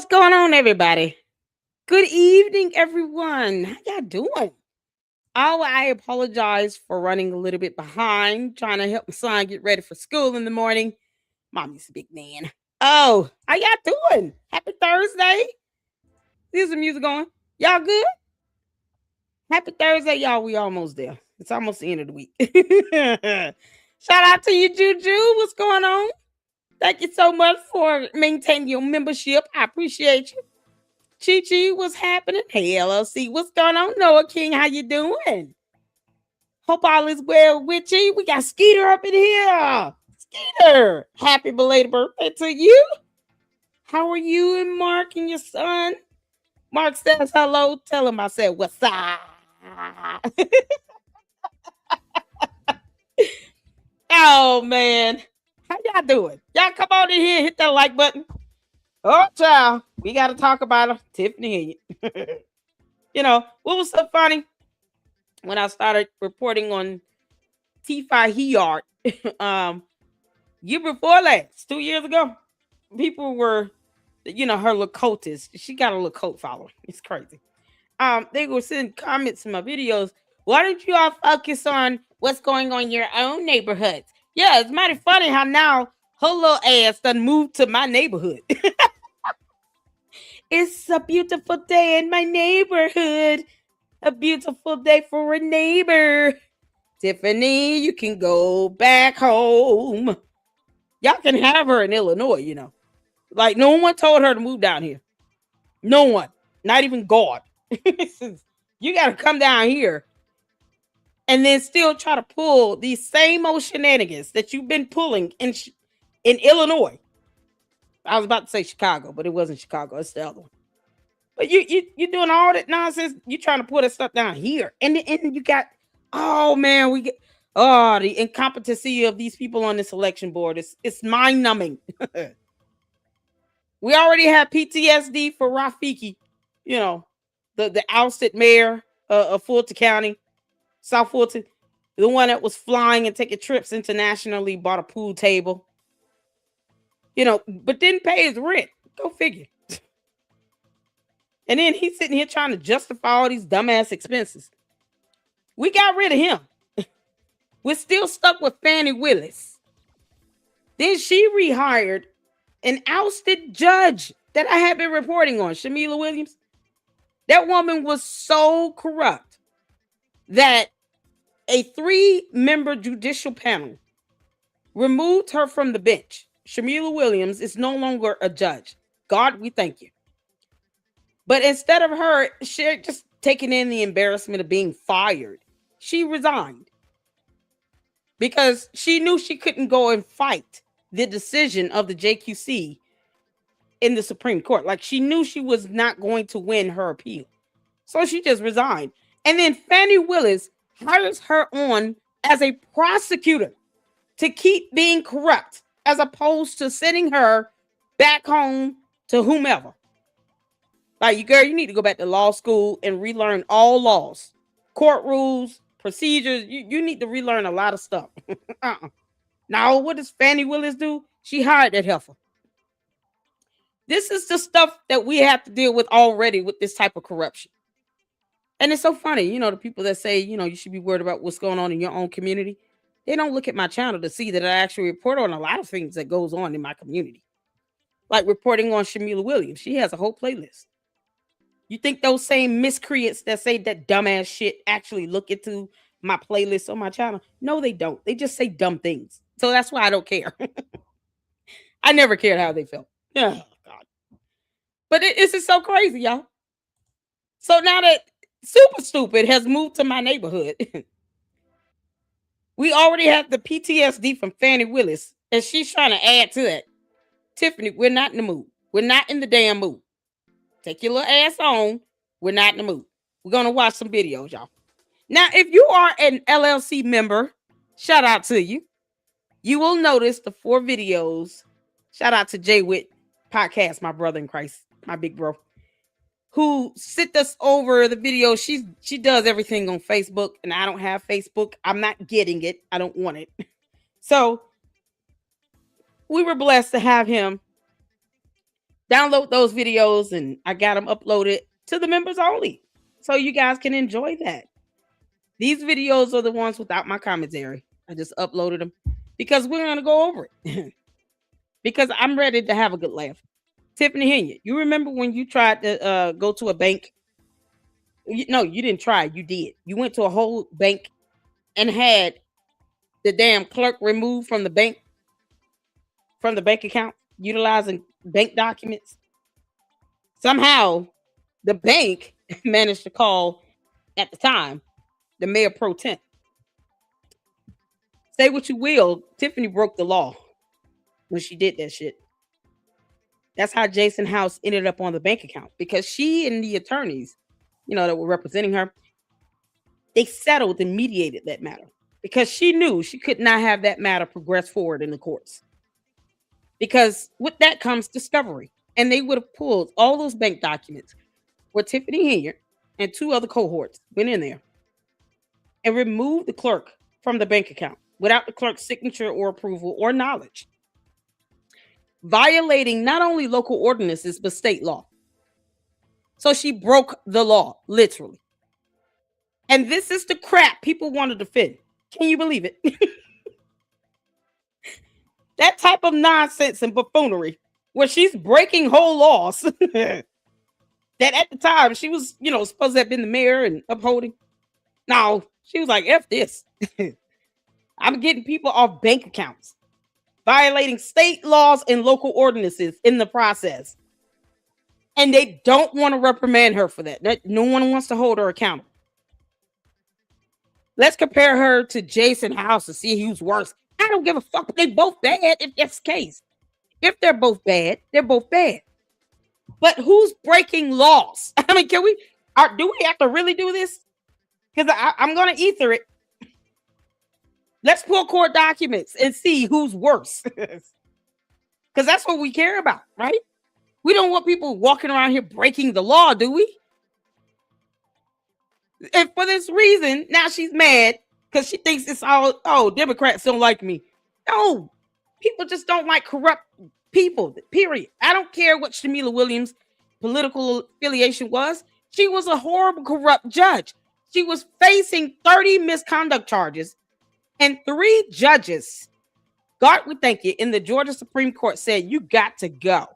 What's going on, everybody? Good evening, everyone. How y'all doing? Oh, I apologize for running a little bit behind, trying to help my son get ready for school in the morning. Mommy's a big man. Oh, how y'all doing? Happy Thursday. Here's the music going. Y'all good? Happy Thursday, y'all. We almost there. It's almost the end of the week. Shout out to you, Juju. What's going on? Thank you so much for maintaining your membership. I appreciate you. Chi Chi, what's happening? Hey, LLC, what's going on? Noah King, how you doing? Hope all is well with you. We got Skeeter up in here. Skeeter, happy belated birthday to you. How are you and Mark and your son? Mark says hello. Tell him I said what's up. Oh, man. How y'all doing? Y'all come on in here, hit that like button. Oh, child, we got to talk about her. Tiffany Henyard. What was so funny when I started reporting on Tiffany Henyard year before last, 2 years ago, people were, her little cultist. She got a little cult following. It's crazy. They were sending comments in my videos. Why don't you all focus on what's going on in your own neighborhoods? Yeah, it's mighty funny how now her little ass done moved to my neighborhood. It's a beautiful day in my neighborhood. A beautiful day for a neighbor. Tiffany, you can go back home. Y'all can have her in Illinois, Like, no one told her to move down here. No one. Not even God. You got to come down here and then still try to pull these same old shenanigans that you've been pulling in Illinois. I was about to say Chicago, but it wasn't Chicago. It's the other one. But you're doing all that nonsense. You're trying to put that stuff down here. And you got, oh, man, the incompetency of these people on this election board. It's mind-numbing. We already have PTSD for Rafiki, the ousted mayor of Fulton County, South Fulton, the one that was flying and taking trips internationally, bought a pool table, but didn't pay his rent. Go figure. And then he's sitting here trying to justify all these dumbass expenses. We got rid of him. We're still stuck with Fannie Willis. Then she rehired an ousted judge that I have been reporting on, Shamila Williams. That woman was so corrupt that a 3-member judicial panel removed her from the bench. Shamila Williams is no longer a judge. God, we thank you. But instead of her just taking in the embarrassment of being fired, she resigned because she knew she couldn't go and fight the decision of the JQC in the Supreme Court. Like, she knew she was not going to win her appeal. So she just resigned. And then Fannie Willis hires her on as a prosecutor to keep being corrupt, as opposed to sending her back home to whomever. Like, girl, you need to go back to law school and relearn all laws, court rules, procedures. You need to relearn a lot of stuff. Now, what does Fannie Willis do? She hired that heifer. This is the stuff that we have to deal with already with this type of corruption. And it's so funny, the people that say, you should be worried about what's going on in your own community. They don't look at my channel to see that I actually report on a lot of things that goes on in my community. Like reporting on Shamila Williams. She has a whole playlist. You think those same miscreants that say that dumbass shit actually look into my playlist on my channel? No, they don't. They just say dumb things. So that's why I don't care. I never cared how they felt. Oh, God. But it's just so crazy, y'all. So now that Super Stupid has moved to my neighborhood, we already have the PTSD from Fannie Willis, and she's trying to add to that. Tiffany, we're not in the mood. We're not in the damn mood. Take your little ass on. We're not in the mood. We're going to watch some videos, y'all. Now, if you are an LLC member, shout out to you. You will notice the 4 videos. Shout out to Jay Witt Podcast, my brother in Christ, my big bro, who sent us over the video. She does everything on Facebook, and I don't have Facebook. I'm not getting it. I don't want it. So we were blessed to have him Download those videos, and I got them uploaded to the members only, so you guys can enjoy that. These videos are the ones without my commentary. I just uploaded them because we're going to go over it because I'm ready to have a good laugh. Tiffany Henyard, you remember when you tried to go to a bank? No, you didn't try. You did. You went to a whole bank and had the damn clerk removed from the bank account, utilizing bank documents. Somehow, the bank managed to call, at the time, the mayor pro tem. Say what you will, Tiffany broke the law when she did that shit. That's how Jason House ended up on the bank account, because she and the attorneys, that were representing her, they settled and mediated that matter because she knew she could not have that matter progress forward in the courts. Because with that comes discovery. And they would have pulled all those bank documents where Tiffany Henyard and 2 other cohorts went in there and removed the clerk from the bank account without the clerk's signature or approval or knowledge, violating not only local ordinances, but state law. So she broke the law, literally. And this is the crap people want to defend. Can you believe it? That type of nonsense and buffoonery where she's breaking whole laws that at the time she was, supposed to have been the mayor and upholding. No, she was like, F this. I'm getting people off bank accounts, violating state laws and local ordinances in the process. And they don't want to reprimand her for that. No one wants to hold her accountable. Let's compare her to Jason House to see who's worse. I don't give a fuck. They both bad if that's the case. If they're both bad, they're both bad. But who's breaking laws? I mean, do we have to really do this? Because I'm going to ether it. Let's pull court documents and see who's worse. Because that's what we care about, right? We don't want people walking around here breaking the law, do we? And for this reason, now she's mad because she thinks it's all, Democrats don't like me. No, people just don't like corrupt people, period. I don't care what Shamila Williams' political affiliation was. She was a horrible, corrupt judge. She was facing 30 misconduct charges, and 3 judges, God would thank you, in the Georgia Supreme Court said, you got to go.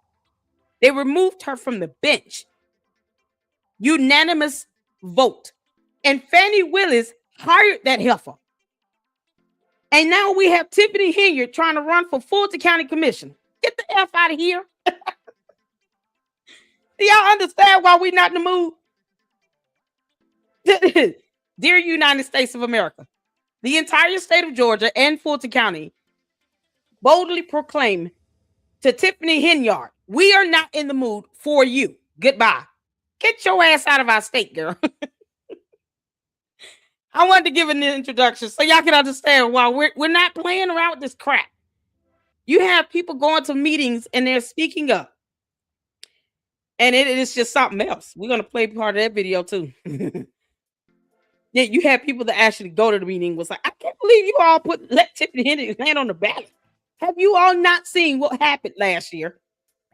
They removed her from the bench. Unanimous vote. And Fannie Willis hired that heifer. And now we have Tiffany Henyard trying to run for Fulton County Commission. Get the F out of here. Do y'all understand why we're not in the mood? Dear United States of America, the entire state of Georgia and Fulton County boldly proclaim to Tiffany Henyard, we are not in the mood for you. Goodbye. Get your ass out of our state, girl. I wanted to give an introduction so y'all can understand why we're not playing around with this crap. You have people going to meetings and they're speaking up. And it is just something else. We're going to play part of that video too. Yeah, you have people that actually go to the meeting was like, I can't believe you all let Tiffany Henyard land on the ballot. Have you all not seen what happened last year?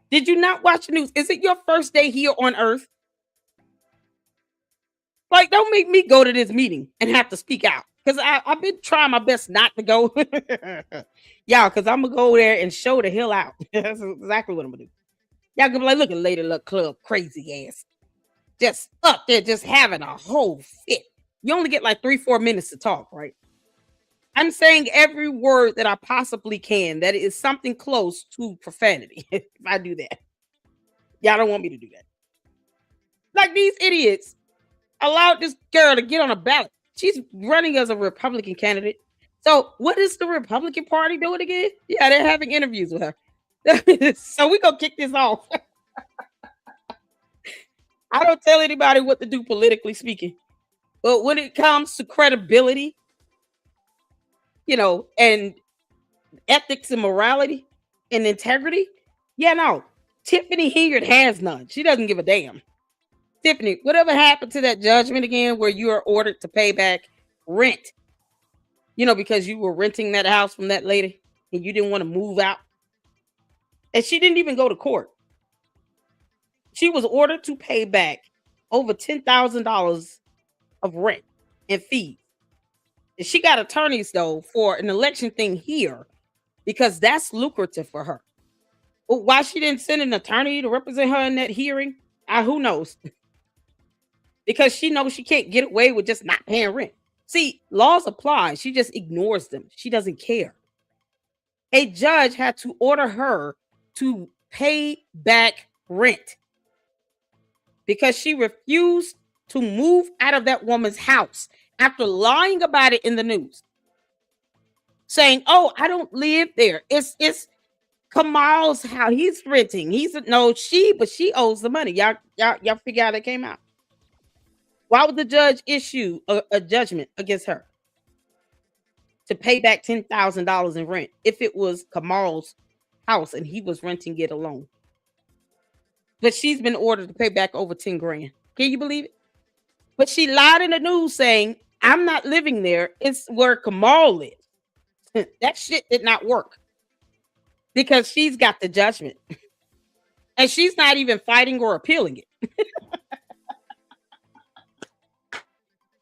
Did you not watch the news? Is it your first day here on Earth? Like, don't make me go to this meeting and have to speak out. Because I've been trying my best not to go. Y'all, because I'm going to go there and show the hell out. That's exactly what I'm going to do. Y'all going to be like, look at Lady Luck Club, crazy ass. Just up there, just having a whole fit. You only get like 3-4 minutes to talk, right? I'm saying every word that I possibly can that is something close to profanity. If I do that. Y'all don't want me to do that. Like these idiots allowed this girl to get on a ballot. She's running as a Republican candidate. So what is the Republican Party doing again? Yeah, they're having interviews with her. So we're going to kick this off. I don't tell anybody what to do politically speaking. But when it comes to credibility, and ethics and morality and integrity, no. Tiffany Henyard has none. She doesn't give a damn. Tiffany, whatever happened to that judgment again where you are ordered to pay back rent, because you were renting that house from that lady and you didn't want to move out. And she didn't even go to court. She was ordered to pay back over $10,000 of rent and fees. And she got attorneys though for an election thing here because that's lucrative for her. But why she didn't send an attorney to represent her in that hearing, who knows? Because she knows she can't get away with just not paying rent. See, laws apply. She just ignores them. She doesn't care. A judge had to order her to pay back rent because she refused to move out of that woman's house after lying about it in the news. Saying, "Oh, I don't live there. It's Kamal's house. He's renting. But she owes the money." Y'all figure how that came out. Why would the judge issue a judgment against her to pay back $10,000 in rent if it was Kamal's house and he was renting it alone? But she's been ordered to pay back over 10 grand. Can you believe it? But she lied in the news saying, "I'm not living there. It's where Kamal lives." That shit did not work because she's got the judgment and she's not even fighting or appealing it.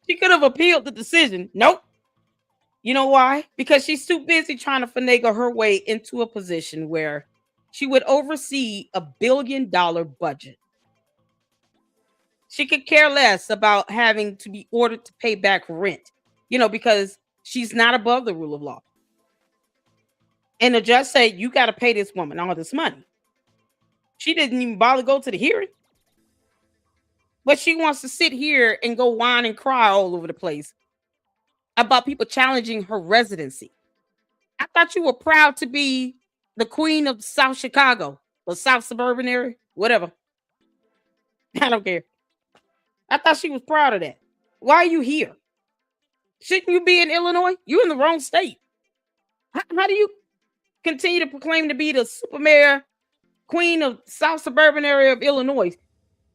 She could have appealed the decision. Nope. You know why? Because she's too busy trying to finagle her way into a position where she would oversee a $1 billion budget. She could care less about having to be ordered to pay back rent, because she's not above the rule of law. And the judge said, "You got to pay this woman all this money." She didn't even bother to go to the hearing. But she wants to sit here and go whine and cry all over the place about people challenging her residency. I thought you were proud to be the queen of South Chicago or South suburban area, whatever. I don't care. I thought she was proud of that. Why are you here? Shouldn't you be in Illinois? You're in the wrong state. How do you continue to proclaim to be the super mayor, queen of South suburban area of Illinois,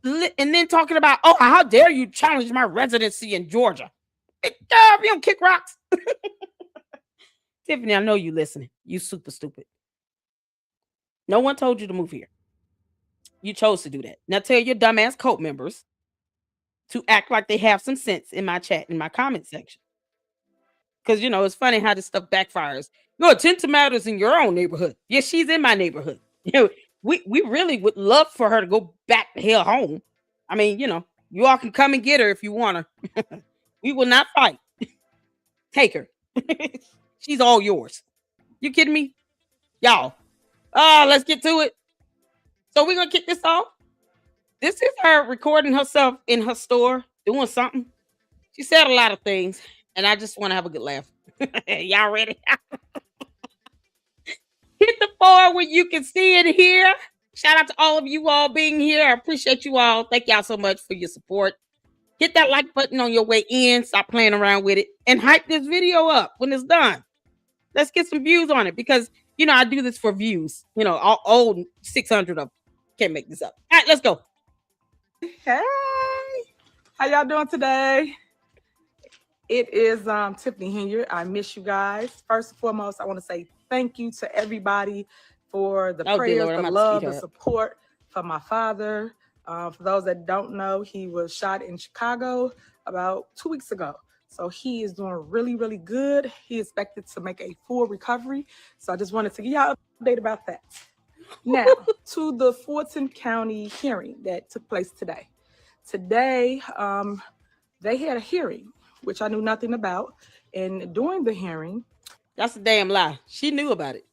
and then talking about, "Oh, how dare you challenge my residency in Georgia?" You don't kick rocks. Tiffany, I know you listening. You super stupid. No one told you to move here. You chose to do that. Now tell your dumbass cult members to act like they have some sense in my chat, in my comment section. Because, it's funny how this stuff backfires. Attention matters in your own neighborhood. Yes, she's in my neighborhood. We really would love for her to go back the hell home. I mean, you all can come and get her if you want her. We will not fight. Take her. She's all yours. You kidding me? Y'all. Let's get to it. So we're going to kick this off. This is her recording herself in her store doing something. She said a lot of things, and I just want to have a good laugh. Y'all ready? Hit the 4 where you can see it here. Shout out to all of you all being here. I appreciate you all. Thank y'all so much for your support. Hit that like button on your way in. Stop playing around with it. And hype this video up when it's done. Let's get some views on it because, I do this for views. All 600 of them. Can't make this up. All right, let's go. Hey. How y'all doing today? It is Tiffany Henyard. I miss you guys. First and foremost, I want to say thank you to everybody for the prayers, the love, the support for my father. For those that don't know, he was shot in Chicago about 2 weeks ago. So he is doing really, really good. He is expected to make a full recovery. So I just wanted to give y'all an update about that. Now, to the Fulton County hearing that took place today. Today, they had a hearing, which I knew nothing about. And during the hearing... That's a damn lie. She knew about it.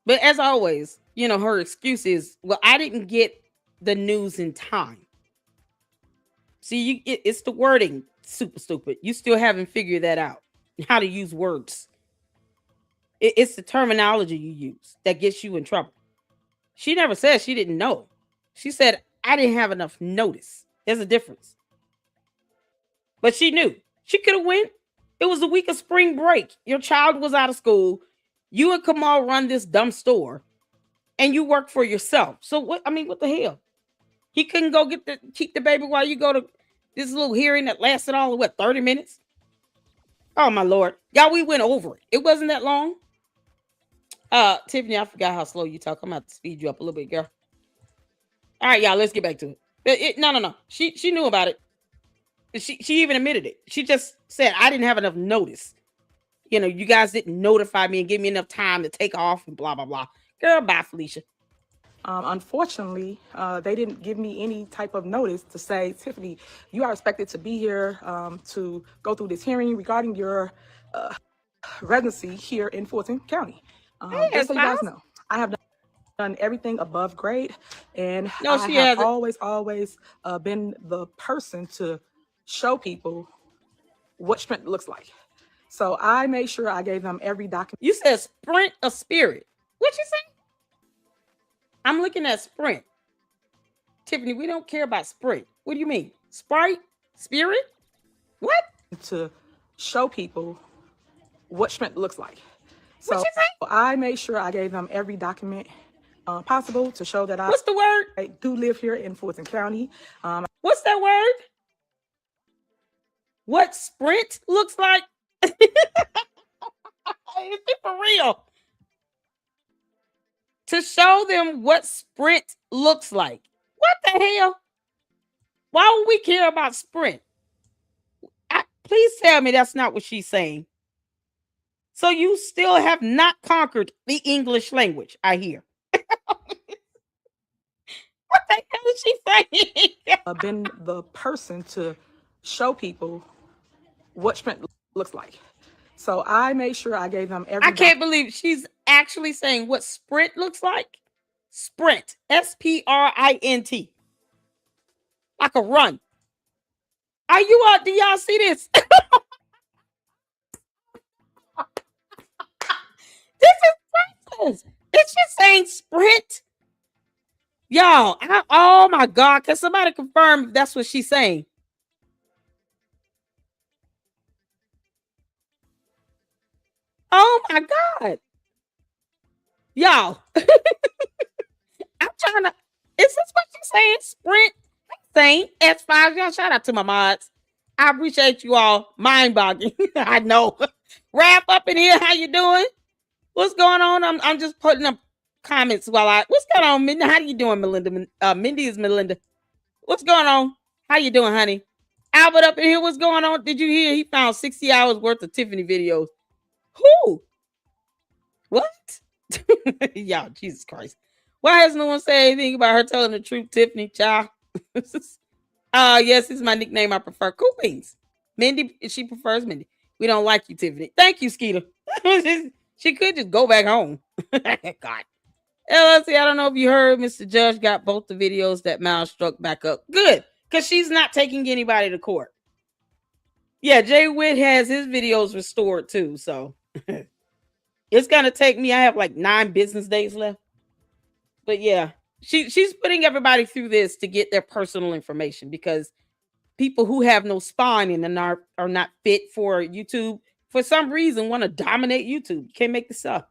But as always, her excuse is, "Well, I didn't get the news in time." See, it's the wording, super stupid. You still haven't figured that out, how to use words. It's the terminology you use that gets you in trouble. She never said she didn't know. She said, "I didn't have enough notice." There's a difference. But she knew. She could have went. It was the week of spring break. Your child was out of school. You and Kamal run this dumb store, and you work for yourself. So what the hell? He couldn't go keep the baby while you go to this little hearing that lasted all of 30 minutes? Oh my Lord. Y'all, we went over it. It wasn't that long. Tiffany, I forgot how slow you talk. I'm gonna have to speed you up a little bit, girl. All right, y'all, let's get back to it. No. She knew about it. She even admitted it. She just said, I didn't have enough notice. You know, you guys didn't notify me and give me enough time to take off and blah, blah, blah. Girl, bye, Felicia. Unfortunately, they didn't give me any type of notice to say, Tiffany, you are expected to be here to go through this hearing regarding your residency here in Fulton County. Just so you guys know, I have done everything above grade, and No, I she have hasn't. always been the person to show people what strength looks like. So I made sure I gave them every document. You said sprint of spirit. What you say? I'm looking at sprint. Tiffany, we don't care about sprint. What do you mean? Sprite? Spirit? What? To show people what strength looks like. So what you say? I made sure I gave them every document possible to show that What's the word? I do live here in Fulton County. What's that word? What sprint looks like? Is it for real? To show them what sprint looks like. What the hell? Why would we care about sprint? Please tell me that's not what she's saying. So you still have not conquered the English language, I hear. What the hell is she saying? Been the person to show people what strength looks like. So I made sure I gave them every. I can't believe she's actually saying what sprint looks like. Sprint, SPRINT, like a run. Are you out? Do y'all see this? This is priceless. It's just saying sprint. Y'all, oh my God. Can somebody confirm that's what she's saying? Oh my God. Y'all. I'm trying to. Is this what she's saying? Sprint? Saying S5. Y'all, shout out to my mods. I appreciate you all. Mind boggling. I know. Wrap up in here. How you doing? What's going on? I'm just putting up comments while what's going on, Mindy? How you doing, Melinda? Mindy is Melinda. What's going on? How you doing, honey? Albert up in here. What's going on? Did you hear he found 60 hours worth of Tiffany videos? Who? What? Y'all, Jesus Christ. Why has no one said anything about her telling the truth, Tiffany? Child. Yes, this is my nickname. I prefer Cool Beans. Mindy, she prefers Mindy. We don't like you, Tiffany. Thank you, Skeeter. She could just go back home. God. Let's see. I don't know if you heard Mr. Judge got both the videos that Mal struck back up. Good. Because she's not taking anybody to court. Yeah, Jay Witt has his videos restored too. So it's going to take me. I have like 9 business days left. But yeah, she's putting everybody through this to get their personal information, because people who have no spine and are not fit for YouTube for some reason want to dominate YouTube. You can't make this up.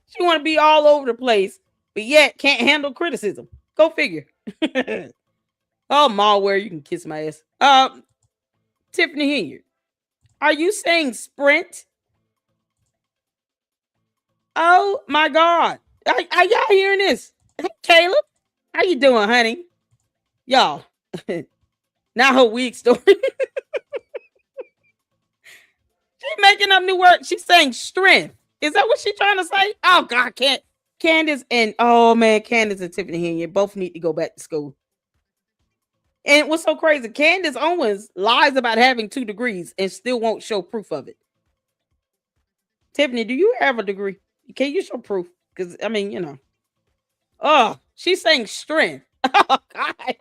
She want to be all over the place, but yet can't handle criticism. Go figure. Oh, malware, you can kiss my ass. Tiffany Henyard, are you saying sprint? Oh my God. Are y'all hearing this? Hey, Caleb, how you doing, honey? Y'all, now her weak story. She's making up new words. She's saying strength. Is that what she's trying to say? Oh God, Candace and Candace and Tiffany Henyard both need to go back to school. And what's so crazy, Candace Owens lies about having 2 degrees and still won't show proof of it. Tiffany, do you have a degree? Can you show proof? Because, I mean, you know. Oh, she's saying strength. Oh, God.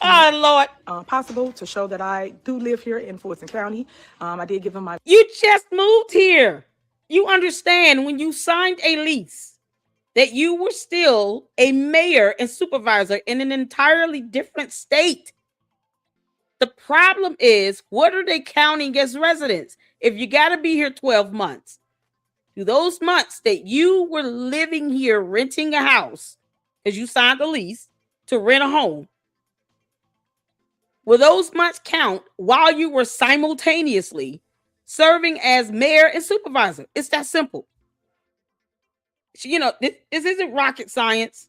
Oh, Lord. Possible to show that I do live here in Fulton County. I did give them my... You just moved here. You understand when you signed a lease that you were still a mayor and supervisor in an entirely different state. The problem is, what are they counting as residents? If you got to be here 12 months, do those months that you were living here renting a house because you signed a lease to rent a home, will those months count while you were simultaneously serving as mayor and supervisor? It's that simple. This isn't rocket science.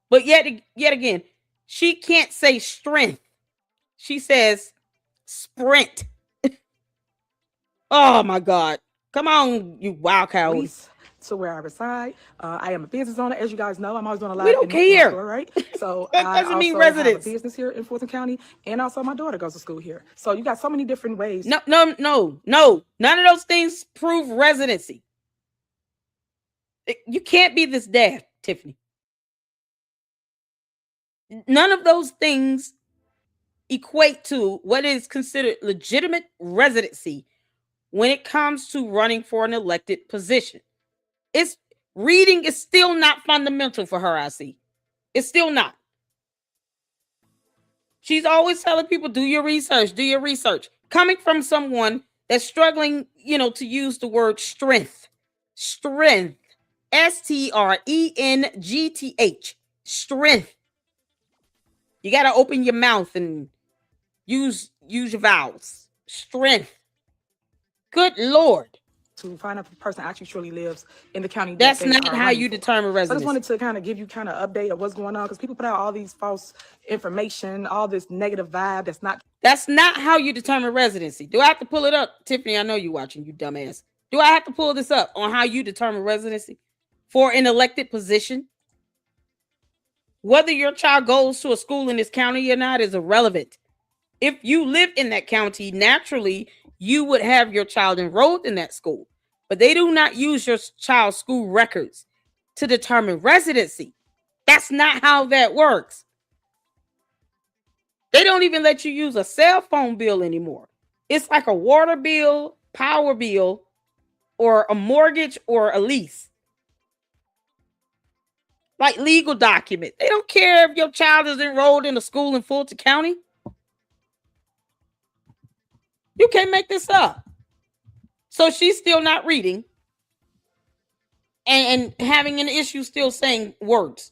But yet again, she can't say strength. She says sprint. Oh my God. Come on, you wild coyote. To where I reside. I am a business owner. As you guys know, I'm always doing a lot. We don't care. Store, right? So that I doesn't also mean residence. have a business here in Fulton County, and also my daughter goes to school here. So you got so many different ways. No. None of those things prove residency. You can't be this daft, Tiffany. None of those things equate to what is considered legitimate residency when it comes to running for an elected position. Reading is still not fundamental for her, I see. It's still not. She's always telling people, do your research. Coming from someone that's struggling, to use the word strength. Strength. STRENGTH. Strength. You got to open your mouth and use your vowels. Strength. Good Lord. To find out if a person actually truly lives in the county. That's not how you determine residency. So I just wanted to kind of give you kind of update of what's going on, because people put out all these false information, all this negative vibe. That's not how you determine residency. Do I have to pull it up? Tiffany, I know you're watching, you dumbass. Do I have to pull this up on how you determine residency for an elected position? Whether your child goes to a school in this county or not is irrelevant. If you live in that county, naturally, you would have your child enrolled in that school. But they do not use your child's school records to determine residency. That's not how that works. They don't even let you use a cell phone bill anymore. It's like a water bill, power bill, or a mortgage or a lease. Like legal document. They don't care if your child is enrolled in a school in Fulton County. You can't make this up. So she's still not reading and having an issue still saying words.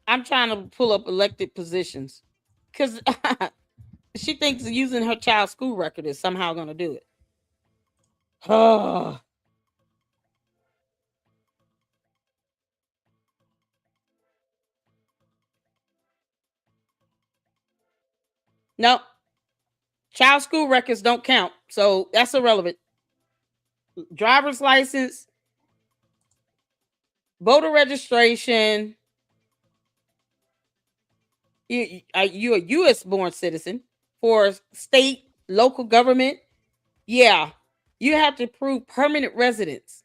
I'm trying to pull up elected positions because she thinks using her child's school record is somehow going to do it. Oh. No, child school records don't count, so that's irrelevant. Driver's license, voter registration. You're a U.S. born citizen. For state, local government, yeah, you have to prove permanent residence.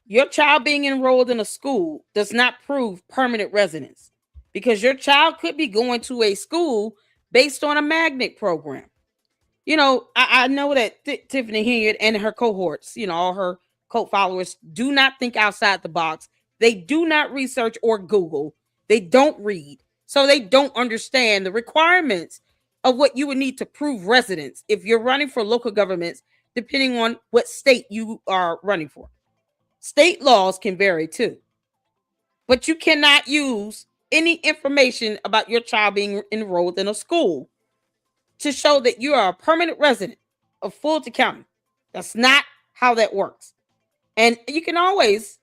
Your child being enrolled in a school does not prove permanent residence, because your child could be going to a school based on a magnet program. I know that Tiffany Henyard and her cohorts, all her cult followers, do not think outside the box. They do not research or Google. They don't read. So they don't understand the requirements of what you would need to prove residence if you're running for local governments, depending on what state you are running for. State laws can vary too. But you cannot use any information about your child being enrolled in a school to show that you are a permanent resident of Fulton County. That's not how that works. And you can always,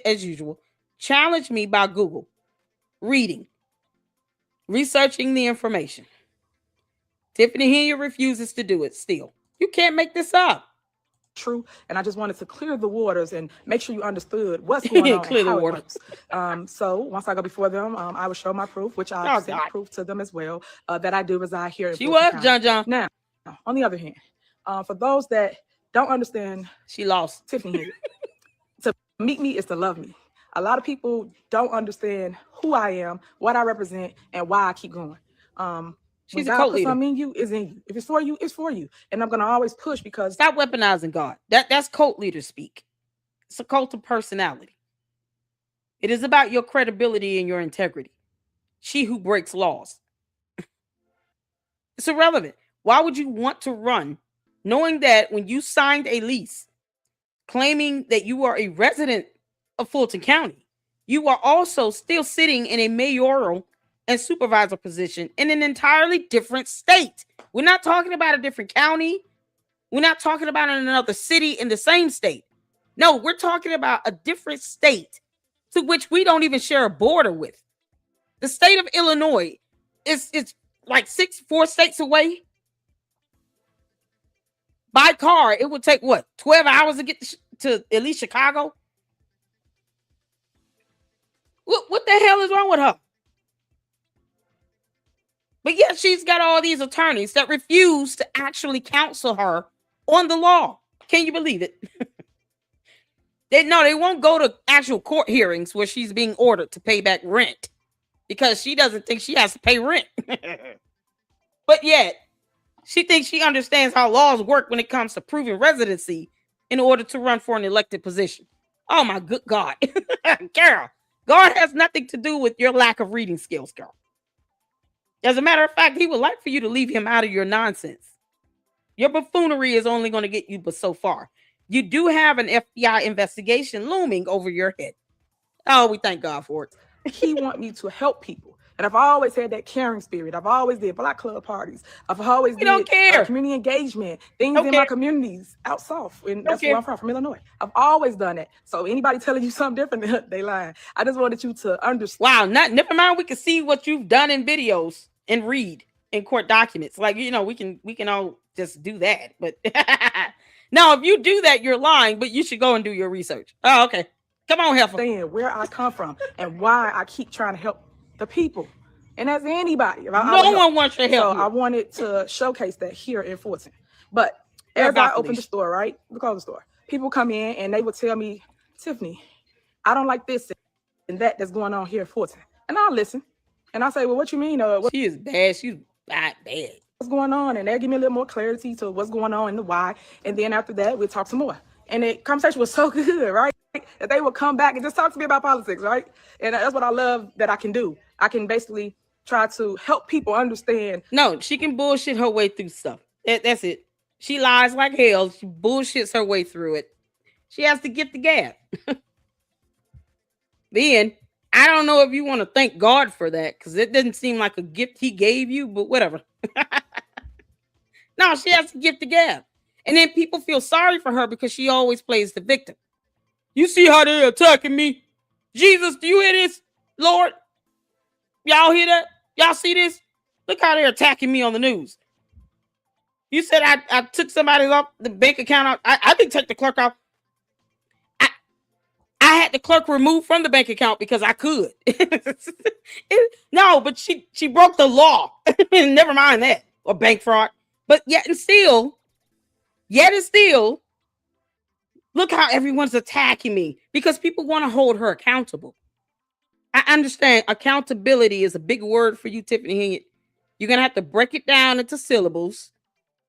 as usual, challenge me by Google, reading, researching the information. Tiffany Henyard refuses to do it still. You can't make this up. True. And I just wanted to clear the waters and make sure you understood what's going on and how it works. So once I go before them, I will show my proof, which I sent proof to them as well, that I do reside here in Fulton County. John. Now, on the other hand, for those that don't understand, she lost. Tiffany Henyard. To meet me is to love me. A lot of people don't understand who I am, what I represent, and why I keep going. She's a cult leader. Something in you is in you. If it's for you, it's for you. And I'm gonna always push, because stop weaponizing God. That's cult leader speak. It's a cult of personality. It is about your credibility and your integrity. She who breaks laws. It's irrelevant. Why would you want to run knowing that when you signed a lease claiming that you are a resident of Fulton County, you are also still sitting in a mayoral and supervisor position in an entirely different state. We're not talking about a different county. We're not talking about in another city in the same state. No, we're talking about a different state to which we don't even share a border with. The state of Illinois is like 4 states away. By car, it would take what, 12 hours to get to at least Chicago? What the hell is wrong with her? But yet she's got all these attorneys that refuse to actually counsel her on the law. Can you believe it? They won't go to actual court hearings where she's being ordered to pay back rent because she doesn't think she has to pay rent. But yet, she thinks she understands how laws work when it comes to proving residency in order to run for an elected position. Oh my good God. Girl, God has nothing to do with your lack of reading skills, girl. As a matter of fact, he would like for you to leave him out of your nonsense. Your buffoonery is only going to get you but so far. You do have an FBI investigation looming over your head. Oh, we thank God for it. He wants me to help people. And I've always had that caring spirit. I've always did Black Club parties. I've always don't care. Community engagement, things in my communities out south. And that's where I'm from Illinois. I've always done it. So anybody telling you something different, they lying. I just wanted you to understand. Wow, never mind. We can see what you've done in videos and read in court documents. Like, we can all just do that. But now, if you do that, you're lying. But you should go and do your research. Oh, okay. Come on, Heifer. Where I come from and why I keep trying to help the people. And as anybody, no one wants your help. So I wanted to showcase that here in Fulton. But as I opened the store, right? We call the store. People come in and they would tell me, Tiffany, I don't like this and that's going on here in Fulton. And I'll listen. And I say, well, what you mean? She is bad. She's bad. What's going on? And they'll give me a little more clarity to what's going on and the why. And then after that, we'll talk some more. And the conversation was so good, right? That they would come back and just talk to me about politics, right? And that's what I love that I can do. I can basically try to help people understand. No, she can bullshit her way through stuff. That's it. She lies like hell. She bullshits her way through it. She has to get the gab. Then, I don't know if you want to thank God for that, because it doesn't seem like a gift he gave you, but whatever. No, she has to get the gab. And then people feel sorry for her because she always plays the victim. You see how they're attacking me? Jesus, do you hear this? Lord? Y'all hear that? Y'all see this? Look how they're attacking me on the news. You said I took somebody off the bank account out. I didn't take the clerk off. I had the clerk removed from the bank account because I could. No, but she broke the law. Never mind that. Or bank fraud. But yet and still, look how everyone's attacking me because people want to hold her accountable. I understand accountability is a big word for you, Tiffany Henyard. You're going to have to break it down into syllables,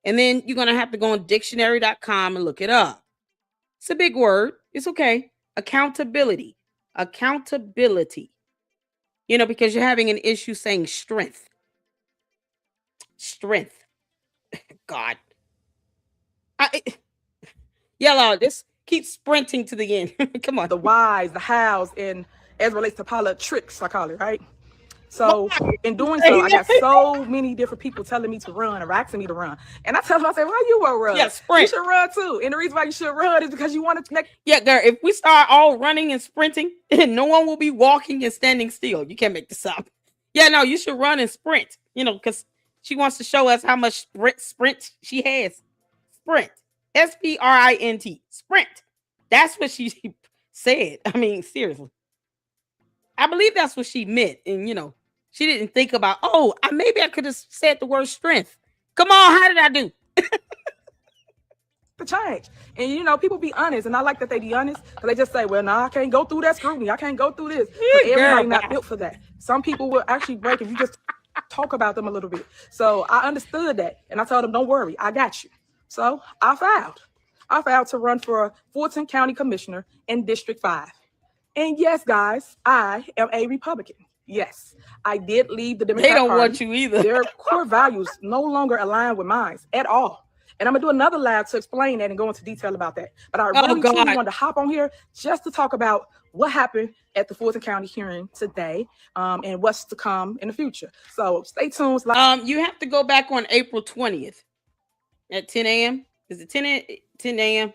and then you're going to have to go on dictionary.com and look it up. It's a big word. It's okay. Accountability. Because you're having an issue saying strength. God. Yellow, this keeps sprinting to the end. Come on. The whys, the hows, and as it relates to politics, I call it, right? So in doing so, I got so many different people telling me to run or asking me to run. And I tell them, I say, why you won't run? Yeah, sprint. You should run too. And the reason why you should run is because you want to make. Yeah, girl, if we start all running and sprinting, no one will be walking and standing still. You can't make this up. Yeah, no, you should run and sprint, because she wants to show us how much sprint she has. Sprint. S-P-R-I-N-T. Sprint. That's what she said. I mean, seriously. I believe that's what she meant. And, she didn't think about, maybe I could have said the word strength. Come on, how did I do? The change. And, people be honest. And I like that they be honest. Because they just say, well, no, I can't go through that scrutiny. I can't go through this. Everybody not built for that. Some people will actually break if you just talk about them a little bit. So I understood that. And I told them, don't worry, I got you. So I filed to run for Fulton County Commissioner in District 5. And yes, guys, I am a Republican. Yes, I did leave the Democrat Party. They don't want you either. Their core values no longer align with mine at all. And I'm going to do another live to explain that and go into detail about that. But I really truly wanted to hop on here just to talk about what happened at the Fulton County hearing today, and what's to come in the future. So stay tuned. You have to go back on April 20th at 10 a.m. Is it 10 a.m.?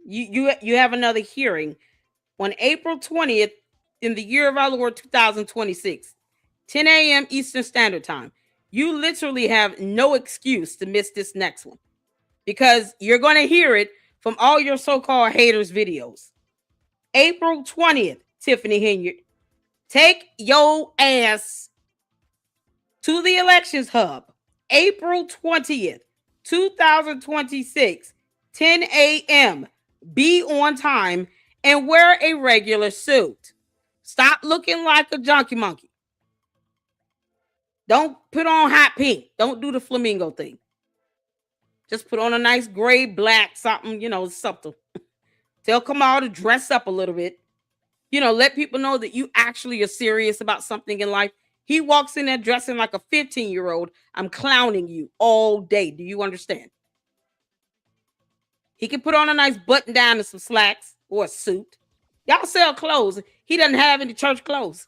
You have another hearing on April 20th in the year of our Lord 2026, 10 a.m. Eastern Standard Time. You literally have no excuse to miss this next one because you're going to hear it from all your so-called haters' videos. April 20th, Tiffany Henyard. Take your ass to the elections hub. April 20th, 2026, 10 a.m. Be on time and wear a regular suit. Stop looking like a junkie monkey. Don't put on hot pink. Don't do the flamingo thing. Just put on a nice gray, black, something, something. Tell Kamal to dress up a little bit. Let people know that you actually are serious about something in life. He walks in there dressing like a 15-year-old. I'm clowning you all day. Do you understand? He can put on a nice button down and some slacks or a suit. Y'all sell clothes. He doesn't have any church clothes.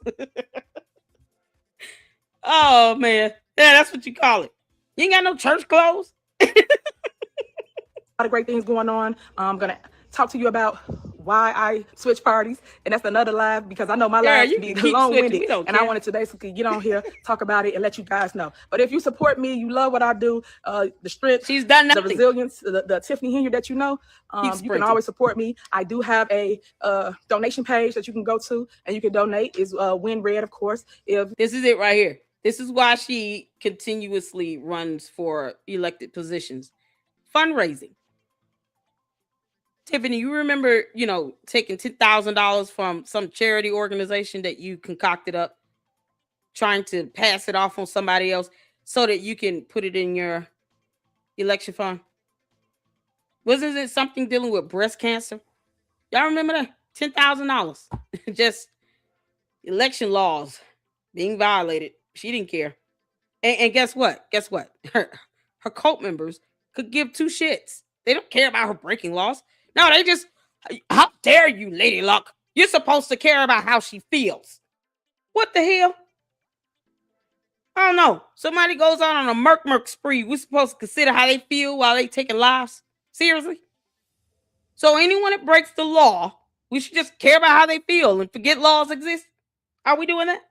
Oh, man. Yeah, that's what you call it. You ain't got no church clothes. A lot of great things going on. I'm going to talk to you about why I switch parties, and that's another live because I know my lives can be long-winded, and I wanted to basically get on here, talk about it, and let you guys know. But if you support me, you love what I do, the strength, she's done nothing. The resilience, the Tiffany Henyard that you know, you can always support me. I do have a donation page that you can go to, and you can donate. Is Win Red, of course. If this is it right here. This is why she continuously runs for elected positions. Fundraising. Tiffany, you remember, taking $10,000 from some charity organization that you concocted up, trying to pass it off on somebody else so that you can put it in your election fund? Wasn't it something dealing with breast cancer? Y'all remember that? $10,000. Just election laws being violated. She didn't care. And guess what? Her cult members could give two shits. They don't care about her breaking laws. No, they just, how dare you, Lady Luck? You're supposed to care about how she feels. What the hell? I don't know. Somebody goes out on a murk spree. We're supposed to consider how they feel while they taking lives? Seriously? So anyone that breaks the law, we should just care about how they feel and forget laws exist? Are we doing that?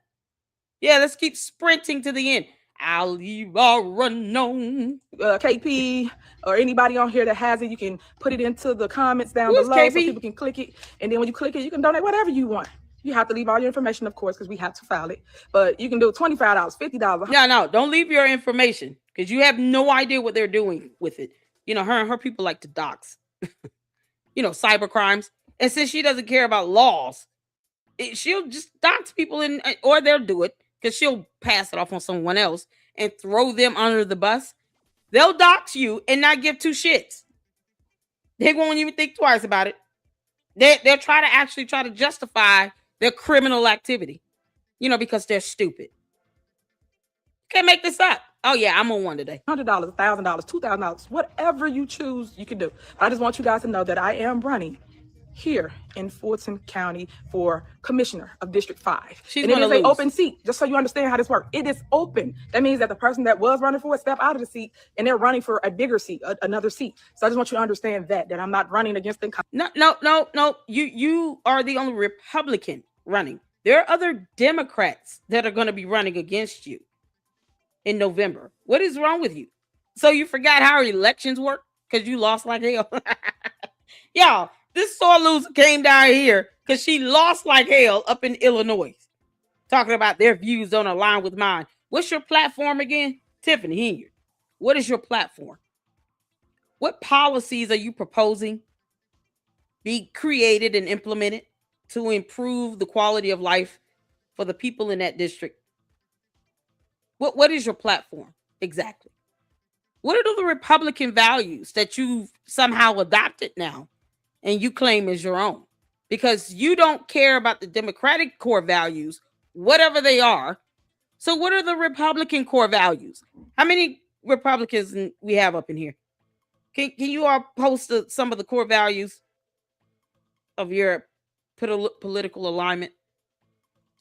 Yeah, let's keep sprinting to the end. I'll leave all unknown. KP or anybody on here that has it, you can put it into the comments down below KP? So people can click it. And then when you click it, you can donate whatever you want. You have to leave all your information, of course, because we have to file it. But you can do $25, $50. Yeah, no, don't leave your information because you have no idea what they're doing with it. Her people like to dox, cyber crimes. And since she doesn't care about laws, she'll just dox people or they'll do it. Because she'll pass it off on someone else and throw them under the bus. They'll dox you and not give two shits. They won't even think twice about it. They'll try to justify their criminal activity, because they're stupid. Can't make this up. Oh, yeah, I'm on one today. $100, $1,000, $2,000, whatever you choose, you can do. I just want you guys to know that I am running here in Fulton County for commissioner of District 5. And it is an open seat, just so you understand how this works. It is open. That means that the person that was running for it stepped out of the seat and they're running for a bigger seat, another seat. So I just want you to understand that I'm not running against them. No. You are the only Republican running. There are other Democrats that are going to be running against you in November. What is wrong with you? So you forgot how elections work because you lost like hell? Y'all, this sore loser came down here because she lost like hell up in Illinois. Talking about their views don't align with mine. What's your platform again? Tiffany Henyard. What is your platform? What policies are you proposing be created and implemented to improve the quality of life for the people in that district? What is your platform exactly? What are the Republican values that you've somehow adopted now and you claim as your own? Because you don't care about the Democratic core values, whatever they are. So what are the Republican core values? How many Republicans we have up in here? Can you all post some of the core values of your political alignment?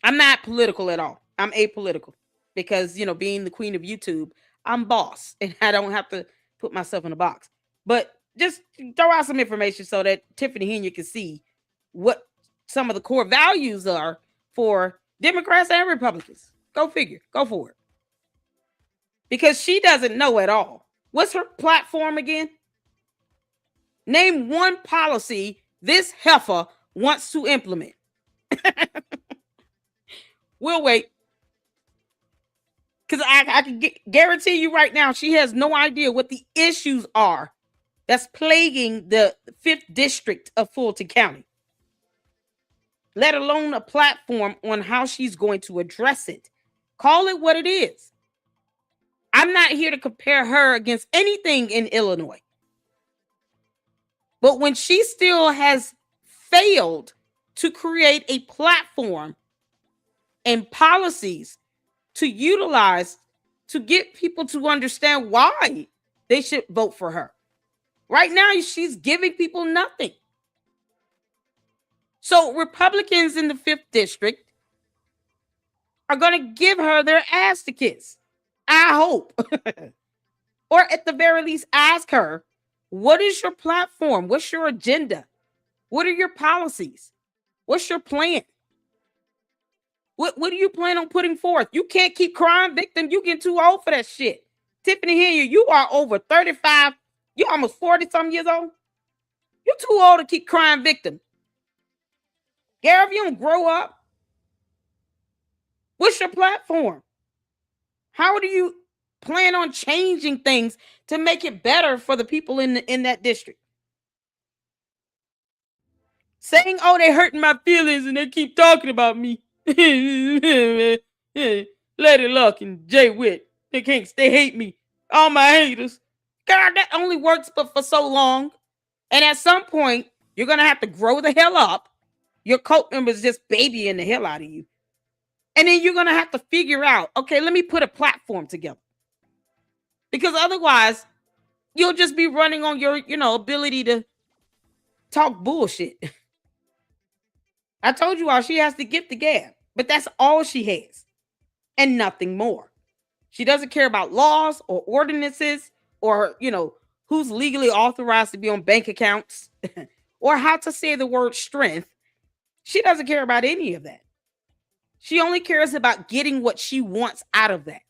I'm not political at all. I'm apolitical because, being the queen of YouTube, I'm boss and I don't have to put myself in a box. But just throw out some information so that Tiffany Henyard can see what some of the core values are for Democrats and Republicans. Go figure. Go for it. Because she doesn't know at all. What's her platform again? Name one policy this heifer wants to implement. We'll wait. Because I can guarantee you right now, she has no idea what the issues are that's plaguing the 5th district of Fulton County, let alone a platform on how she's going to address it. Call it what it is. I'm not here to compare her against anything in Illinois. But when she still has failed to create a platform and policies to utilize to get people to understand why they should vote for her. Right now, she's giving people nothing. So Republicans in the 5th district are going to give her their ass to kiss. I hope. Or at the very least, ask her, what is your platform? What's your agenda? What are your policies? What's your plan? What do you plan on putting forth? You can't keep crying victim. You get too old for that shit. Tiffany Henyard, you are over 35. You're almost 40-something years old. You're too old to keep crying victim. Gary, if you don't grow up, what's your platform? How do you plan on changing things to make it better for the people in that district? Saying, oh, they're hurting my feelings and they keep talking about me. Lady Luck and Jay Witt, they hate me. All my haters. God, that only works but for so long. And at some point, you're going to have to grow the hell up. Your cult members just babying the hell out of you. And then you're going to have to figure out, okay, let me put a platform together. Because otherwise, you'll just be running on your, ability to talk bullshit. I told you all, she has the gift of gab. But that's all she has and nothing more. She doesn't care about laws or ordinances or, who's legally authorized to be on bank accounts or how to say the word strength. She doesn't care about any of that. She only cares about getting what she wants out of that.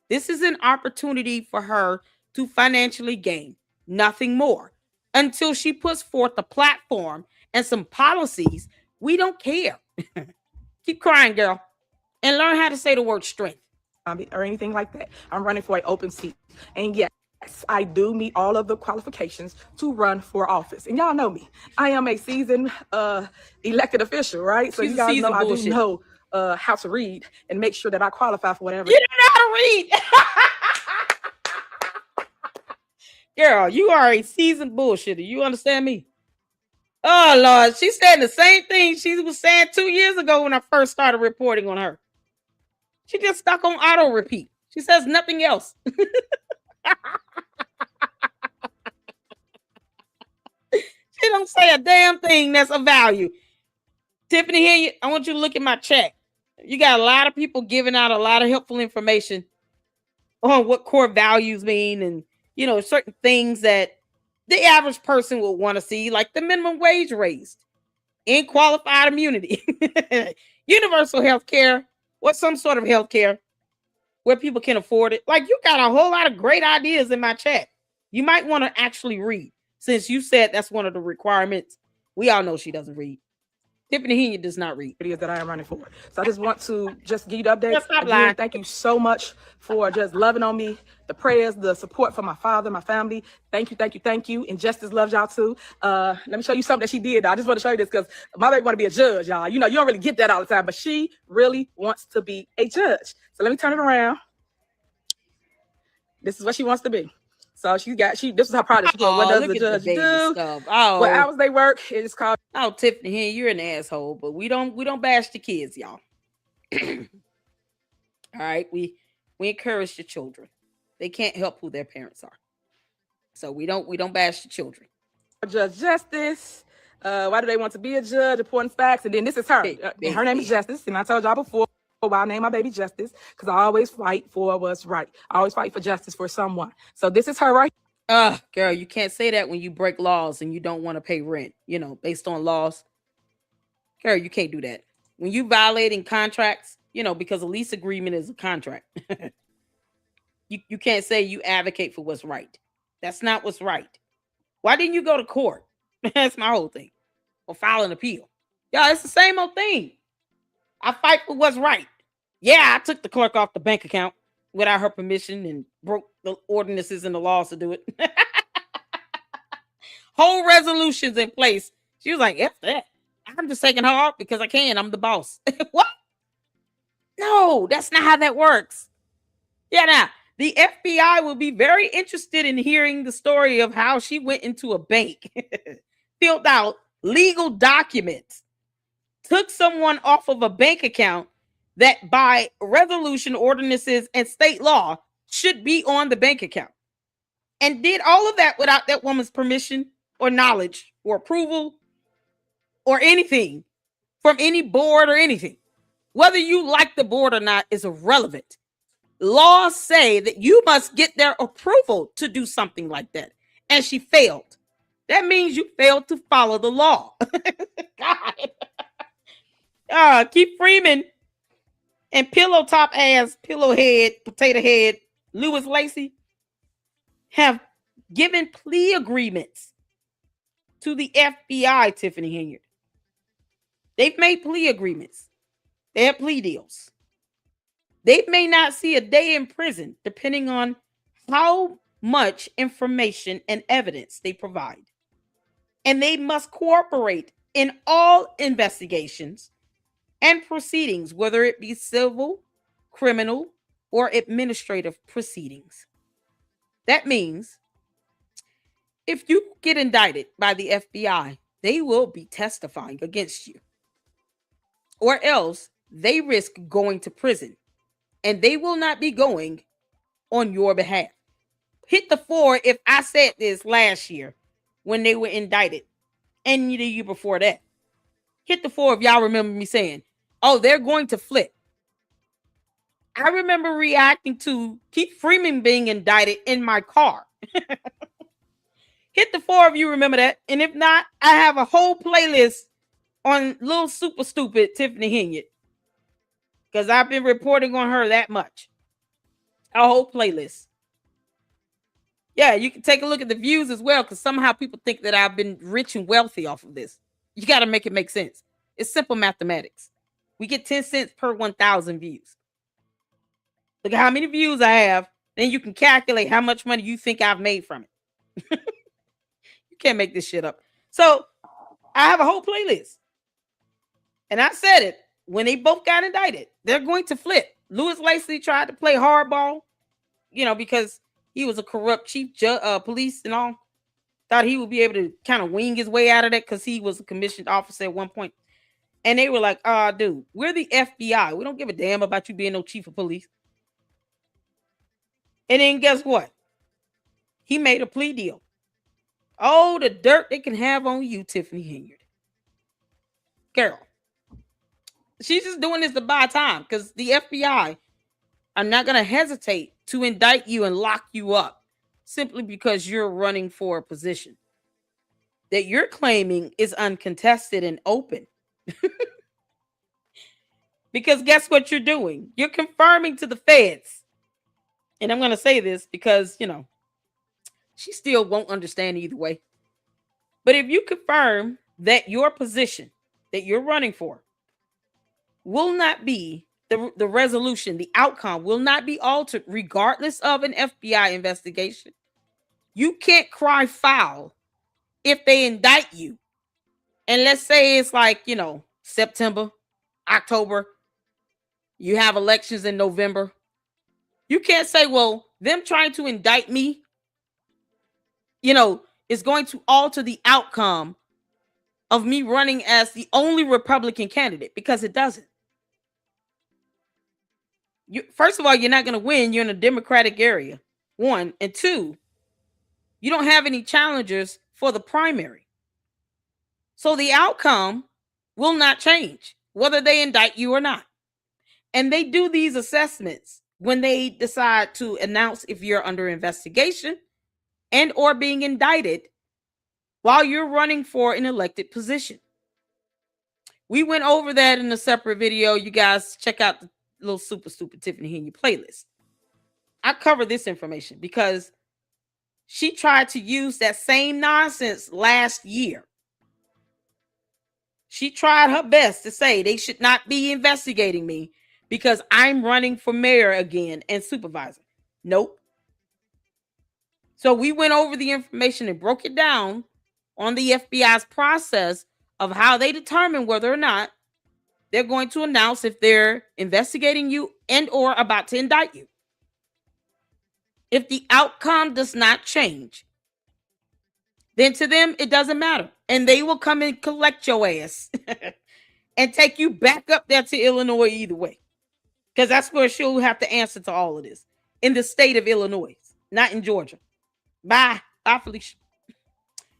This is an opportunity for her to financially gain, nothing more. Until she puts forth a platform and some policies, we don't care. Keep crying, girl, and learn how to say the word strength. Or anything like that. I'm running for an open seat. And yes, I do meet all of the qualifications to run for office. And y'all know me. I am a seasoned elected official, right? So you guys know I do know how to read and make sure that I qualify for whatever. You don't know how to read. Girl, you are a seasoned bullshitter. You understand me? Oh, Lord. She's saying the same thing she was saying 2 years ago when I first started reporting on her. She just stuck on auto repeat. She says nothing else. She don't say a damn thing that's of value. Tiffany, here, I want you to look at my chat. You got a lot of people giving out a lot of helpful information on what core values mean and, certain things that the average person will want to see, like the minimum wage raised, unqualified immunity, universal health care, or some sort of health care where people can afford it. Like, you got a whole lot of great ideas in my chat. You might want to actually read, since you said that's one of the requirements. We all know she doesn't read. Tiffany Henyard does not read. It is that I am running for. So I just want to just give you the updates. Again, thank you so much for just loving on me, the prayers, the support for my father, my family. Thank you, thank you, thank you. And Justice loves y'all too. Let me show you something that she did. I just want to show you this because my baby want to be a judge, y'all. You don't really get that all the time, but she really wants to be a judge. So let me turn it around. This is what she wants to be. So this is her product. She goes, what does the judge do? Oh, what hours they work? It's called. Oh, Tiffany, here you're an asshole, but we don't bash the kids, y'all. All right, we encourage the children. They can't help who their parents are. So we don't bash the children. Judge Justice. Why do they want to be a judge? Important facts. And then this is her. And her name is Justice. And I told y'all before why I named my baby Justice, because I always fight for what's right. I always fight for justice for someone. So this is her right. Girl, you can't say that when you break laws and you don't want to pay rent, based on laws. Girl, you can't do that. When you violating contracts, because a lease agreement is a contract. You can't say you advocate for what's right. That's not what's right. Why didn't you go to court? That's my whole thing. Or file an appeal. Y'all, it's the same old thing. I fight for what's right. Yeah, I took the clerk off the bank account without her permission and broke the ordinances and the laws to do it. Whole resolutions in place. She was like, F that. I'm just taking her off because I can. I'm the boss. What? No, that's not how that works. Yeah, now, the FBI will be very interested in hearing the story of how she went into a bank, filled out legal documents, took someone off of a bank account that by resolution, ordinances, and state law should be on the bank account, and did all of that without that woman's permission or knowledge or approval or anything from any board or anything. Whether you like the board or not is irrelevant. Laws say that you must get their approval to do something like that. And she failed. That means you failed to follow the law. God. Keith Freeman and pillow top ass, pillow head, potato head, Lewis Lacy have given plea agreements to the FBI, Tiffany Henyard. They've made plea agreements. They have plea deals. They may not see a day in prison, depending on how much information and evidence they provide. And they must cooperate in all investigations and proceedings, whether it be civil, criminal, or administrative proceedings. That means if you get indicted by the FBI, they will be testifying against you. Or else they risk going to prison. And they will not be going on your behalf. Hit the 4 if I said this last year when they were indicted. And the year before that. Hit the 4 if y'all remember me saying, oh, they're going to flip. I remember reacting to Keith Freeman being indicted in my car. Hit the 4 if you remember that. And if not, I have a whole playlist on Little Super Stupid Tiffany Henyard. Because I've been reporting on her that much. A whole playlist. Yeah, you can take a look at the views as well, because somehow people think that I've been rich and wealthy off of this. You got to make it make sense. It's simple mathematics. We get 10 cents per 1,000 views. Look at how many views I have. Then you can calculate how much money you think I've made from it. You can't make this shit up. So I have a whole playlist. And I said it. When they both got indicted, they're going to flip. Lewis Lacy tried to play hardball, because he was a corrupt chief police and all. Thought he would be able to kind of wing his way out of that because he was a commissioned officer at one point. And they were like, dude, we're the FBI. We don't give a damn about you being no chief of police. And then guess what? He made a plea deal. Oh, the dirt they can have on you, Tiffany Henyard. Girl. She's just doing this to buy time because the FBI are not going to hesitate to indict you and lock you up simply because you're running for a position that you're claiming is uncontested and open. Because guess what you're doing? You're confirming to the feds. And I'm going to say this because, she still won't understand either way. But if you confirm that your position that you're running for will not be the resolution, the outcome will not be altered regardless of an FBI investigation. You can't cry foul if they indict you. And let's say it's like, September, October, you have elections in November. You can't say, well, them trying to indict me, is going to alter the outcome of me running as the only Republican candidate, because it doesn't. First of all, you're not going to win. You're in a Democratic area. one. And two, you don't have any challengers for the primary. So the outcome will not change, whether they indict you or not. And they do these assessments when they decide to announce if you're under investigation and or being indicted while you're running for an elected position. We went over that in a separate video. You guys check out the little Super Stupid Tiffany Henyard playlist. I cover this information because she tried to use that same nonsense last year. She tried her best to say they should not be investigating me because I'm running for mayor again and supervisor. Nope. So we went over the information and broke it down on the FBI's process of how they determine whether or not they're going to announce if they're investigating you and or about to indict you. If the outcome does not change, then to them, it doesn't matter. And they will come and collect your ass and take you back up there to Illinois either way. Because that's where she'll have to answer to all of this. In the state of Illinois, not in Georgia. Bye. Bye, Felicia.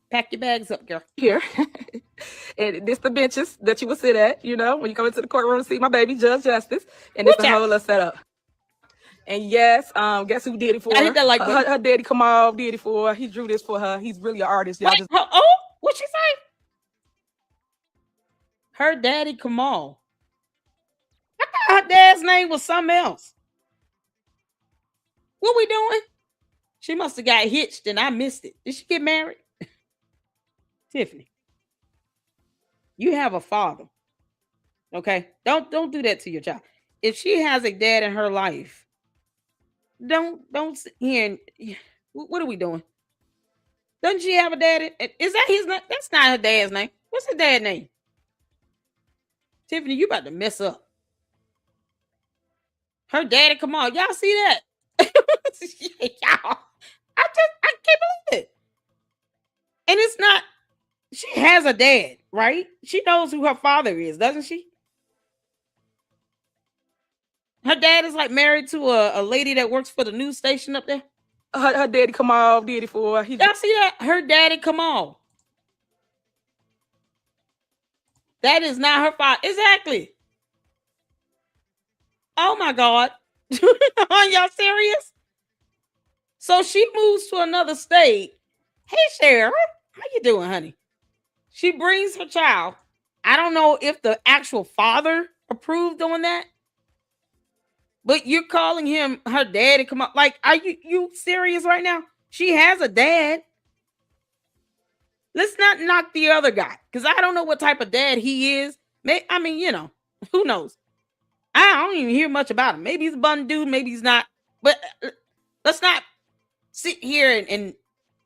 Pack your bags up, girl. Here. And this the benches that you will sit at, you know, when you come into the courtroom to see my baby, Judge Justice. And it's a whole little setup. And yes, guess who did it for her? Her daddy Kamal did it for her. He drew this for her. He's really an artist. Y'all just... What'd she say? Her daddy Kamal. I thought her dad's name was something else. What we doing? She must have got hitched and I missed it. Did she get married? Tiffany, you have a father. Okay? Don't do that to your child. If she has a dad in her life, don't sit here and what are we doing? Doesn't she have a dad? Is that his name? That's not her dad's name. What's her dad's name? Tiffany, you about to mess up. Her daddy, come on. Y'all see that? Y'all, I can't believe it. And it's not, she has a dad, right? She knows who her father is, doesn't she? Her dad is like married to a lady that works for the news station up there. Her daddy Kamal did it for her. Y'all see that? Her daddy Kamal. That is not her father. Exactly. Oh my God. Are y'all serious? So she moves to another state. Hey, Cheryl, how you doing, honey? She brings her child. I don't know if the actual father approved on that. But you're calling him her daddy. Come on. Like, are you serious right now? She has a dad. Let's not knock the other guy. Because I don't know what type of dad he is. I mean, you know, who knows? I don't even hear much about him. Maybe he's a bun dude. Maybe he's not. But let's not sit here and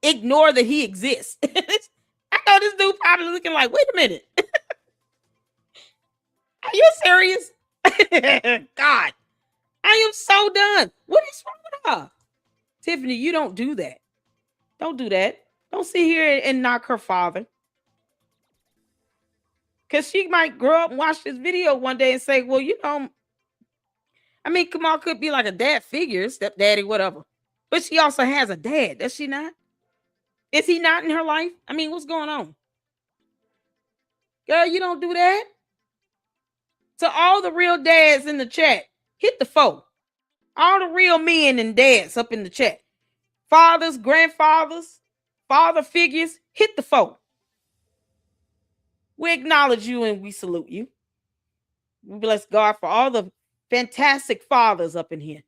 ignore that he exists. I know this dude probably looking like, wait a minute. Are you serious? God. I am so done. What is wrong with her? Tiffany, you don't do that. Don't do that. Don't sit here and knock her father. Because she might grow up and watch this video one day and say, well, you know, I mean, Kamal could be like a dad figure, stepdaddy, whatever. But she also has a dad, does she not? Is he not in her life? I mean, what's going on? Girl, you don't do that. To all the real dads in the chat, hit the 4. All the real men and dads up in the chat. Fathers, grandfathers, father figures, hit the 4. We acknowledge you and we salute you. We bless God for all the fantastic fathers up in here.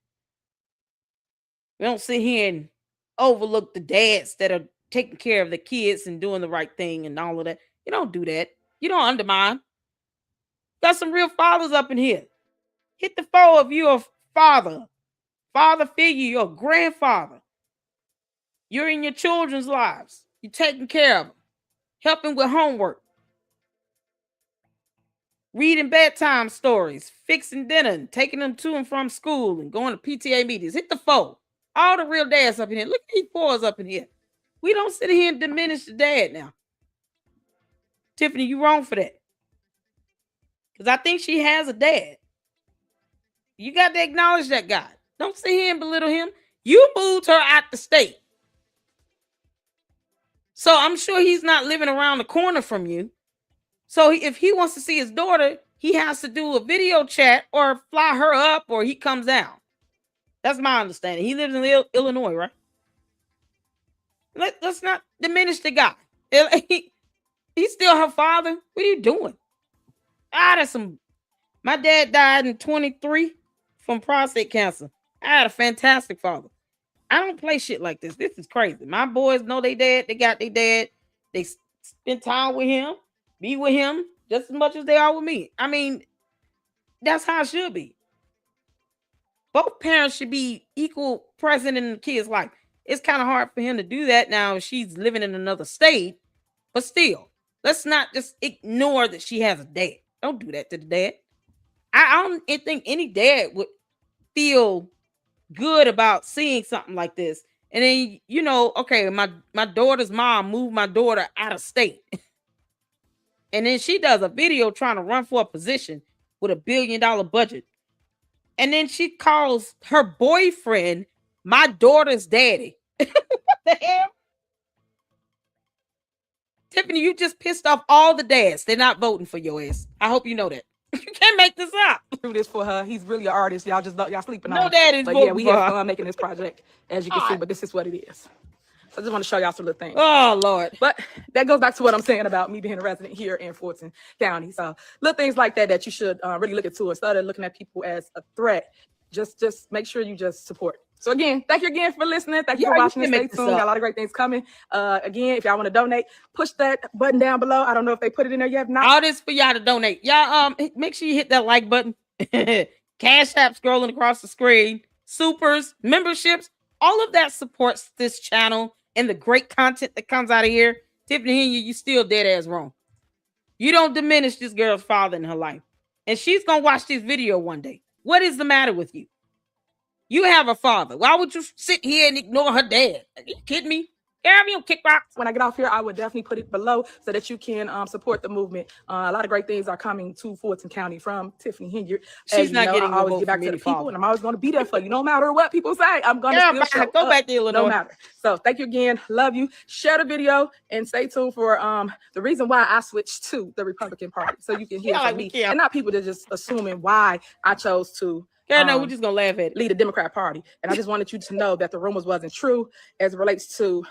We don't sit here and overlook the dads that are taking care of the kids and doing the right thing and all of that. You don't do that. You don't undermine. Got some real fathers up in here. Hit the 4 if you're a father figure, you're a grandfather. You're in your children's lives. You're taking care of them, helping with homework, reading bedtime stories, fixing dinner, and taking them to and from school and going to PTA meetings. Hit the 4. All the real dads up in here. Look at these 4s up in here. We don't sit here and diminish the dad now. Tiffany, you wrong for that. Because I think she has a dad. You got to acknowledge that guy. Don't sit here and belittle him. You moved her out the state. So I'm sure he's not living around the corner from you. So if he wants to see his daughter, he has to do a video chat or fly her up or he comes down. That's my understanding. He lives in Illinois, right? Let's not diminish the guy. He's still her father. What are you doing? That's some. My dad died in 23 from prostate cancer. I had a fantastic father. I don't play shit like this. This is crazy. My boys know they dad. They got their dad. They spend time with him, be with him just as much as they are with me. I mean, that's how it should be. Both parents should be equal present in the kid's life. It's kind of hard for him to do that now if she's living in another state, but still, let's not just ignore that she has a dad. Don't do that to the dad. I don't think any dad would feel good about seeing something like this. And then, okay, my daughter's mom moved my daughter out of state. And then she does a video trying to run for a position with $1 billion budget. And then she calls her boyfriend my daughter's daddy. What the hell? Tiffany, you just pissed off all the dads. They're not voting for your ass. I hope you know that. You can't make this up. Do this for her. He's really an artist. Y'all sleeping on him. No daddy's But voting yeah, we for have her. fun making this project, as you can see, but this is what it is. So I just want to show y'all some little things. Oh, Lord. But that goes back to what I'm saying about me being a resident here in Fulton County. So little things like that you should really look into instead of looking at people as a threat. Just make sure you just support. So again, thank you again for listening. Thank you for watching. Stay tuned. Got a lot of great things coming. Again, if y'all want to donate, push that button down below. I don't know if they put it in there yet. Not all this for y'all to donate. Y'all make sure you hit that like button. Cash App scrolling across the screen. Supers, memberships, all of that supports this channel and the great content that comes out of here. Tiffany Henyard, you still dead ass wrong. You don't diminish this girl's father in her life. And she's gonna watch this video one day. What is the matter with you? You have a father. Why would you sit here and ignore her dad? Are you kidding me? You kick rocks. When I get off here, I would definitely put it below so that you can support the movement. A lot of great things are coming to Fulton County from Tiffany Henyard. She's not getting. I always get back to the people, and I'm always going to be there for you, no matter what people say. I'm going to still show go back to Illinois. No matter. So thank you again. Love you. Share the video and stay tuned for the reason why I switched to the Republican Party, so you can hear from me and not people that just assuming why I chose to. No, we're just gonna laugh at it. Lead the Democrat Party. And I just wanted you to know that the rumors wasn't true as it relates to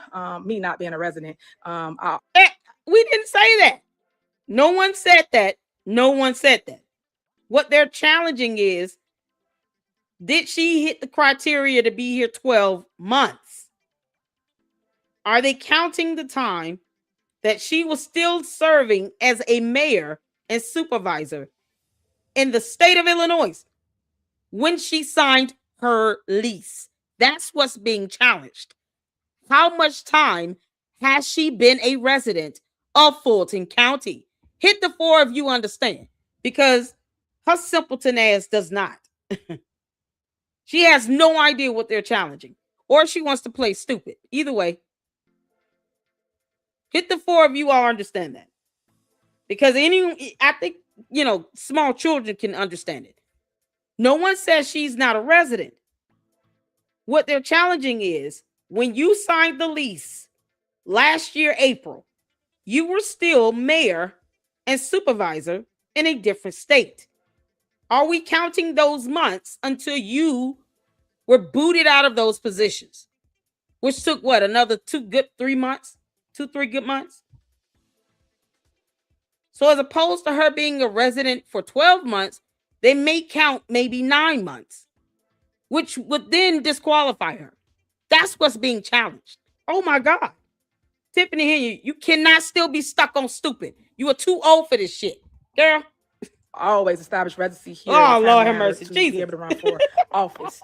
me not being a resident. We didn't say that. No one said that. No one said that. What they're challenging is, did she hit the criteria to be here 12 months? Are they counting the time that she was still serving as a mayor and supervisor in the state of Illinois when she signed her lease? That's what's being challenged. How much time has she been a resident of Fulton County? Hit the 4 if you understand, because her simpleton ass does not. She has no idea what they're challenging, or she wants to play stupid. Either way, hit the 4 if you all understand that, because I think, small children can understand it. No one says she's not a resident. What they're challenging is, when you signed the lease last year, April, you were still mayor and supervisor in a different state. Are we counting those months until you were booted out of those positions? Which took what, another 3 months? 2-3 good months? So as opposed to her being a resident for 12 months, they may count maybe 9 months, which would then disqualify her. That's what's being challenged. Oh my God. Tiffany Henyard, you cannot still be stuck on stupid. You are too old for this shit, girl. I always establish residency here. Oh, Lord have mercy. To Jesus. be able to run for office.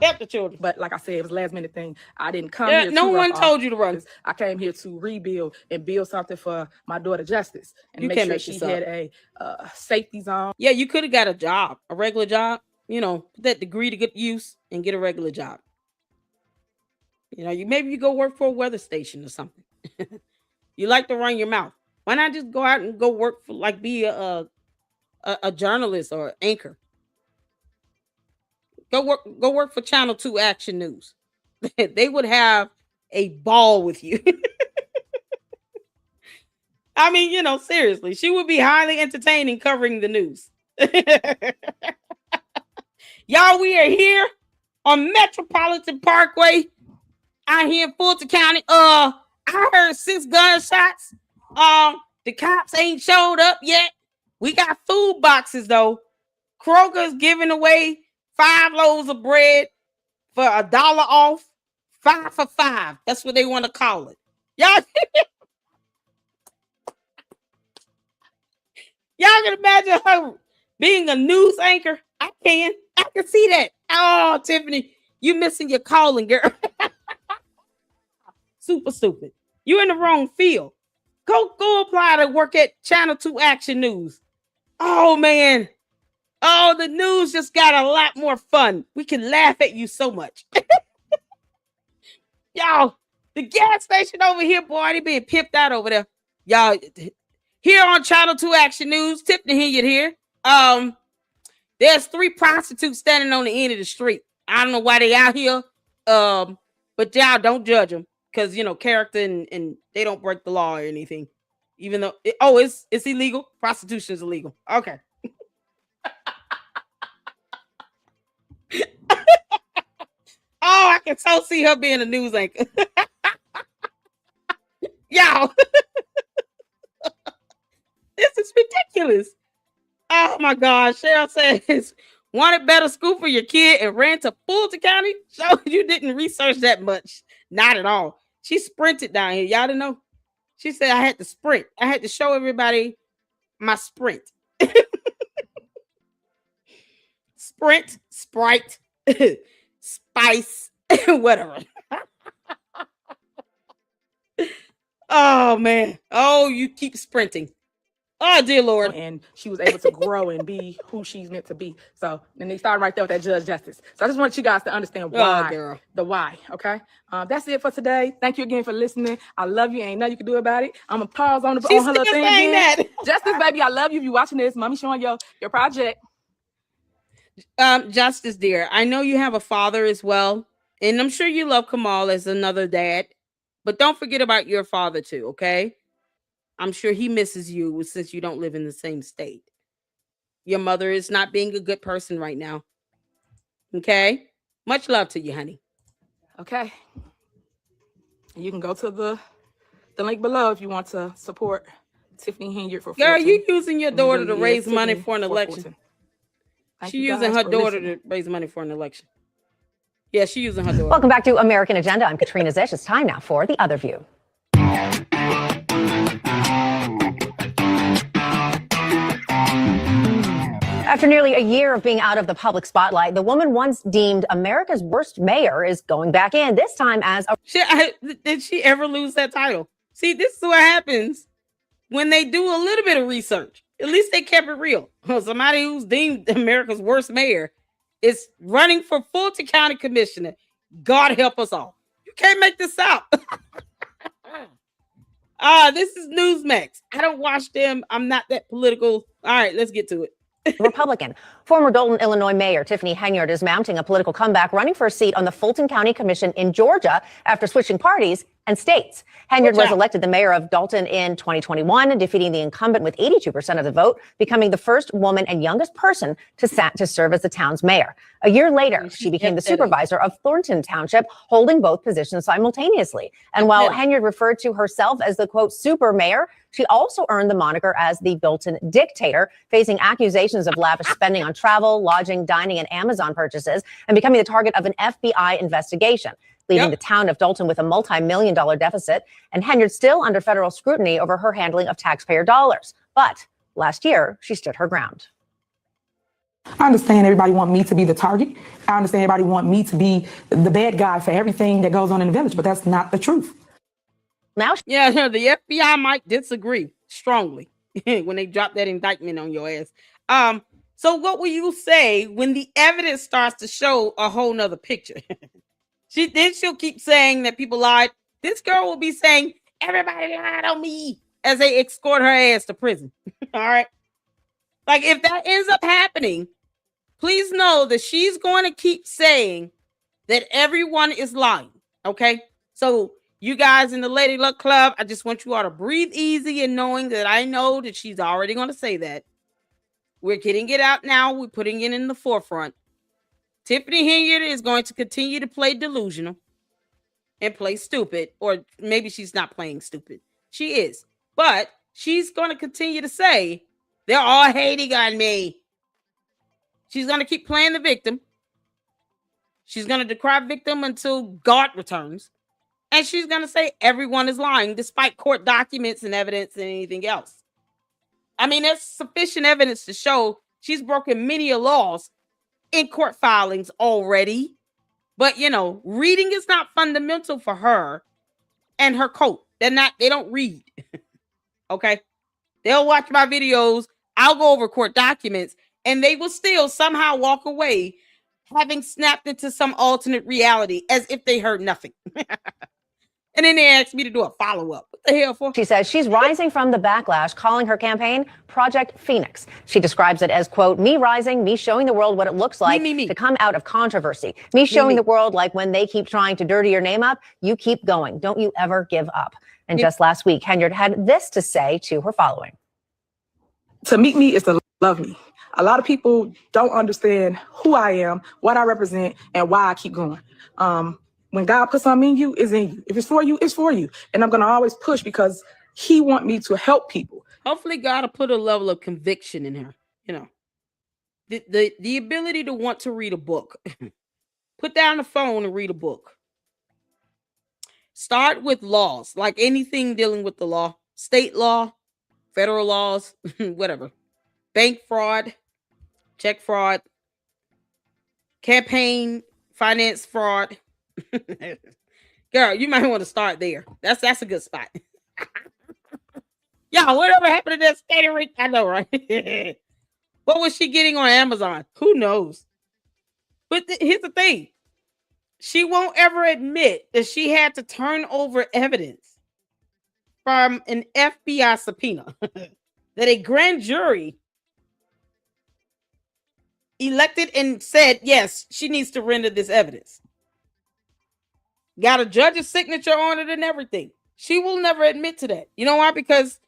Help the children. But like I said, it was a last minute thing. I didn't come here. No one told you to run. I came here to rebuild and build something for my daughter Justice, and you make sure she had a safety zone. Yeah, you could have got a job, a regular job. Put that degree to good use and get a regular job. Maybe you go work for a weather station or something. You like to run your mouth. Why not just go out and go work for, be a journalist or anchor? Go work for Channel 2 Action News. they would have a ball with you. I mean, seriously, she would be highly entertaining covering the news. Y'all, we are here on Metropolitan Parkway out here in Fulton County. I heard 6 gunshots. The cops ain't showed up yet. We got food boxes though. Kroger's giving away 5 loaves of bread for $1 off. 5 for 5. That's what they want to call it. Y'all can imagine her being a news anchor. I can see that. Oh, Tiffany, you missing your calling, girl. Super stupid. You in the wrong field. Go apply to work at Channel 2 Action News. Oh, man. Oh, the news just got a lot more fun. We can laugh at you so much. Y'all, the gas station over here, boy, they being pimped out over there. Y'all, here on Channel 2 Action News, Tiffany Henyard here. There's 3 prostitutes standing on the end of the street. I don't know why they out here. But y'all don't judge them. Because, character and they don't break the law or anything. Even though, it's illegal. Prostitution is illegal. Okay. Oh, I can so see her being a news anchor. Y'all. This is ridiculous. Oh, my God. Cheryl says, wanted better school for your kid and ran to Fulton County? So you didn't research that much. Not at all. She sprinted down here. Y'all didn't know? She said I had to sprint. I had to show everybody my sprint. Sprint, Sprite, Spice, whatever. Oh, man. Oh, you keep sprinting. Oh, dear Lord. And she was able to grow and be who she's meant to be. So then they started right there with that Judge Justice. So I just want you guys to understand why. The why. Okay. That's it for today. Thank you again for listening. I love you. Ain't nothing you can do about it. I'm gonna pause on her little thing again. Justice, baby, I love you. If you watching this, mommy showing your project. Justice, dear, I know you have a father as well, and I'm sure you love Kamal as another dad, but don't forget about your father too. Okay. I'm sure he misses you since you don't live in the same state. Your mother is not being a good person right now. Okay? Much love to you, honey. Okay. You can go to the link below if you want to support Tiffany Henyard for 14. Girl, you using your daughter to raise money for an election. She's using her daughter to raise money for an election. Yeah, she's using her daughter. Welcome back to American Agenda. I'm Katrina Zish. It's time now for The Other View. After nearly a year of being out of the public spotlight, the woman once deemed America's worst mayor is going back in, this time as a... Did she ever lose that title? See, this is what happens when they do a little bit of research. At least they kept it real. Somebody who's deemed America's worst mayor is running for Fulton County Commissioner. God help us all. You can't make this up. This is Newsmax. I don't watch them. I'm not that political. All right, let's get to it. Republican. Former Dolton, Illinois Mayor Tiffany Henyard is mounting a political comeback, running for a seat on the Fulton County Commission in Georgia after switching parties and states. Henyard was elected the mayor of Dolton in 2021, defeating the incumbent with 82% of the vote, becoming the first woman and youngest person to serve as the town's mayor. A year later, she became the supervisor of Thornton Township, holding both positions simultaneously. And while Henyard referred to herself as the, quote, super mayor, she also earned the moniker as the Dolton dictator, facing accusations of lavish spending on travel, lodging, dining, and Amazon purchases, and becoming the target of an FBI investigation, leaving the town of Dolton with a multi-million-dollar deficit, and Henyard still under federal scrutiny over her handling of taxpayer dollars. But last year, she stood her ground. I understand everybody want me to be the target. I understand everybody want me to be the bad guy for everything that goes on in the village, but that's not the truth. Now, the FBI might disagree strongly when they drop that indictment on your ass. So what will you say when the evidence starts to show a whole nother picture? She'll keep saying that people lied. This girl will be saying, everybody lied on me, as they escort her ass to prison. All right. Like, if that ends up happening, please know that she's going to keep saying that everyone is lying. Okay? So you guys in the Lady Luck Club, I just want you all to breathe easy and knowing that I know that she's already going to say that. We're getting it out now. We're putting it in the forefront. Tiffany Henyard is going to continue to play delusional and play stupid, or maybe she's not playing stupid. She is. But she's going to continue to say, they're all hating on me. She's going to keep playing the victim. She's going to decry victim until God returns. And she's going to say everyone is lying despite court documents and evidence and anything else. I mean, there's sufficient evidence to show she's broken many laws in court filings already. But, you know, reading is not fundamental for her and her coat. They don't read. Okay? They'll watch my videos. I'll go over court documents and they will still somehow walk away having snapped into some alternate reality as if they heard nothing. And then they asked me to do a follow-up. What the hell for? She says she's rising from the backlash, calling her campaign Project Phoenix. She describes it as, quote, me rising, me showing the world what it looks like to come out of controversy. Me showing the world like when they keep trying to dirty your name up, you keep going. Don't you ever give up. And just last week, Henyard had this to say to her following. To meet me is to love me. A lot of people don't understand who I am, what I represent, and why I keep going. When God puts something in you, it's in you. If it's for you, it's for you. And I'm going to always push because he wants me to help people. Hopefully God will put a level of conviction in her. You know, the ability to want to read a book. Put down the phone and read a book. Start with laws, like anything dealing with the law. State law, federal laws, whatever. Bank fraud, check fraud, campaign finance fraud. Girl, you might want to start there. That's a good spot. Y'all, whatever happened to that skater rink? I know, right? What was she getting on Amazon? Who knows? But here's the thing. She won't ever admit that she had to turn over evidence from an FBI subpoena that a grand jury elected and said, yes, she needs to render this evidence. Got a judge's signature on it and everything. She will never admit to that. You know why? Because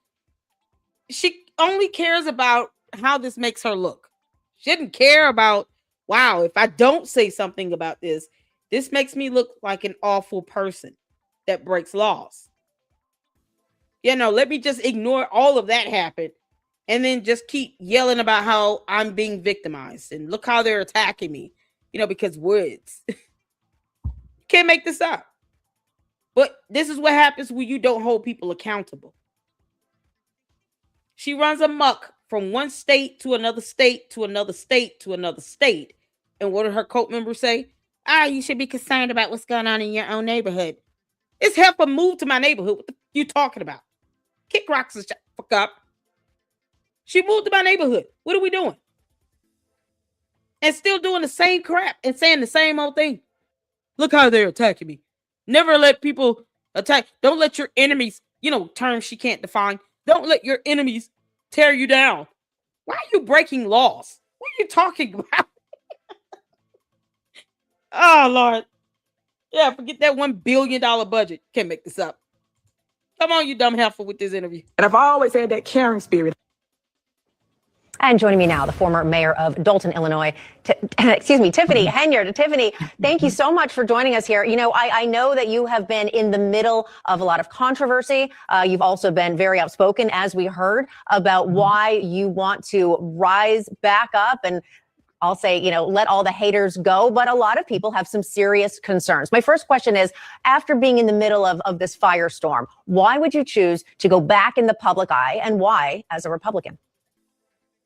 she only cares about how this makes her look. She didn't care about, wow, if I don't say something about this, this makes me look like an awful person that breaks laws. You know, let me just ignore all of that happen and then just keep yelling about how I'm being victimized and look how they're attacking me, you know, because words. Can't make this up. But this is what happens when you don't hold people accountable. She runs amok from one state to another state to another state to another state. And what do her cult members say? You should be concerned about what's going on in your own neighborhood. It's help her move to my neighborhood. What the you talking about? Kick rocks and shut the fuck up. She moved to my neighborhood. What are we doing? And still doing the same crap and saying the same old thing. Look how they're attacking me. Never let people attack. Don't let your enemies, you know, terms she can't define. Don't let your enemies tear you down. Why are you breaking laws? What are you talking about? Oh, Lord. Yeah, forget that $1 billion budget. Can't make this up. Come on, you dumb heifer with this interview. And I've always had that caring spirit. And joining me now, the former mayor of Dalton, Illinois, Tiffany Henyard. Tiffany, thank you so much for joining us here. You know, I know that you have been in the middle of a lot of controversy. You've also been very outspoken, as we heard, about why you want to rise back up and I'll say, you know, let all the haters go. But a lot of people have some serious concerns. My first question is, after being in the middle of this firestorm, why would you choose to go back in the public eye and why as a Republican?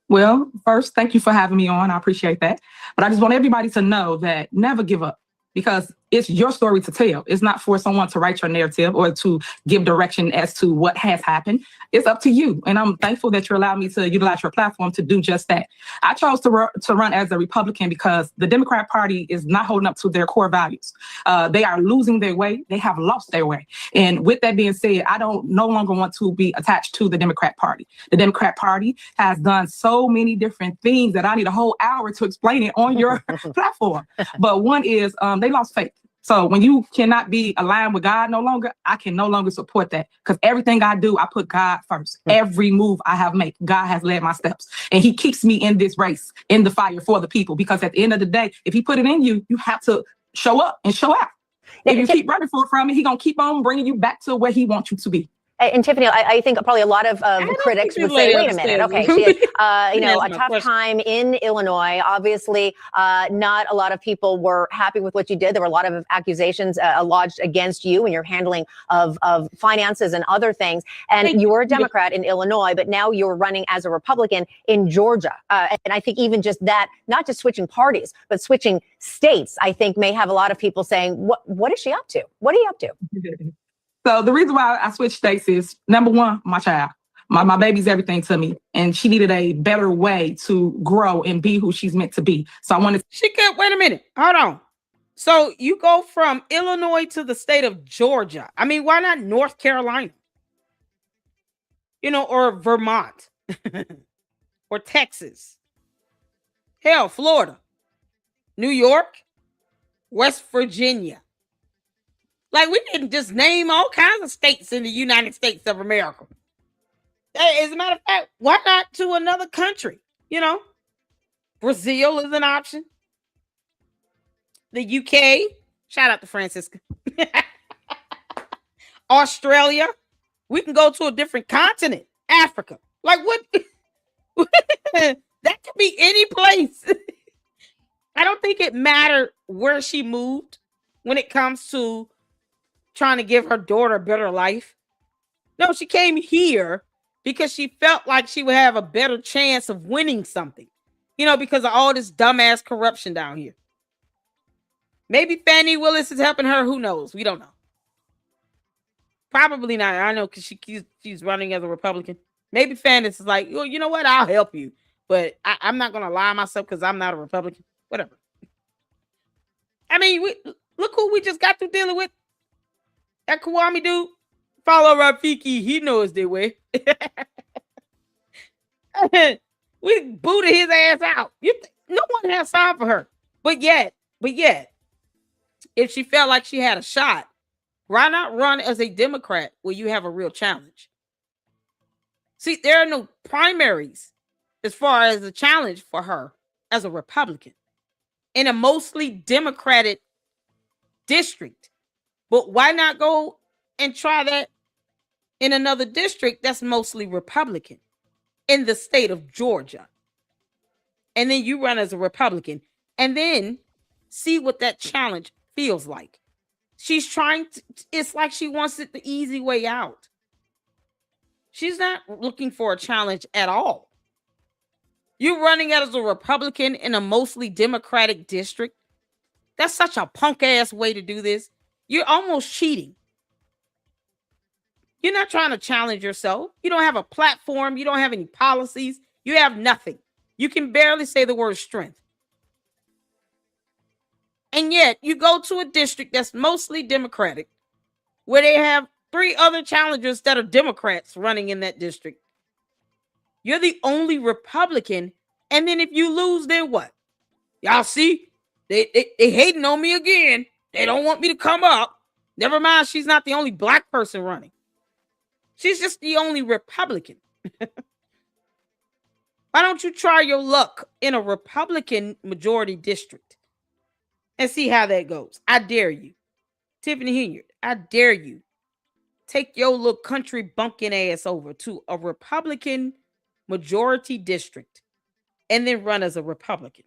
Well, first, thank you for having me on. I appreciate that. But I just want everybody to know that never give up because it's your story to tell. It's not for someone to write your narrative or to give direction as to what has happened. It's up to you. And I'm thankful that you allowed me to utilize your platform to do just that. I chose to run as a Republican because the Democrat Party is not holding up to their core values. They are losing their way. They have lost their way. And with that being said, I no longer want to be attached to the Democrat Party. The Democrat Party has done so many different things that I need a whole hour to explain it on your platform. But one is they lost faith. So when you cannot be aligned with God no longer, I can no longer support that, because everything I do, I put God first. Every move I have made, God has led my steps, and he keeps me in this race, in the fire for the people, because at the end of the day, if he put it in you, you have to show up and show out. If you keep running from it, he's going to keep on bringing you back to where he wants you to be. And Tiffany, I think probably a lot of critics would say, wait a minute, okay, she had, a tough time in Illinois. Obviously, not a lot of people were happy with what you did. There were a lot of accusations lodged against you and your handling of finances and other things. And you were a Democrat in Illinois, but now you're running as a Republican in Georgia. And I think even just that, not just switching parties, but switching states, I think may have a lot of people saying, what is she up to? What are you up to? So the reason why I switched states is, number one, my child. My baby's everything to me, and she needed a better way to grow and be who she's meant to be. So I wanted. She could, wait a minute, hold on. So you go from Illinois to the state of Georgia. I mean, why not North Carolina? Or Vermont or Texas. Hell, Florida, New York, West Virginia. Like, we didn't just name all kinds of states in the United States of America. As a matter of fact, why not to another country? Brazil is an option. The UK, shout out to Francisca. Australia, we can go to a different continent. Africa, like what? That could be any place. I don't think it mattered where she moved when it comes to trying to give her daughter a better life. No, she came here because she felt like she would have a better chance of winning something, because of all this dumbass corruption down here. Maybe Fannie Willis is helping her. Who knows? We don't know. Probably not. I know, because she's running as a Republican. Maybe Fannie is like, well, you know what? I'll help you. But I'm not going to lie myself because I'm not a Republican. Whatever. I mean, look who we just got through dealing with. That Kwame dude, follow Rafiki, he knows their way. We booted his ass out. No one has time for her. But yet, if she felt like she had a shot, why not run as a Democrat where you have a real challenge? See, there are no primaries as far as a challenge for her as a Republican in a mostly Democratic district. But why not go and try that in another district that's mostly Republican in the state of Georgia? And then you run as a Republican and then see what that challenge feels like. She's trying to, it's like she wants it the easy way out. She's not looking for a challenge at all. You're running as a Republican in a mostly Democratic district. That's such a punk ass way to do this. You're almost cheating. You're not trying to challenge yourself. You don't have a platform. You don't have any policies. You have nothing. You can barely say the word strength. And yet you go to a district that's mostly Democratic, where they have 3 other challengers that are Democrats running in that district. You're the only Republican. And then if you lose, then what? Y'all see? They hating on me again. They don't want me to come up. Never mind, she's not the only black person running. She's just the only Republican. Why don't you try your luck in a Republican majority district and see how that goes? I dare you. Tiffany Henyard, I dare you. Take your little country bumpkin ass over to a Republican majority district and then run as a Republican.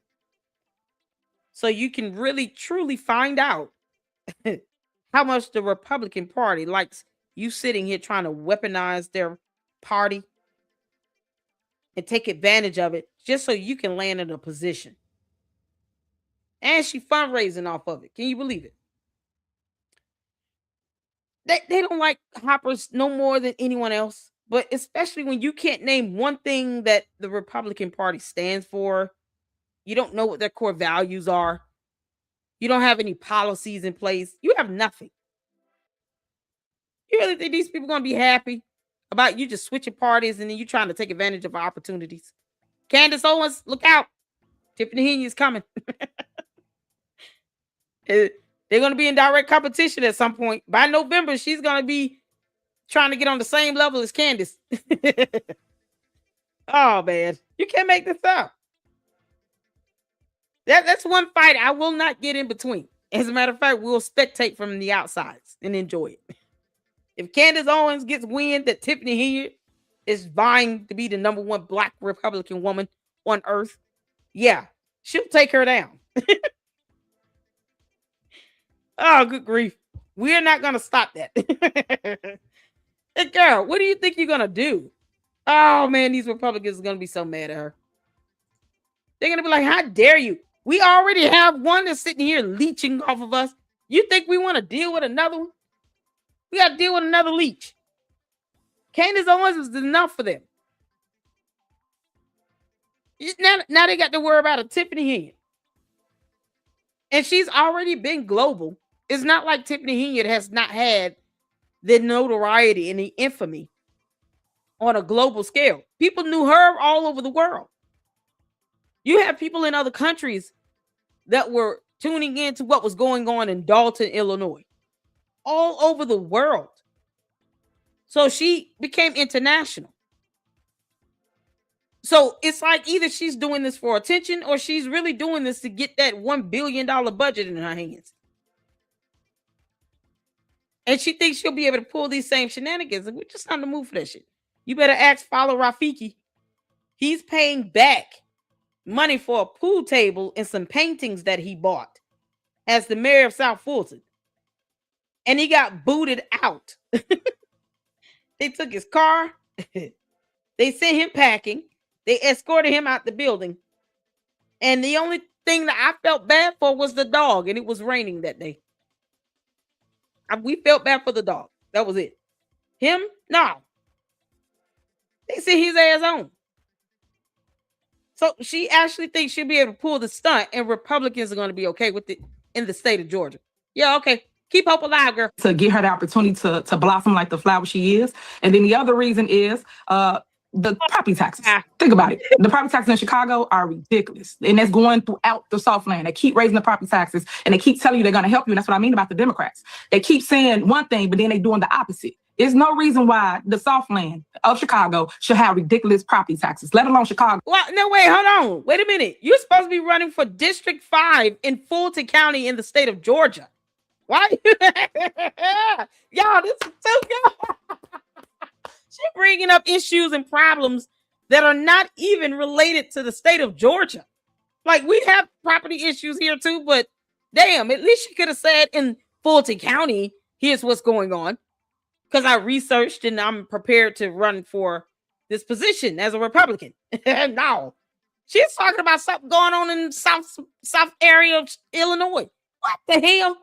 So you can really, truly find out how much the Republican Party likes you sitting here trying to weaponize their party and take advantage of it just so you can land in a position. And she fundraising off of it. Can you believe it? They don't like hoppers no more than anyone else, but especially when you can't name one thing that the Republican Party stands for. You don't know what their core values are. You don't have any policies in place. You have nothing. You really think these people are going to be happy about you just switching parties and then you trying to take advantage of opportunities? Candace Owens, look out. Tiffany Henyard is coming. They're going to be in direct competition at some point. By November, she's going to be trying to get on the same level as Candace. Oh, man. You can't make this up. That's one fight I will not get in between. As a matter of fact, we'll spectate from the outsides and enjoy it. If Candace Owens gets wind that Tiffany Henyard is vying to be the #1 Black Republican woman on earth, yeah, she'll take her down. Oh, good grief. We're not going to stop that. Hey, girl, what do you think you're going to do? Oh, man, these Republicans are going to be so mad at her. They're going to be like, how dare you? We already have one that's sitting here leeching off of us. You think we want to deal with another one? We got to deal with another leech. Candace Owens is enough for them. Now they got to worry about a Tiffany Henyard. And she's already been global. It's not like Tiffany Henyard has not had the notoriety and the infamy on a global scale. People knew her all over the world. You have people in other countries that were tuning into what was going on in Dalton, Illinois, all over the world. So she became international. So it's like either she's doing this for attention or she's really doing this to get that $1 billion budget in her hands. And she thinks she'll be able to pull these same shenanigans. And we're just on the move for that shit. You better ask Follow Rafiki. He's paying back money for a pool table and some paintings that he bought as the mayor of South Fulton. And he got booted out. They took his car. They sent him packing. They escorted him out the building. And the only thing that I felt bad for was the dog. And it was raining that day. We felt bad for the dog. That was it. Him? No. They sent his ass on. So she actually thinks she'll be able to pull the stunt and Republicans are going to be okay with it in the state of Georgia. Yeah, okay. Keep hope alive, girl. To give her the opportunity to blossom like the flower she is. And then the other reason is the property taxes. Think about it. The property taxes in Chicago are ridiculous. And that's going throughout the Soft Land. They keep raising the property taxes and they keep telling you they're going to help you. And that's what I mean about the Democrats. They keep saying one thing, but then they're doing the opposite. There's no reason why the Soft Land of Chicago should have ridiculous property taxes, let alone Chicago. Well, no, wait, hold on. Wait a minute. You're supposed to be running for District 5 in Fulton County in the state of Georgia. Why? Y'all, this is too good. She's bringing up issues and problems that are not even related to the state of Georgia. Like, we have property issues here too, but damn, at least she could have said in Fulton County, here's what's going on. Because I researched and I'm prepared to run for this position as a Republican. No. She's talking about something going on in the south area of Illinois. What the hell?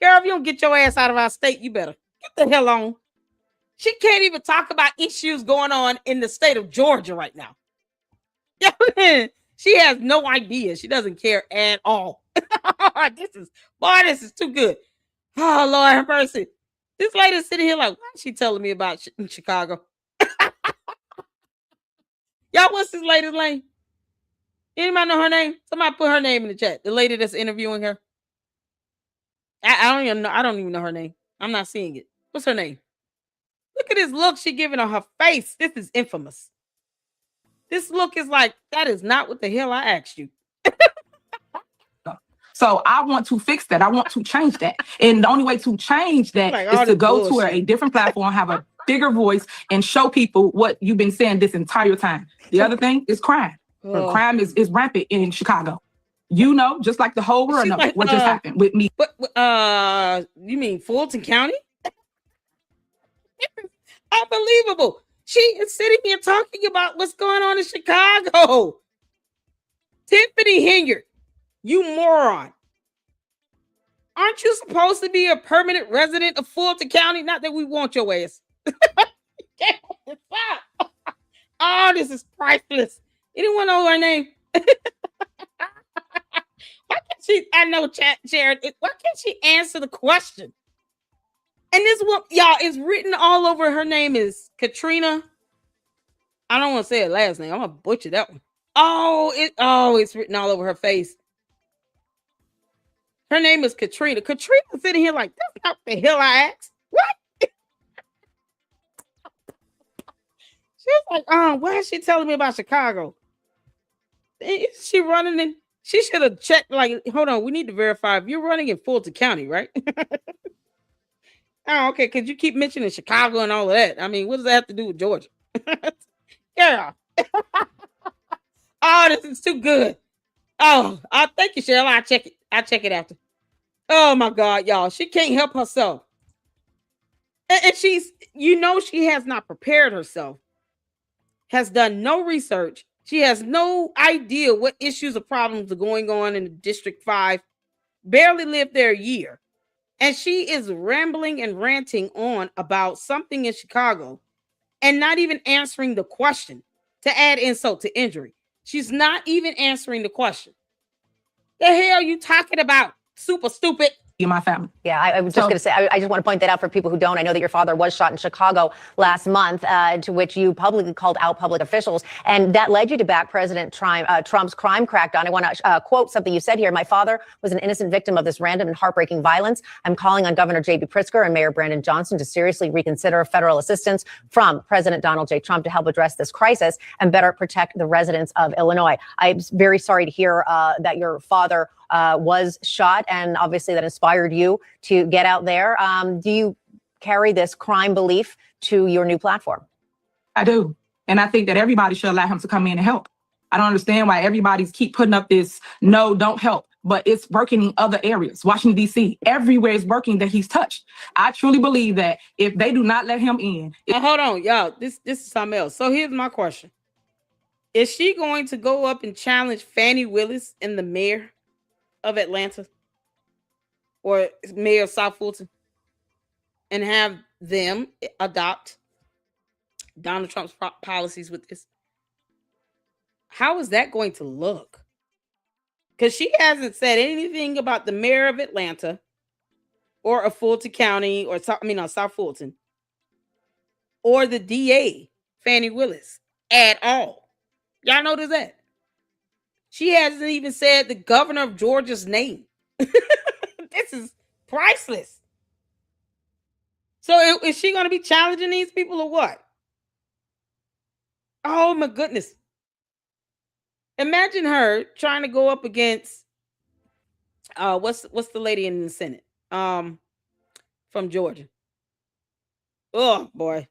Girl, if you don't get your ass out of our state, you better get the hell on. She can't even talk about issues going on in the state of Georgia right now. She has no idea. She doesn't care at all. This is too good. Oh, Lord have mercy. This lady's sitting here like, why is she telling me about in Chicago? Y'all, what's this lady's name? Anybody know her name? Somebody put her name in the chat. The lady that's interviewing her. I don't even know. I don't even know her name. I'm not seeing it. What's her name? Look at this look she giving on her face. This is infamous. This look is like, that is not what the hell I asked you. So I want to fix that. I want to change that. And the only way to change that is to go to a different platform, have a bigger voice, and show people what you've been saying this entire time. The other thing is crime. Crime is rampant in Chicago. You know, just like the whole world knows what just happened with me. You mean Fulton County? Unbelievable. She is sitting here talking about what's going on in Chicago. Tiffany Henyard, you moron. Aren't you supposed to be a permanent resident of Fulton County? Not that we want your ass. Oh, this is priceless. Anyone know her name? Why can't she? I know, Jared. Why can't she answer the question? And this one, y'all, is written all over. Her name is Katrina. I don't want to say her last name. I'm gonna butcher that one. Oh, it's written all over her face. Her name is Katrina. Katrina sitting here like, that's not the hell I asked. What? She was like, why is she telling me about Chicago? Is she running in? She should have checked, like, hold on, we need to verify if you're running in Fulton County, right? Oh, okay, because you keep mentioning Chicago and all of that. I mean, what does that have to do with Georgia? Yeah. Oh, this is too good. Oh, thank you, Cheryl. I'll check it. I'll check it after. Oh my God, y'all. She can't help herself. And she's, she has not prepared herself, has done no research. She has no idea what issues or problems are going on in District 5. Barely lived there a year. And she is rambling and ranting on about something in Chicago and not even answering the question to add insult to injury. She's not even answering the question. The hell are you talking about? Super stupid. In my family. Yeah, I was just going to say, I just want to point that out for people who don't. I know that your father was shot in Chicago last month, to which you publicly called out public officials, and that led you to back President Trump's crime crackdown. I want to quote something you said here. My father was an innocent victim of this random and heartbreaking violence. I'm calling on Governor J.B. Pritzker and Mayor Brandon Johnson to seriously reconsider federal assistance from President Donald J. Trump to help address this crisis and better protect the residents of Illinois. I'm very sorry to hear that your father was shot, and obviously that inspired you to get out there. Do you carry this crime belief to your new platform? I do. And I think that everybody should allow him to come in and help. I don't understand why everybody's keep putting up this, no, don't help. But it's working in other areas. Washington, D.C., everywhere is working that he's touched. I truly believe that if they do not let him in. Hold on, y'all. This is something else. So here's my question. Is she going to go up and challenge Fannie Willis and the mayor of Atlanta or mayor of South Fulton and have them adopt Donald Trump's policies with this? How is that going to look? Because she hasn't said anything about the mayor of Atlanta or of Fulton County or South Fulton or the DA, Fannie Willis, at all. Y'all notice that? She hasn't even said the governor of Georgia's name. This is priceless. So is she going to be challenging these people or what? Oh my goodness. Imagine her trying to go up against what's the lady in the Senate from Georgia. Oh boy.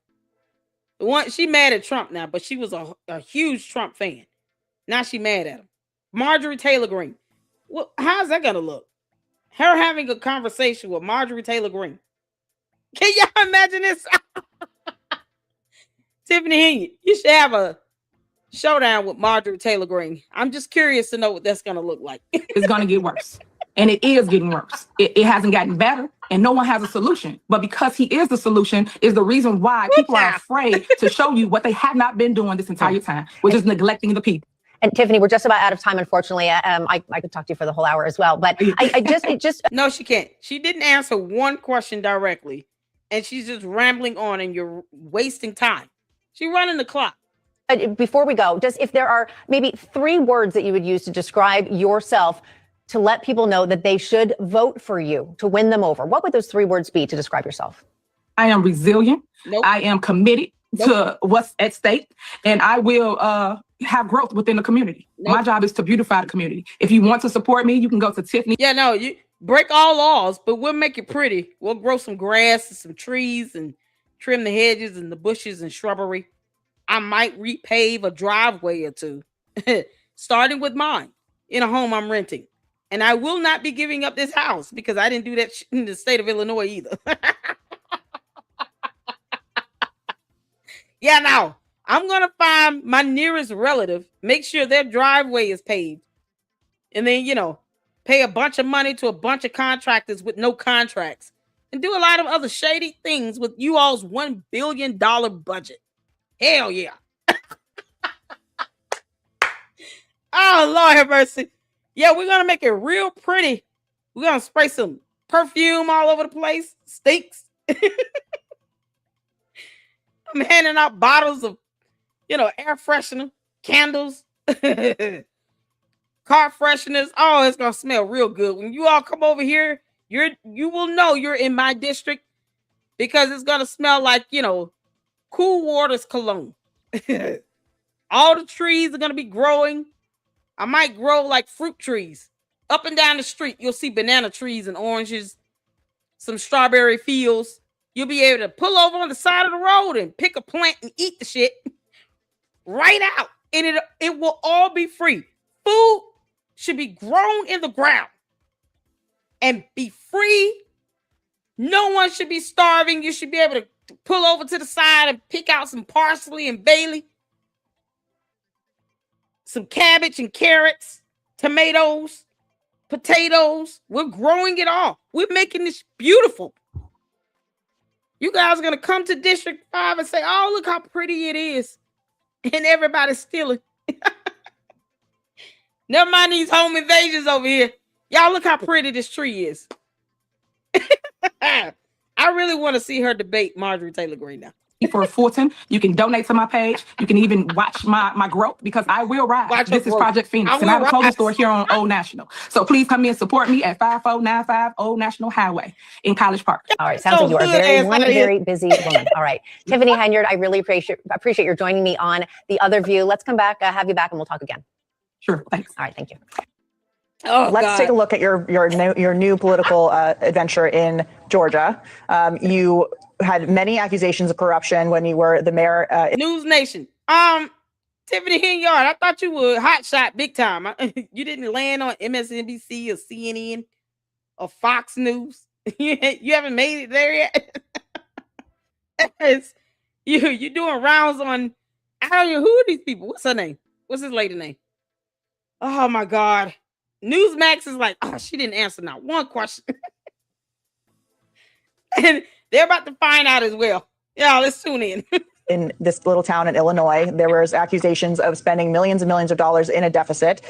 She mad at Trump now, but she was a huge Trump fan. Now she mad at him. Marjorie Taylor Greene. Well, how's that gonna look? Her having a conversation with Marjorie Taylor Greene. Can y'all imagine this? Tiffany Henyard, you should have a showdown with Marjorie Taylor Greene. I'm just curious to know what that's gonna look like. It's gonna get worse. And it is getting worse. It hasn't gotten better, and no one has a solution. But because he is the solution is the reason why people are afraid to show you what they have not been doing this entire time, which is neglecting the people. And Tiffany, we're just about out of time, unfortunately. I could talk to you for the whole hour as well, but I just no, she can't. She didn't answer one question directly, and she's just rambling on, and you're wasting time. She's running the clock. Before we go, if there are maybe 3 words that you would use to describe yourself to let people know that they should vote for you to win them over, what would those 3 words be to describe yourself? I am resilient. Nope. I am committed to what's at stake, and I will have growth within the community. Nope. My job is to beautify the community. If you want to support me, you can go to Tiffany. Yeah, no, you break all laws, but we'll make it pretty. We'll grow some grass and some trees and trim the hedges and the bushes and shrubbery. I might repave a driveway or 2, starting with mine in a home I'm renting. And I will not be giving up this house because I didn't do that in the state of Illinois either. Yeah, now I'm going to find my nearest relative, make sure their driveway is paved, and then, pay a bunch of money to a bunch of contractors with no contracts and do a lot of other shady things with you all's $1 billion budget. Hell yeah. Oh, Lord have mercy. Yeah, we're going to make it real pretty. We're going to spray some perfume all over the place. Stinks. I'm handing out bottles of, air freshener, candles, car fresheners. Oh, it's gonna smell real good when you all come over here. You will know you're in my district because it's gonna smell like, you know, Cool Waters cologne. All the trees are gonna be growing. I might grow like fruit trees up and down the street. You'll see banana trees and oranges, some strawberry fields. You'll be able to pull over on the side of the road and pick a plant and eat the shit right out. And it will all be free. Food should be grown in the ground and be free. No one should be starving. You should be able to pull over to the side and pick out some parsley and bailey, some cabbage and carrots, tomatoes, potatoes. We're growing it all. We're making this beautiful. You guys are going to come to District 5 and say, oh, look how pretty it is. And everybody's stealing. Never mind these home invasions over here. Y'all look how pretty this tree is. I really want to see her debate Marjorie Taylor Greene now. For Fulton, you can donate to my page. You can even watch my growth because I will rise. This is Project Phoenix, and I have a clothing store here on Old National. So please come in and support me at 5495 Old National Highway in College Park. All right, sounds like you are one very busy woman. All right, Tiffany Henyard, I really appreciate your joining me on The Other View. Let's come back, have you back, and we'll talk again. Sure, thanks. All right, thank you. Oh, let's take a look at your new political adventure in Georgia. You had many accusations of corruption when you were the mayor. News Nation. Tiffany Henyard, I thought you were hot shot big time. You didn't land on MSNBC or CNN or Fox News. You haven't made it there yet. You're doing rounds on, I don't know, who are these people? What's her name? What's his lady name? Oh my God. Newsmax is like, oh, she didn't answer not one question. And they're about to find out as well. Yeah, let's tune in. In this little town in Illinois, there was accusations of spending millions and millions of dollars in a deficit.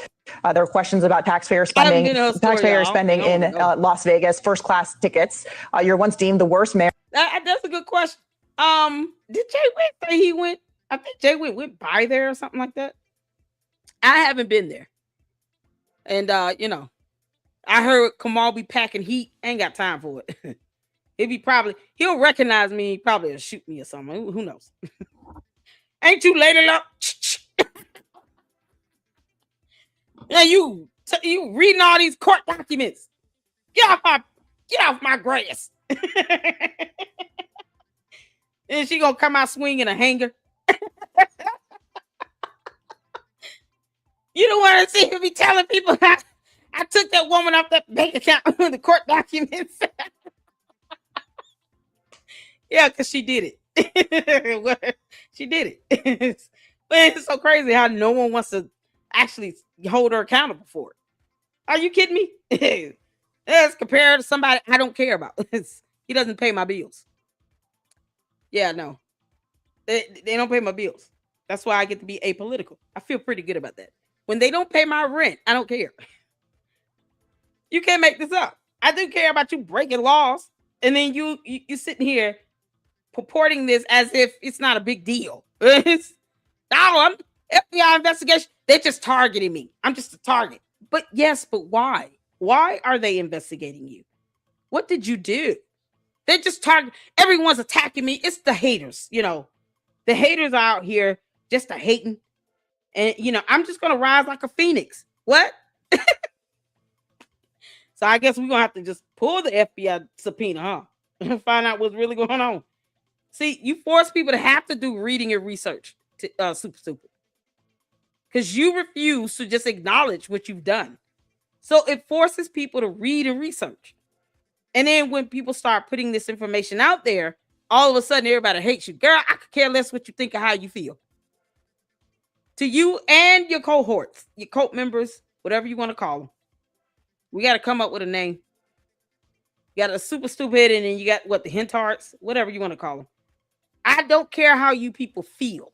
There were questions about taxpayer spending in Las Vegas, first-class tickets. You're once deemed the worst mayor. That's a good question. Did Jay Witt say he went? I think Jay Witt went by there or something like that. I haven't been there. And, you know, I heard Kamal be packing heat. Ain't got time for it. He'll recognize me. He probably will shoot me or something. Who knows? Ain't you late enough? Yeah, you reading all these court documents. Get off my grass. And she gonna come out swinging a hanger. You don't want to see her be telling people I took that woman off that bank account with the court documents. Yeah, because she did it. She did it. But it's so crazy how no one wants to actually hold her accountable for it. Are you kidding me? Let's compare to somebody I don't care about. He doesn't pay my bills. Yeah, no. They don't pay my bills. That's why I get to be apolitical. I feel pretty good about that. When they don't pay my rent, I don't care. You can't make this up. I do care about you breaking laws. And then you sitting here purporting this as if it's not a big deal. I'm FBI investigation. They're just targeting me. I'm just a target. But yes, but why? Why are they investigating you? What did you do? They're just targeting. Everyone's attacking me. It's the haters, you know. The haters are out here just a hating. And, you know, I'm just going to rise like a phoenix. What? So I guess we're going to have to just pull the FBI subpoena, huh? And find out what's really going on. See, you force people to have to do reading and research. Super stupid. Because you refuse to just acknowledge what you've done. So it forces people to read and research. And then when people start putting this information out there, all of a sudden everybody hates you. Girl, I could care less what you think or how you feel. To you and your cohorts, your cult members, whatever you want to call them. We got to come up with a name. You got a super stupid, and then you got what, the hentards, whatever you want to call them. I don't care how you people feel.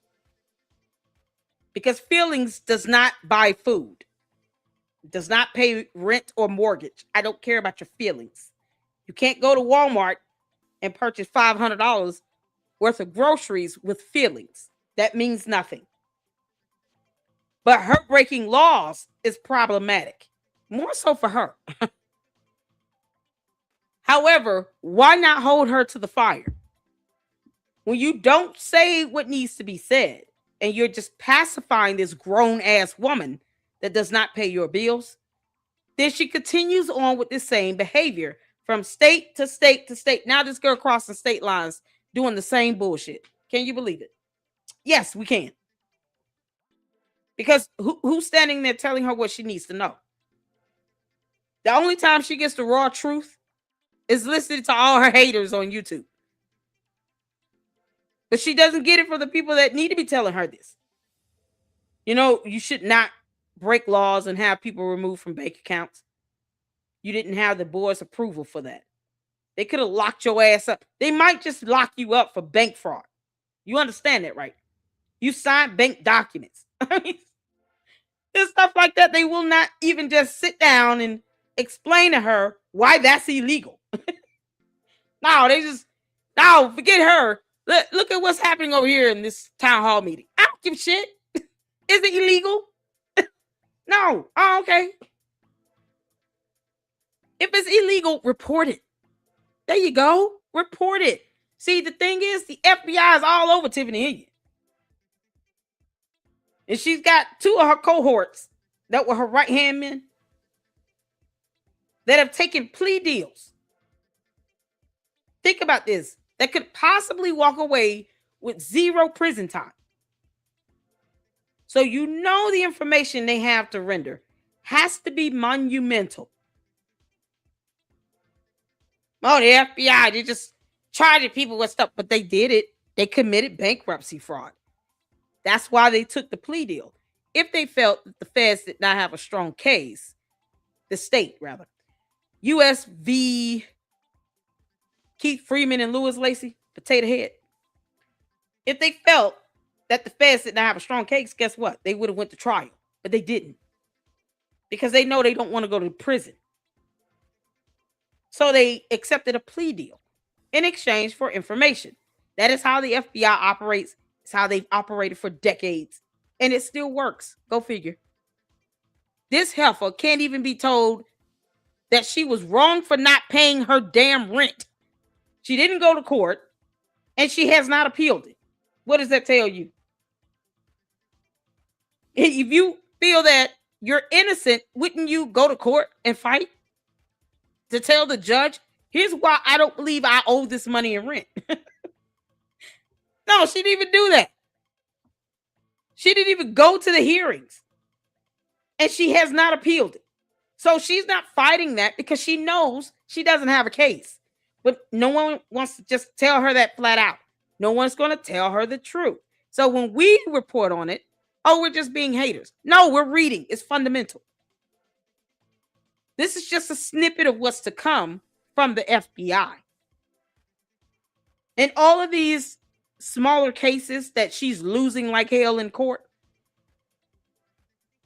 Because feelings does not buy food. It does not pay rent or mortgage. I don't care about your feelings. You can't go to Walmart and purchase $500 worth of groceries with feelings. That means nothing. But her breaking laws is problematic, more so for her. However, why not hold her to the fire? When you don't say what needs to be said and you're just pacifying this grown-ass woman that does not pay your bills, then she continues on with the same behavior from state to state to state. Now this girl crossing state lines doing the same bullshit. Can you believe it? Yes, we can. Because who's standing there telling her what she needs to know? The only time she gets the raw truth is listening to all her haters on YouTube. But she doesn't get it from the people that need to be telling her this. You know, you should not break laws and have people removed from bank accounts. You didn't have the board's approval for that. They could have locked your ass up. They might just lock you up for bank fraud. You understand that, right? You signed bank documents. I mean, there's stuff like that. They will not even just sit down and explain to her why that's illegal. No, forget her. Look at what's happening over here in this town hall meeting. I don't give a shit. Is it illegal? No. Oh, okay. If it's illegal, report it. There you go. Report it. See, the thing is, the FBI is all over Tiffany Henyard. And she's got 2 of her cohorts that were her right-hand men that have taken plea deals. Think about this. That could possibly walk away with 0 prison time. So you know the information they have to render has to be monumental. Oh, the FBI, they just charging people with stuff, but they did it. They committed bankruptcy fraud. That's why they took the plea deal. If they felt that the feds did not have a strong case, the state rather, U.S. v. Keith Freeman and Louis Lacey, Potato Head. If they felt that the feds did not have a strong case, guess what? They would have went to trial, but they didn't because they know they don't want to go to prison. So they accepted a plea deal in exchange for information. That is how the FBI operates. It's how they've operated for decades, and it still works. Go figure. This heifer can't even be told that she was wrong for not paying her damn rent. She didn't go to court, and she has not appealed it. What does that tell you? If you feel that you're innocent, wouldn't you go to court and fight to tell the judge, here's why I don't believe I owe this money in rent? No, she didn't even do that. She didn't even go to the hearings, and she has not appealed it. So she's not fighting that because she knows she doesn't have a case. But no one wants to just tell her that flat out. No one's going to tell her the truth. So when we report on it, oh, we're just being haters. No, we're reading. It's fundamental. This is just a snippet of what's to come from the FBI. And all of these smaller cases that she's losing like hell in court,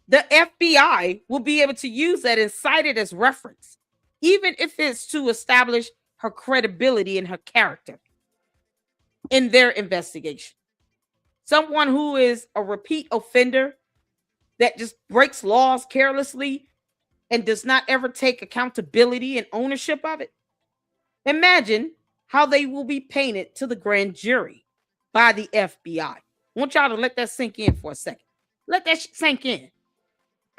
the FBI will be able to use that and cite it as reference, even if it's to establish her credibility and her character in their investigation. Someone who is a repeat offender that just breaks laws carelessly and does not ever take accountability and ownership of it. Imagine how they will be painted to the grand jury by the FBI. I want y'all to let that sink in for a second. Let that sink in.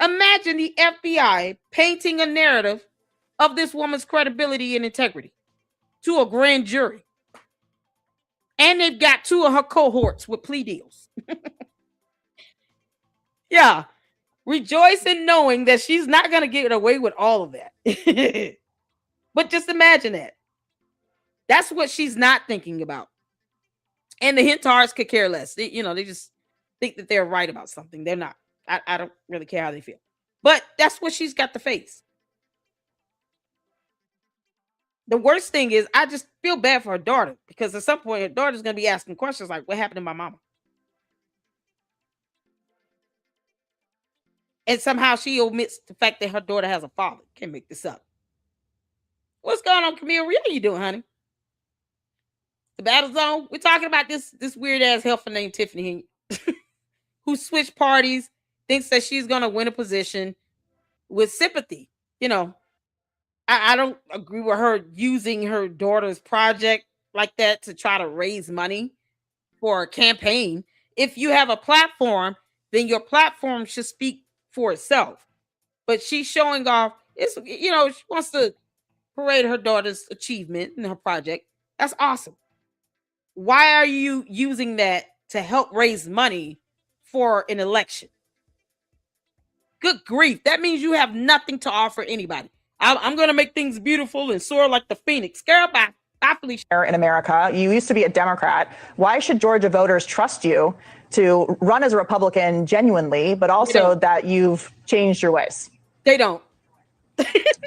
Imagine the FBI painting a narrative of this woman's credibility and integrity to a grand jury. And they've got 2 of her cohorts with plea deals. Yeah. Rejoice in knowing that she's not going to get away with all of that. But just imagine that. That's what she's not thinking about. And the hentards could care less. They just think that they're right about something. They're not. I don't really care how they feel. But that's what she's got to face. The worst thing is I just feel bad for her daughter because at some point her daughter's going to be asking questions like, what happened to my mama? And somehow she omits the fact that her daughter has a father. Can't make this up. What's going on, Camille? What are you doing, honey? The battle zone? We're talking about this weird-ass helper named Tiffany who switched parties thinks that she's going to win a position with sympathy. You know, I don't agree with her using her daughter's project like that to try to raise money for a campaign. If you have a platform, then your platform should speak for itself. But she's showing off, it's, you know, she wants to parade her daughter's achievement in her project. That's awesome. Why are you using that to help raise money for an election? Good grief. That means you have nothing to offer anybody. I'm going to make things beautiful and soar like the phoenix. Girl, bye. Bye, Felicia. In America, you used to be a Democrat. Why should Georgia voters trust you to run as a Republican genuinely, but also that you've changed your ways? They don't.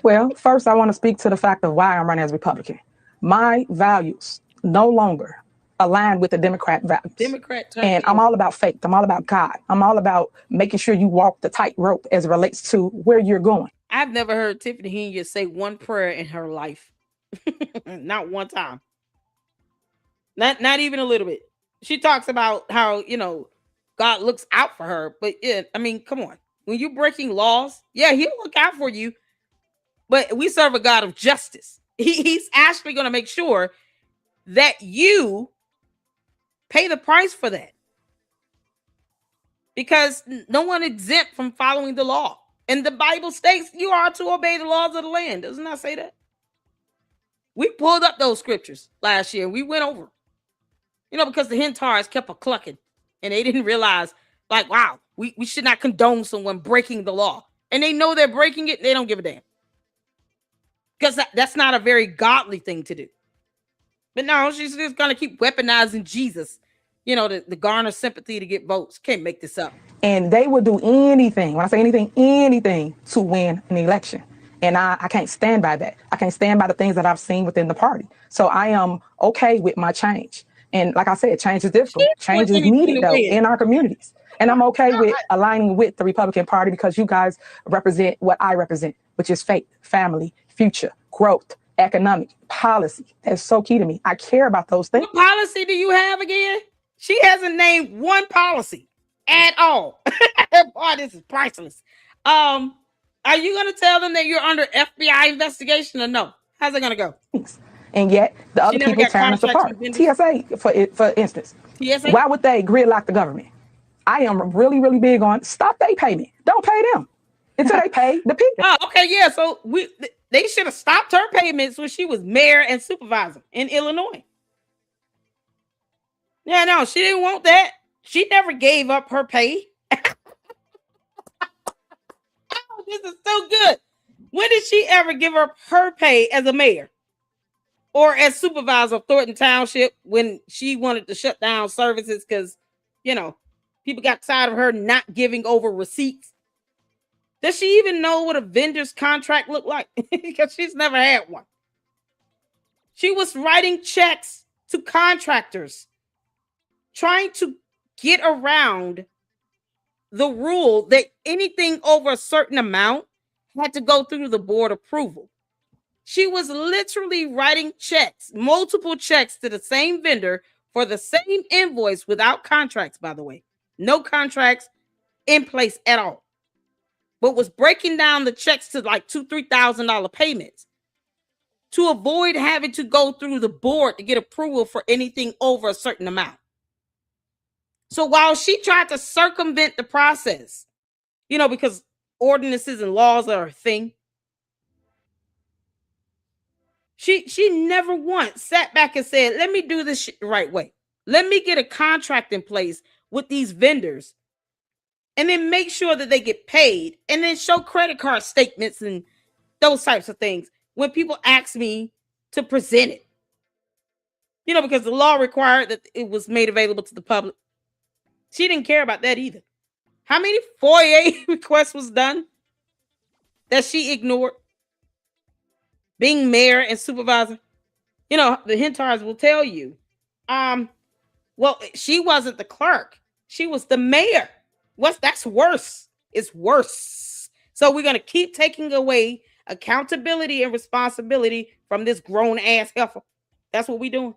Well, first, I want to speak to the fact of why I'm running as Republican. My values no longer align with the Democrat values. And I'm all about faith. I'm all about God. I'm all about making sure you walk the tightrope as it relates to where you're going. I've never heard Tiffany Henyard say one prayer in her life. Not one time. Not even a little bit. She talks about how, you know, God looks out for her. But yeah, I mean, come on. When you're breaking laws, yeah, he'll look out for you. But we serve a God of justice. He's actually going to make sure that you pay the price for that. Because no one exempt from following the law. And the Bible states you are to obey the laws of the land. Doesn't that say that? We pulled up those scriptures last year. We went over. You know, because the hentards kept a clucking. And they didn't realize, like, wow, we should not condone someone breaking the law. And they know they're breaking it. They don't give a damn. Because that's not a very godly thing to do. But no, she's just going to keep weaponizing Jesus, you know, to garner sympathy to get votes. Can't make this up. And they would do anything, when I say anything to win an election. And I can't stand by that. I can't stand by the things that I've seen within the party. So I am okay with my change. And like I said, change is difficult. Change is needed, though, in our communities. And I'm okay with aligning with the Republican Party because you guys represent what I represent, which is faith, family, future, growth, economic, policy. That's so key to me. I care about those things. What policy do you have again? She hasn't named one policy at all. Boy, this is priceless. Are you going to tell them that you're under FBI investigation or no? How's it going to go? And yet the other people tearing us apart. TSA, for instance. TSA? Why would they gridlock the government? I am really, really big on stop their payment. Don't pay them until they pay the people. Oh, okay, yeah. So they should have stopped her payments when she was mayor and supervisor in Illinois. Yeah, no, she didn't want that. She never gave up her pay. Oh, this is so good. When did she ever give up her pay as a mayor or as supervisor of Thornton Township when she wanted to shut down services because, you know, people got tired of her not giving over receipts? Does she even know what a vendor's contract looked like? Because she's never had one. She was writing checks to contractors, trying to get around the rule that anything over a certain amount had to go through the board approval. She was literally writing checks, multiple checks to the same vendor for the same invoice without contracts, by the way. No contracts in place at all. But was breaking down the checks to like $2,000-$3,000 payments to avoid having to go through the board to get approval for anything over a certain amount. So while she tried to circumvent the process, you know, because ordinances and laws are a thing, she never once sat back and said, let me do this shit the right way. Let me get a contract in place with these vendors and then make sure that they get paid and then show credit card statements and those types of things when people ask me to present it. You know, because the law required that it was made available to the public. She didn't care about that either. How many FOIA requests was done that she ignored? Being mayor and supervisor. You know, the hentards will tell you. Well, she wasn't the clerk. She was the mayor. That's worse. It's worse. So we're going to keep taking away accountability and responsibility from this grown ass heifer. That's what we're doing.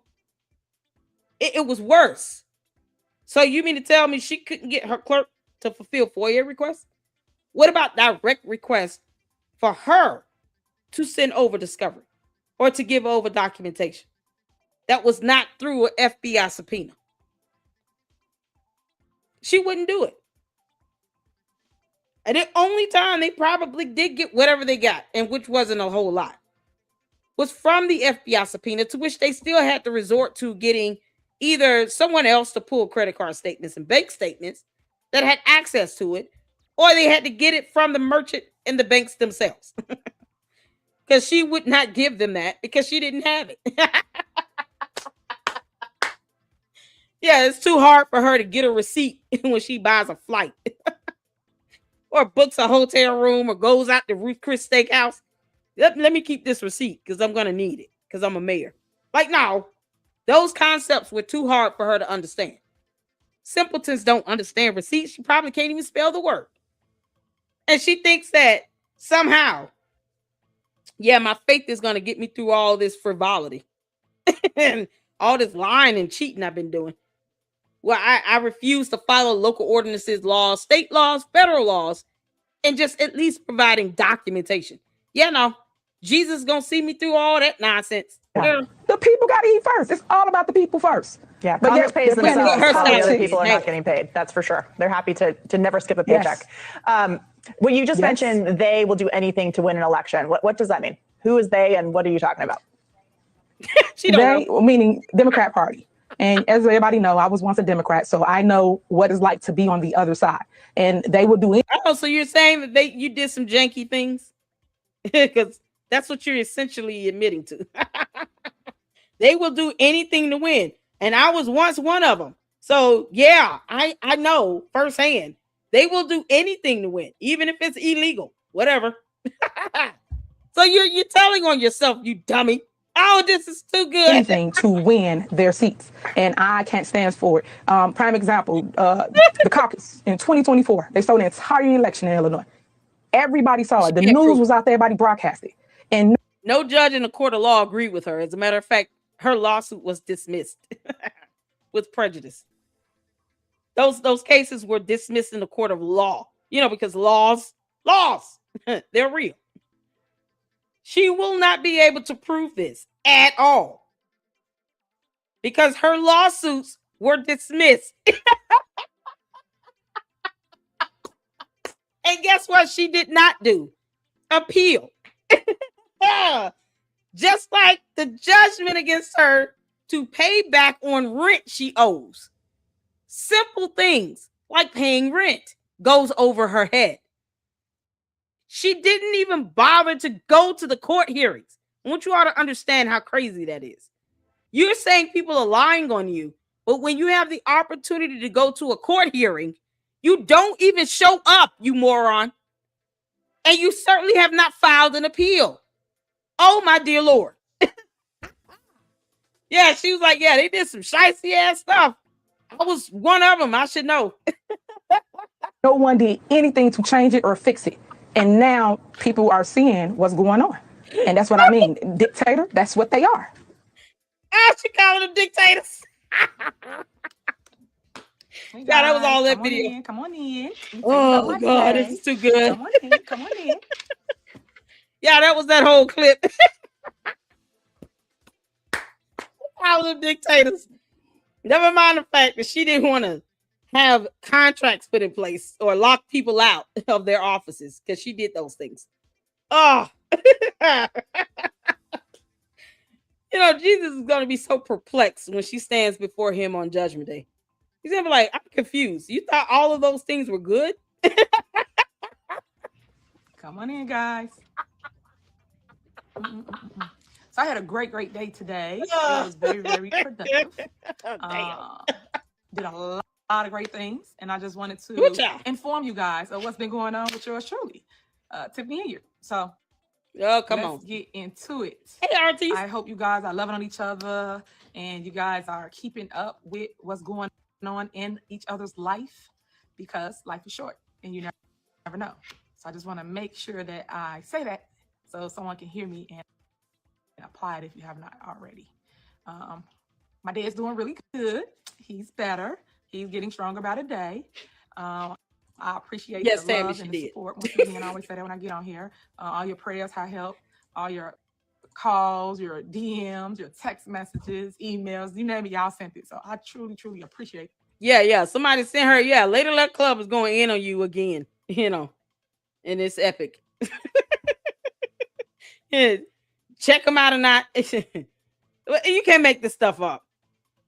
It was worse. So you mean to tell me she couldn't get her clerk to fulfill FOIA requests? What about direct requests for her to send over discovery or to give over documentation that was not through an FBI subpoena? She wouldn't do it. And the only time they probably did get whatever they got, and which wasn't a whole lot, was from the FBI subpoena, to which they still had to resort to getting either someone else to pull credit card statements and bank statements that had access to it, or they had to get it from the merchant and the banks themselves. Because she would not give them that because she didn't have it. Yeah, it's too hard for her to get a receipt when she buys a flight or books a hotel room or goes out to Ruth Chris Steakhouse. Let me keep this receipt because I'm going to need it because I'm a mayor. Like, no, those concepts were too hard for her to understand. Simpletons don't understand receipts. She probably can't even spell the word. And she thinks that somehow, yeah, my faith is going to get me through all this frivolity and all this lying and cheating I've been doing. Well, I refuse to follow local ordinances, laws, state laws, federal laws, and just at least providing documentation. Yeah, no, Jesus is going to see me through all that nonsense. Yeah. The people got to eat first. It's all about the people first. Yeah, Congress pays themselves. All the other people are not getting paid. That's for sure. They're happy to never skip a paycheck. Yes. Well, you just mentioned they will do anything to win an election. What does that mean? Who is they, and what are you talking about? They, meaning Democrat Party. And as everybody know, I was once a Democrat, so I know what it's like to be on the other side. And they will do it. Oh, so you're saying that you did some janky things? Because that's what you're essentially admitting to. They will do anything to win. And I was once one of them. So yeah, I know firsthand. They will do anything to win, even if it's illegal, whatever. So you're telling on yourself, you dummy. Oh, this is too good. Anything to win their seats. And I can't stand for it. Prime example, the caucus in 2024, they stole the entire election in Illinois. Everybody saw it. The news was out there, everybody broadcasted. And no judge in the court of law agreed with her. As a matter of fact, her lawsuit was dismissed with prejudice. Those cases were dismissed in the court of law, because laws, they're real. She will not be able to prove this at all because her lawsuits were dismissed. And guess what she did not do? Appeal. Just like the judgment against her to pay back on rent she owes. Simple things like paying rent goes over her head. She didn't even bother to go to the court hearings. I want you all to understand how crazy that is. You're saying people are lying on you, but when you have the opportunity to go to a court hearing, you don't even show up, you moron. And you certainly have not filed an appeal. Oh, my dear Lord. Yeah, she was like, yeah, they did some shicey ass stuff. I was one of them. I should know. No one did anything to change it or fix it. And now people are seeing what's going on. And that's what I mean. Dictator, that's what they are. Ah, she calling them dictators. Yeah, that was all that video. Come on in. Oh, God, this is too good. Come on in. Yeah, that was that whole clip. All them dictators. Never mind the fact that she didn't want to have contracts put in place or lock people out of their offices because she did those things. Oh, Jesus is going to be so perplexed when she stands before him on Judgment Day. He's going to be like, I'm confused. You thought all of those things were good? Come on in, guys. So I had a great day today. It was very, very productive. Did a lot of great things. And I just wanted to inform you guys of what's been going on with yours truly, Tiffany Henyard. So let's get into it. Hey, Artie. I hope you guys are loving on each other and you guys are keeping up with what's going on in each other's life because life is short and you never know. So I just want to make sure that I say that so someone can hear me and apply it if you have not already. My dad's doing really good. He's better. He's getting stronger by the day. I appreciate yes, the Tammy, love she and the did. support. Once again, I always say that when I get on here. All your prayers have helped. All your calls, your DMs, your text messages, emails, you name it, y'all sent it. So I truly, truly appreciate it. Yeah. Somebody sent her, yeah, Lady Luck Club is going in on you again, and it's epic. Check them out or not. You can't make this stuff up.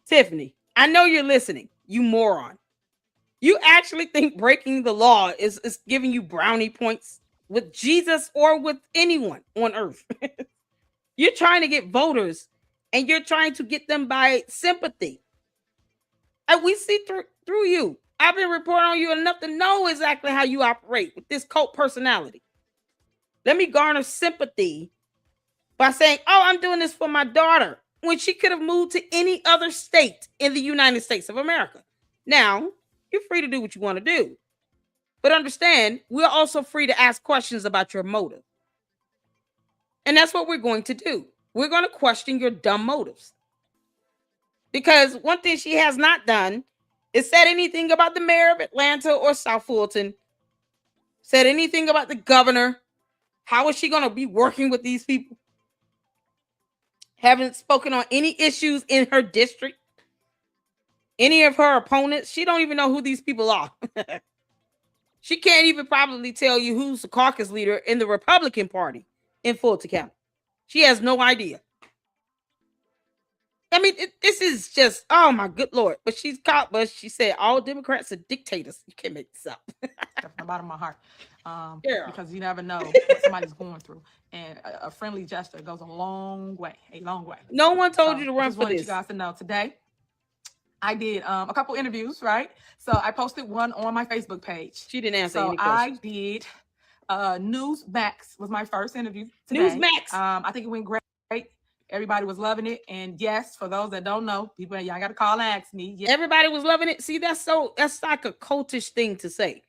Tiffany, I know you're listening, you moron. You actually think breaking the law is giving you brownie points with Jesus or with anyone on earth? You're trying to get voters and you're trying to get them by sympathy. And we see through you. I've been reporting on you enough to know exactly how you operate with this cult personality. Let me garner sympathy by saying, oh, I'm doing this for my daughter, when she could have moved to any other state in the United States of America. Now, you're free to do what you want to do. But understand, we're also free to ask questions about your motive. And that's what we're going to do. We're going to question your dumb motives. Because one thing she has not done is said anything about the mayor of Atlanta or South Fulton, said anything about the governor. How is she going to be working with these people? Haven't spoken on any issues in her district. Any of her opponents. She don't even know who these people are. She can't even probably tell you who's the caucus leader in the Republican Party in Fulton County. She has no idea. I mean, this is just, oh my good Lord. But she said all Democrats are dictators. You can't make this up. From the bottom of my heart. Because you never know what somebody's going through. And a friendly gesture goes a long way. No one told you to run for this. I just wanted you guys to know today, I did a couple interviews, right? So I posted one on my Facebook page. She didn't answer any questions. I did Newsmax was my first interview today. Newsmax. I think it went great. Everybody was loving it. And yes, for those that don't know, people, y'all got to call and ask me. Yes. Everybody was loving it. See, that's like a cultish thing to say.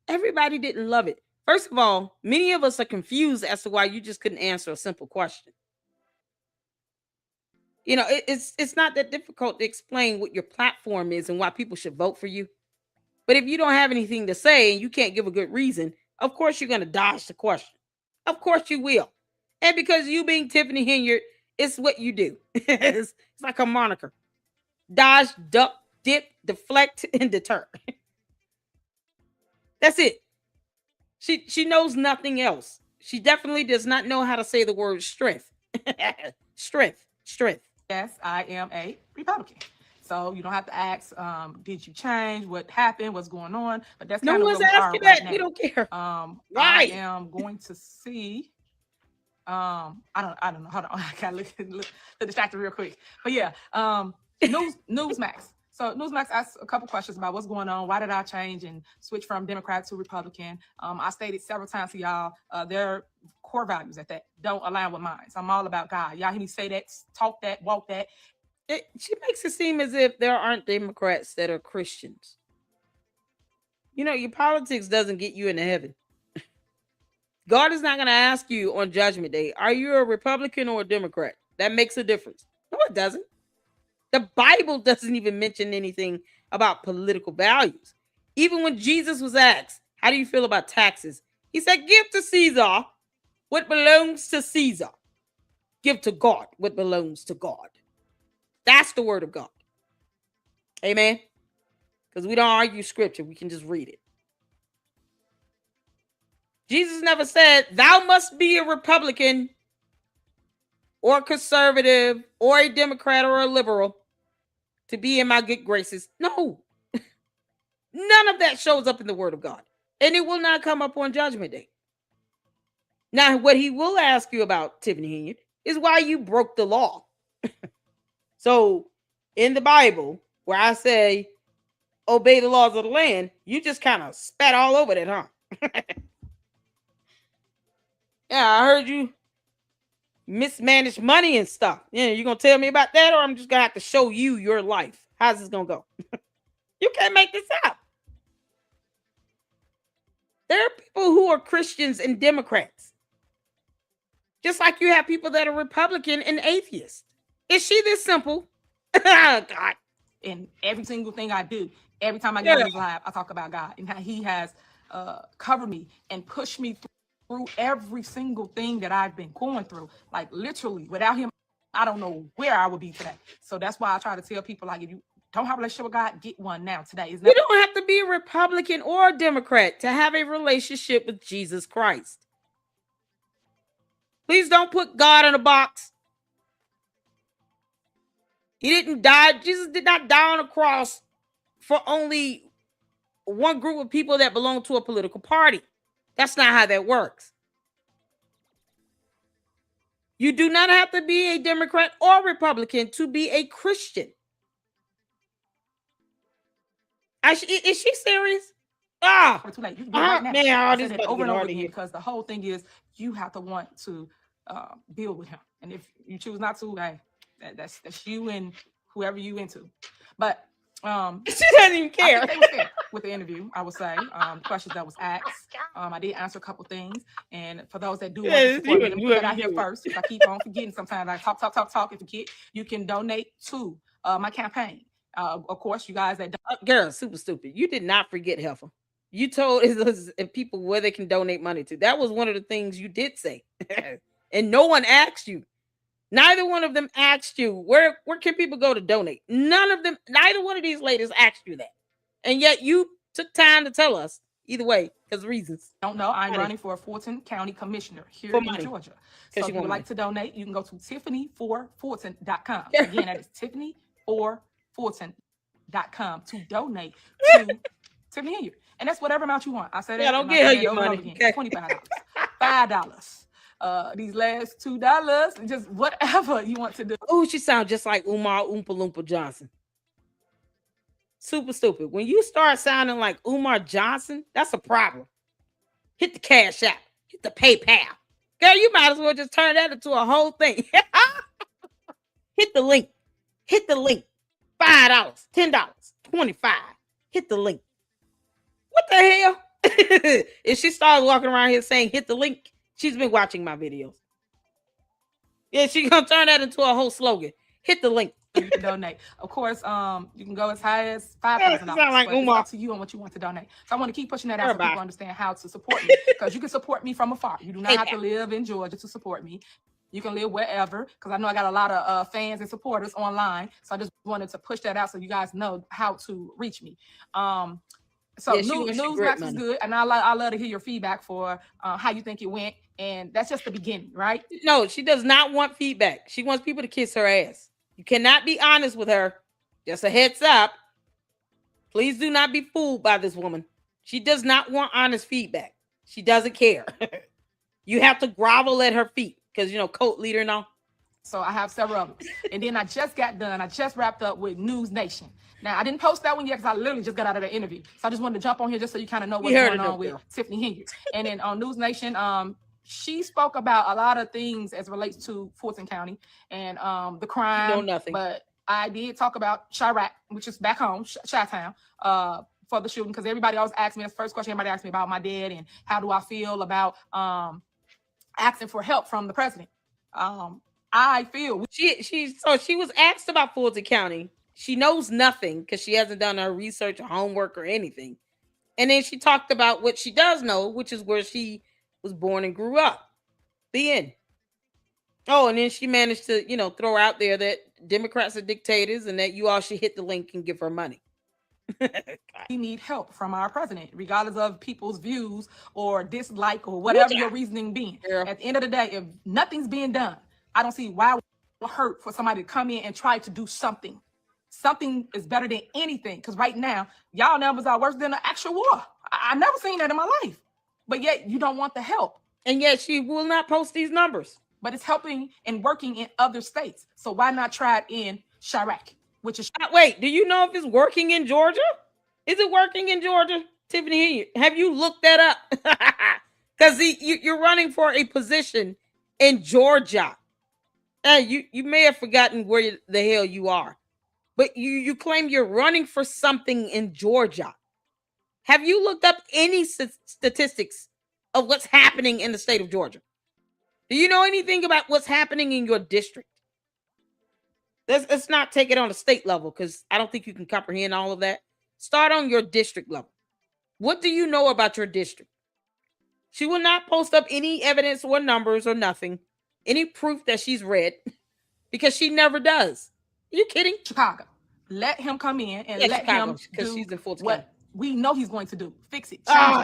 Everybody didn't love it. First of all, many of us are confused as to why you just couldn't answer a simple question. It's not that difficult to explain what your platform is and why people should vote for you. But if you don't have anything to say and you can't give a good reason, of course you're going to dodge the question. Of course you will. And because you being Tiffany Henyard, it's what you do. It's like a moniker. Dodge, duck, dip, deflect, and deter. That's it. She knows nothing else. She definitely does not know how to say the word strength. Strength. Yes, I am a Republican. So you don't have to ask, did you change? What happened? What's going on? But that's kind of where we are right now. We don't care. I am going to see. I don't know. Hold on. I gotta look the distracted real quick. But yeah, Newsmax. So Newsmax asked a couple questions about what's going on. Why did I change and switch from Democrat to Republican? I stated several times to y'all, their core values at that don't align with mine. So I'm all about God. Y'all hear me say that, talk that, walk that. She makes it seem as if there aren't Democrats that are Christians. Your politics doesn't get you into heaven. God is not going to ask you on Judgment Day, are you a Republican or a Democrat? That makes a difference. No, it doesn't. The Bible doesn't even mention anything about political values. Even when Jesus was asked, how do you feel about taxes? He said, give to Caesar what belongs to Caesar. Give to God what belongs to God. That's the word of God. Amen. Because we don't argue scripture. We can just read it. Jesus never said, thou must be a Republican or a conservative or a Democrat or a liberal to be in my good graces. No. None of that shows up in the word of God. And it will not come up on Judgment Day. Now, what he will ask you about, Tiffany Henyard, is why you broke the law. So, in the Bible, where I say, obey the laws of the land, you just kind of spat all over that, huh? Yeah, I heard you mismanage money and stuff. Yeah, you gonna tell me about that, or I'm just gonna have to show you your life? How's this gonna go? You can't make this up. There are people who are Christians and Democrats. Just like you have people that are Republican and atheist. Is she this simple? God. in every single thing I do. Every time I get on his live, I talk about God and how he has covered me and pushed me through every single thing that I've been going through. Like literally, without him, I don't know where I would be today. So that's why I try to tell people, like, if you don't have a relationship with God, get one now today. You don't have to be a Republican or a Democrat to have a relationship with Jesus Christ. Please don't put God in a box. He didn't die. Jesus did not die on a cross for only one group of people that belong to a political party. That's not how that works. You do not have to be a Democrat or Republican to be a Christian. Is she serious? Too late. You can right now. Man, I said it over and over again because the whole thing is you have to want to build with him, and if you choose not to, hey, that's you and whoever you into. But she doesn't even care. I think they were fair with the interview. I would say questions that was asked. I did answer a couple things, and for those that do want to support me, let me put that out here first. If I keep on forgetting, sometimes I talk and forget. You can donate to my campaign. Of course, you guys that girl, super stupid. You did not forget Heifer. You told people where they can donate money to. That was one of the things you did say, and no one asked you. Neither one of them asked you where can people go to donate. None of them. Neither one of these ladies asked you that, and yet you took time to tell us. Either way, because reasons. Don't know. I'm running for a Fulton County Commissioner here in Georgia. So if you would like to donate, you can go to tiffanyforfulton.com. Again, that is tiffanyforfulton.com to donate to Tiffany Henyard. And that's whatever amount you want. I said that. Don't get her your money. Okay. $25, $5. These last $2, just whatever you want to do. Oh, she sounds just like Umar Oompa Loompa Johnson. Super stupid. When you start sounding like Umar Johnson, that's a problem. Hit the Cash App. Hit the PayPal. Girl, you might as well just turn that into a whole thing. Hit the link. Hit the link. $5, $10, $25. Hit the link. What the hell? If she started walking around here saying hit the link, she's been watching my videos. Yeah, she's gonna turn that into a whole slogan. Hit the link. You can donate. Of course, you can go as high as $5,000. Like it's up to you on what you want to donate. So I want to keep pushing that out so people understand how to support me. Because you can support me from afar. You do not have to live in Georgia to support me. You can live wherever, because I know I got a lot of fans and supporters online. So I just wanted to push that out so you guys know how to reach me. So Newsmax is good, and I love to hear your feedback for how you think it went. And that's just the beginning, right? No, she does not want feedback. She wants people to kiss her ass. You cannot be honest with her. Just a heads up. Please do not be fooled by this woman. She does not want honest feedback. She doesn't care. You have to grovel at her feet because, cult leader and all. So I have several of them. And then I just got done. I just wrapped up with News Nation. Now, I didn't post that one yet because I literally just got out of the interview. So I just wanted to jump on here just so you kind of know what's going on with Tiffany Henyard. And then on News Nation, she spoke about a lot of things as relates to Fulton County and the crime. Nothing. But I did talk about Chirac, which is back home, Chi-Town, for the shooting, because everybody always asks me, that's the first question everybody asks me about my dad and how do I feel about asking for help from the president. I feel she was asked about Fulton County. She knows nothing because she hasn't done her research or homework or anything. And then she talked about what she does know, which is where she was born and grew up. The end. Oh, and then she managed to, throw out there that Democrats are dictators and that you all should hit the link and give her money. We need help from our president, regardless of people's views or dislike or whatever your reasoning being. Yeah. At the end of the day, if nothing's being done, I don't see why it would hurt for somebody to come in and try to do something. Something is better than anything. Because right now, y'all numbers are worse than an actual war. I've never seen that in my life. But yet you don't want the help. And yet she will not post these numbers. But it's helping and working in other states. So why not try it in Chirac? Which is wait, do you know if it's working in Georgia? Is it working in Georgia? Tiffany, have you looked that up? Because you're running for a position in Georgia. You may have forgotten where the hell you are. But you claim you're running for something in Georgia. Have you looked up any statistics of what's happening in the state of Georgia? Do you know anything about what's happening in your district? Let's not take it on a state level because I don't think you can comprehend all of that. Start on your district level. What do you know about your district? She will not post up any evidence or numbers or nothing, any proof that she's read, because she never does. Are you kidding? Chicago. Let him come in and let him do she's in Fulton what County. We know he's going to do. Fix it.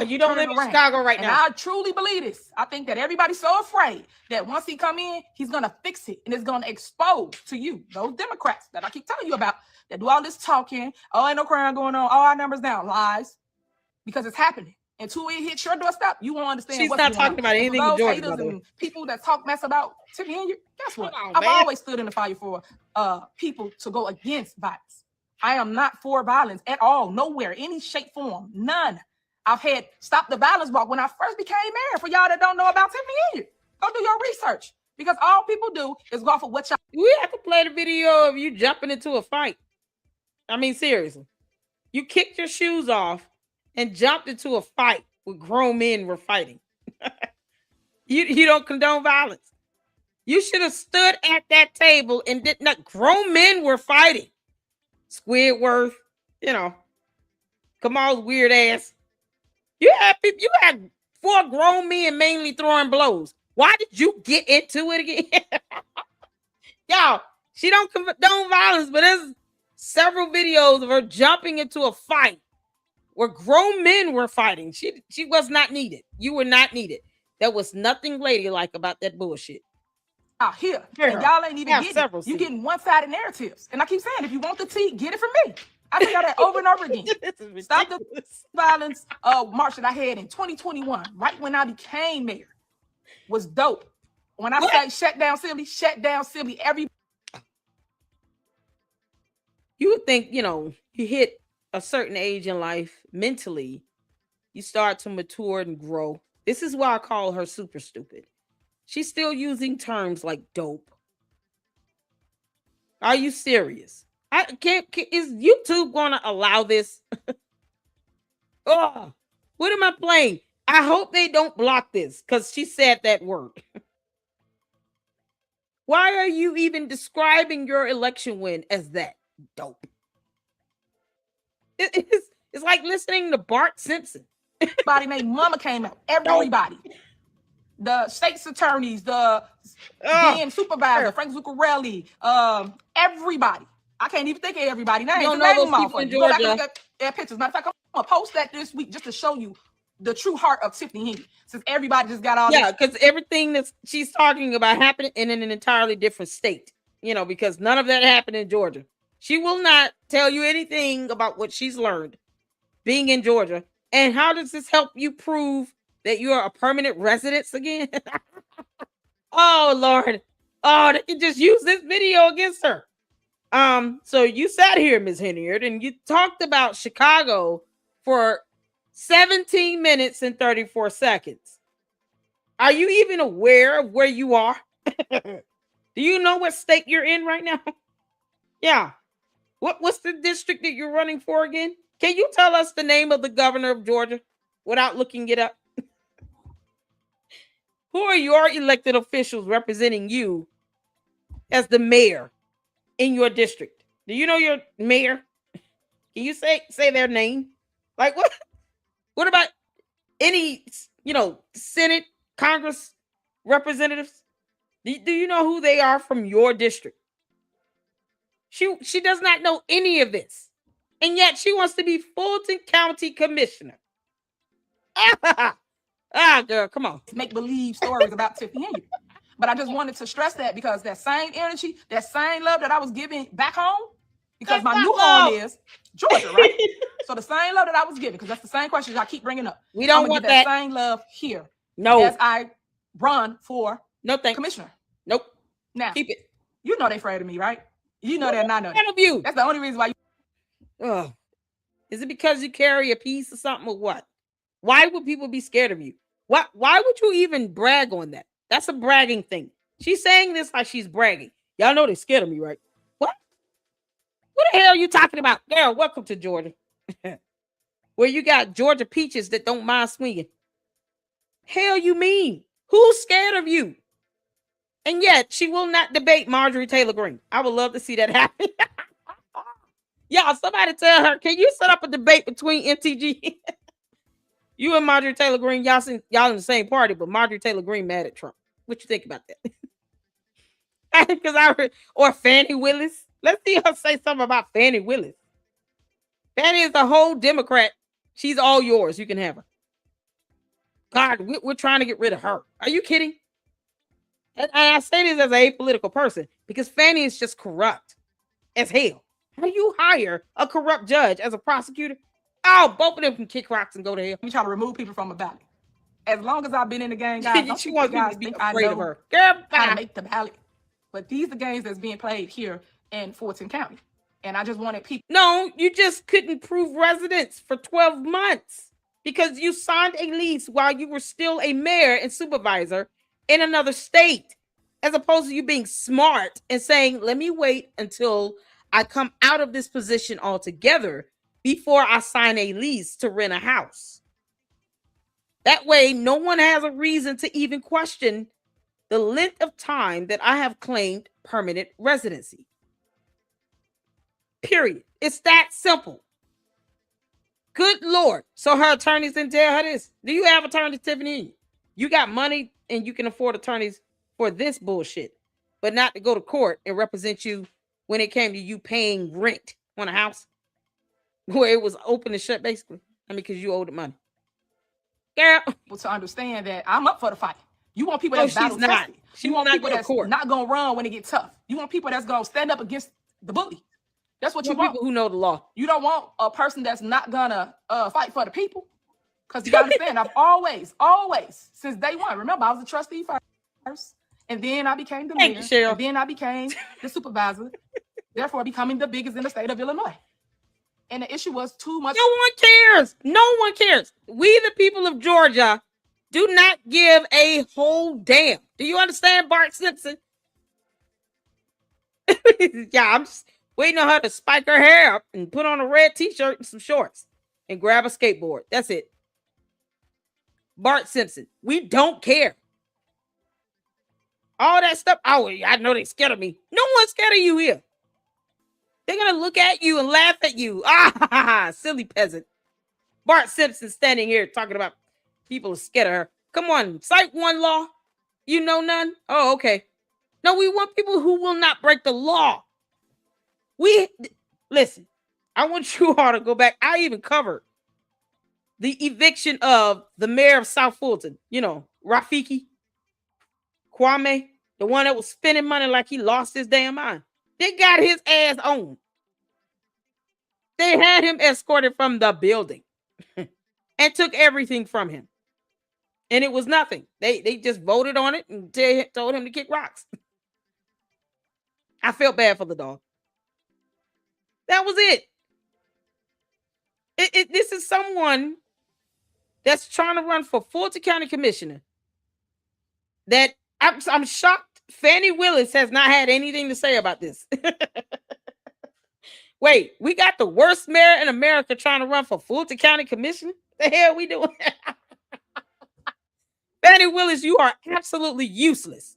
You don't live in Chicago right now. And I truly believe this. I think that everybody's so afraid that once he come in, he's going to fix it. And it's going to expose to you, those Democrats that I keep telling you about, that do all this talking. Oh, ain't no crime going on. All our numbers down. Lies. Because it's happening. Until it hits your doorstep, you won't understand. She's not talking about anything in Georgia. Haters and people that talk mess about Tiffany Henyard, guess what? I've always stood in the fire for people to go against violence. I am not for violence at all, nowhere, any shape, form, none. I've had Stop the Violence walk when I first became mayor. For y'all that don't know about Tiffany Henyard, go do your research, because all people do is go off of what y'all. We have to play the video of you jumping into a fight. I mean, seriously, you kicked your shoes off and jumped into a fight with grown men were fighting. You don't condone violence. You should have stood at that table and did not. Grown men were fighting. Squidworth, Kamal's weird ass. You had 4 grown men mainly throwing blows. Why did you get into it again? Y'all, she don't condone violence, but there's several videos of her jumping into a fight where grown men were fighting. She was not needed. You were not needed. There was nothing ladylike about that bullshit. Out here, and y'all ain't even getting it. You getting one-sided narratives. And I keep saying, if you want the tea, get it from me. I tell y'all that over and over again. Stop the violence march that I had in 2021, right when I became mayor, was dope. When I say shut down Sibley, every. You would think, you hit a certain age in life mentally, you start to mature and grow. This is why I call her super stupid. She's still using terms like dope. Are you serious? Is YouTube going to allow this? Oh, what am I playing? I hope they don't block this because she said that word. Why are you even describing your election win as that? Dope. It's like listening to Bart Simpson. Everybody named Mama came out. Everybody. The state's attorneys, the DN supervisor, Frank Zuccarelli, everybody. I can't even think of everybody names. You don't know those people in Georgia. Go back and look at their pictures. Matter of fact, I'm going to post that this week just to show you the true heart of Tiffany Henyard. Since everybody just got all because everything that she's talking about happened in an entirely different state. Because none of that happened in Georgia. She will not tell you anything about what she's learned being in Georgia. And how does this help you prove that you are a permanent resident again? Oh, Lord. Oh, they can just use this video against her. So you sat here, Ms. Henyard, and you talked about Chicago for 17 minutes and 34 seconds. Are you even aware of where you are? Do you know what state you're in right now? Yeah. What's the district that you're running for again? Can you tell us the name of the governor of Georgia without looking it up? Who are your elected officials representing you as the mayor in your district? Do you know your mayor? Can you say their name? Like what? What about any, Senate, Congress representatives? Do you know who they are from your district? She does not know any of this. And yet she wants to be Fulton County Commissioner. Girl, come on. Make-believe stories about Tiffany Henyard. But I just wanted to stress that because that same energy, that same love that I was giving back home, because my new home is Georgia, right? So the same love that I was giving, because that's the same questions I keep bringing up. We don't want that same love here. No. As I run for commissioner. Nope. Now, keep it. You know they're afraid of me, right? You know that and I know that. Of you. That's the only reason why you. Is it because you carry a piece or something or what? Why would people be scared of you? Why would you even brag on that? That's a bragging thing. She's saying this like she's bragging. Y'all know they're scared of me, right? What? What the hell are you talking about? Girl, welcome to Georgia. Where you got Georgia peaches that don't mind swinging. Hell you mean? Who's scared of you? And yet she will not debate Marjorie Taylor Greene. I would love to see that happen. Y'all, somebody tell her, can you set up a debate between MTG? You and Marjorie Taylor Greene, y'all in the same party, but Marjorie Taylor Greene mad at Trump. What you think about that? Because I heard, or Fannie Willis. Let's see her say something about Fannie Willis. Fannie is a whole Democrat. She's all yours. You can have her. God, we're trying to get rid of her. Are you kidding? And I say this as a apolitical person because Fannie is just corrupt as hell. How do you hire a corrupt judge as a prosecutor? Oh, both of them can kick rocks and go to hell. We try to remove people from a ballot. As long as I've been in the game, guys, she wants guys to be think afraid I know of her. Girl, how to make the ballot. But these are the games that's being played here in Fulton County. And I just wanted people. No, you just couldn't prove residence for 12 months because you signed a lease while you were still a mayor and supervisor in another state, as opposed to you being smart and saying, let me wait until I come out of this position altogether before I sign a lease to rent a house. That way, no one has a reason to even question the length of time that I have claimed permanent residency. Period. It's that simple. Good Lord. So her attorneys didn't tell her this. Do you have attorneys, Tiffany? You got money and you can afford attorneys for this bullshit, but not to go to court and represent you when it came to you paying rent on a house where it was open and shut, basically. I mean, because you owed the money. Girl. To understand that I'm up for the fight. You want people that's battle tested. You want people that's not going to run when it gets tough. You want people that's going to stand up against the bully. That's what you want. People who know the law. You don't want a person that's not going to fight for the people. Because you got to understand, I've always, since day one, remember, I was a trustee first. And then I became the mayor. And then I became the supervisor. Therefore, becoming the biggest in the state of Illinois. And the issue was too much. No one cares. No one cares. We, the people of Georgia, do not give a whole damn. Do you understand, Bart Simpson? Yeah, I'm just waiting on her to spike her hair up and put on a red t-shirt and some shorts and grab a skateboard. That's it. Bart Simpson. We don't care. All that stuff. Oh, I know they're scared of me. No one's scared of you here. They're going to look at you and laugh at you. Ah, silly peasant. Bart Simpson standing here talking about people are scared of her. Come on, cite one law. You know none? Oh, okay. No, we want people who will not break the law. Listen, I want you all to go back. I even covered the eviction of the mayor of South Fulton. You know, Rafiki Kwame, the one that was spending money like he lost his damn mind. They got his ass on. They had him escorted from the building and took everything from him. And it was nothing. They just voted on it and told him to kick rocks. I felt bad for the dog. That was it. This is someone that's trying to run for Fulton County Commissioner. That I'm shocked Fannie Willis has not had anything to say about this. Wait, we got the worst mayor in America trying to run for Fulton County Commissioner? The hell we doing? Fannie Willis, you are absolutely useless.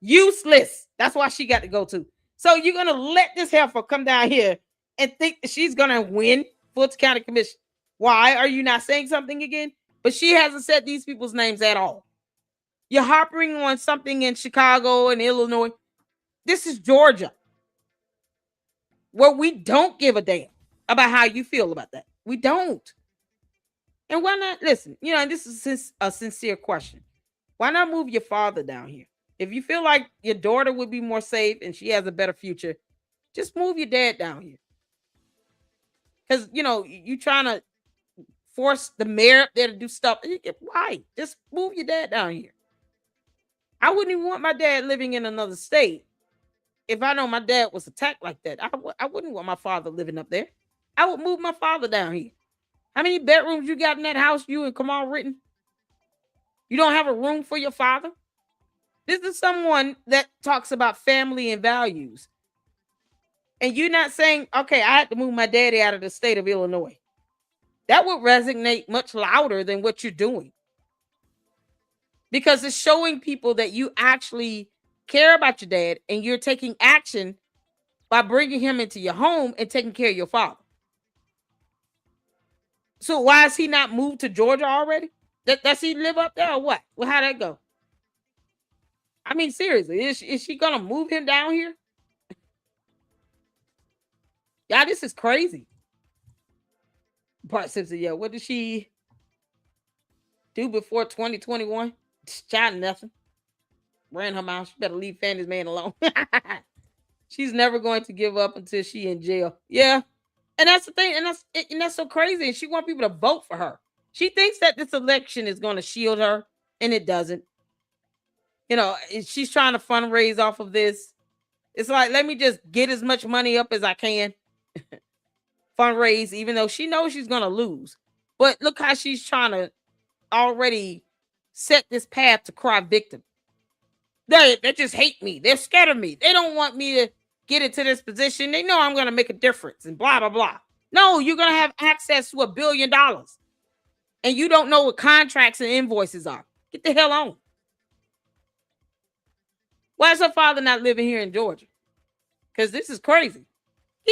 Useless. That's why she got to go too. So you're going to let this heifer come down here and think that she's going to win Fulton County Commission. Why are you not saying something again? But she hasn't said these people's names at all. You're harping on something in Chicago and Illinois. This is Georgia, where we don't give a damn about how you feel about that. We don't. And why not? Listen, you know, and this is a sincere question. Why not move your father down here? If you feel like your daughter would be more safe and she has a better future, just move your dad down here. Because, you know, you trying to force the mayor up there to do stuff. Why? Just move your dad down here. I wouldn't even want my dad living in another state. If I know my dad was attacked like that, I wouldn't want my father living up there. I would move my father down here. How many bedrooms you got in that house, you and Kamal Ritten? You don't have a room for your father? This is someone that talks about family and values. And you're not saying, okay, I had to move my daddy out of the state of Illinois. That would resonate much louder than what you're doing. Because it's showing people that you actually care about your dad and you're taking action by bringing him into your home and taking care of your father. So why is he not moved to Georgia already? Does he live up there or what? Well, how'd that go? I mean, seriously, is she gonna move him down here? Yeah, this is crazy. Bart Simpson, yeah, what did she do before 2021? Shot nothing. Ran her mouth. She better leave Fanny's man alone. She's never going to give up until she in jail. Yeah. And that's the thing. And that's so crazy. And she wants people to vote for her. She thinks that this election is going to shield her, and it doesn't. You know, she's trying to fundraise off of this. It's like, let me just get as much money up as I can. Fundraise, even though she knows she's going to lose. But look how she's trying to already set this path to cry victim. They just hate me. They're scared of me. They don't want me to get into this position. They know I'm going to make a difference and blah, blah, blah. No, you're going to have access to $1 billion. And you don't know what contracts and invoices are. Get the hell on. Why is her father not living here in Georgia? Because this is crazy.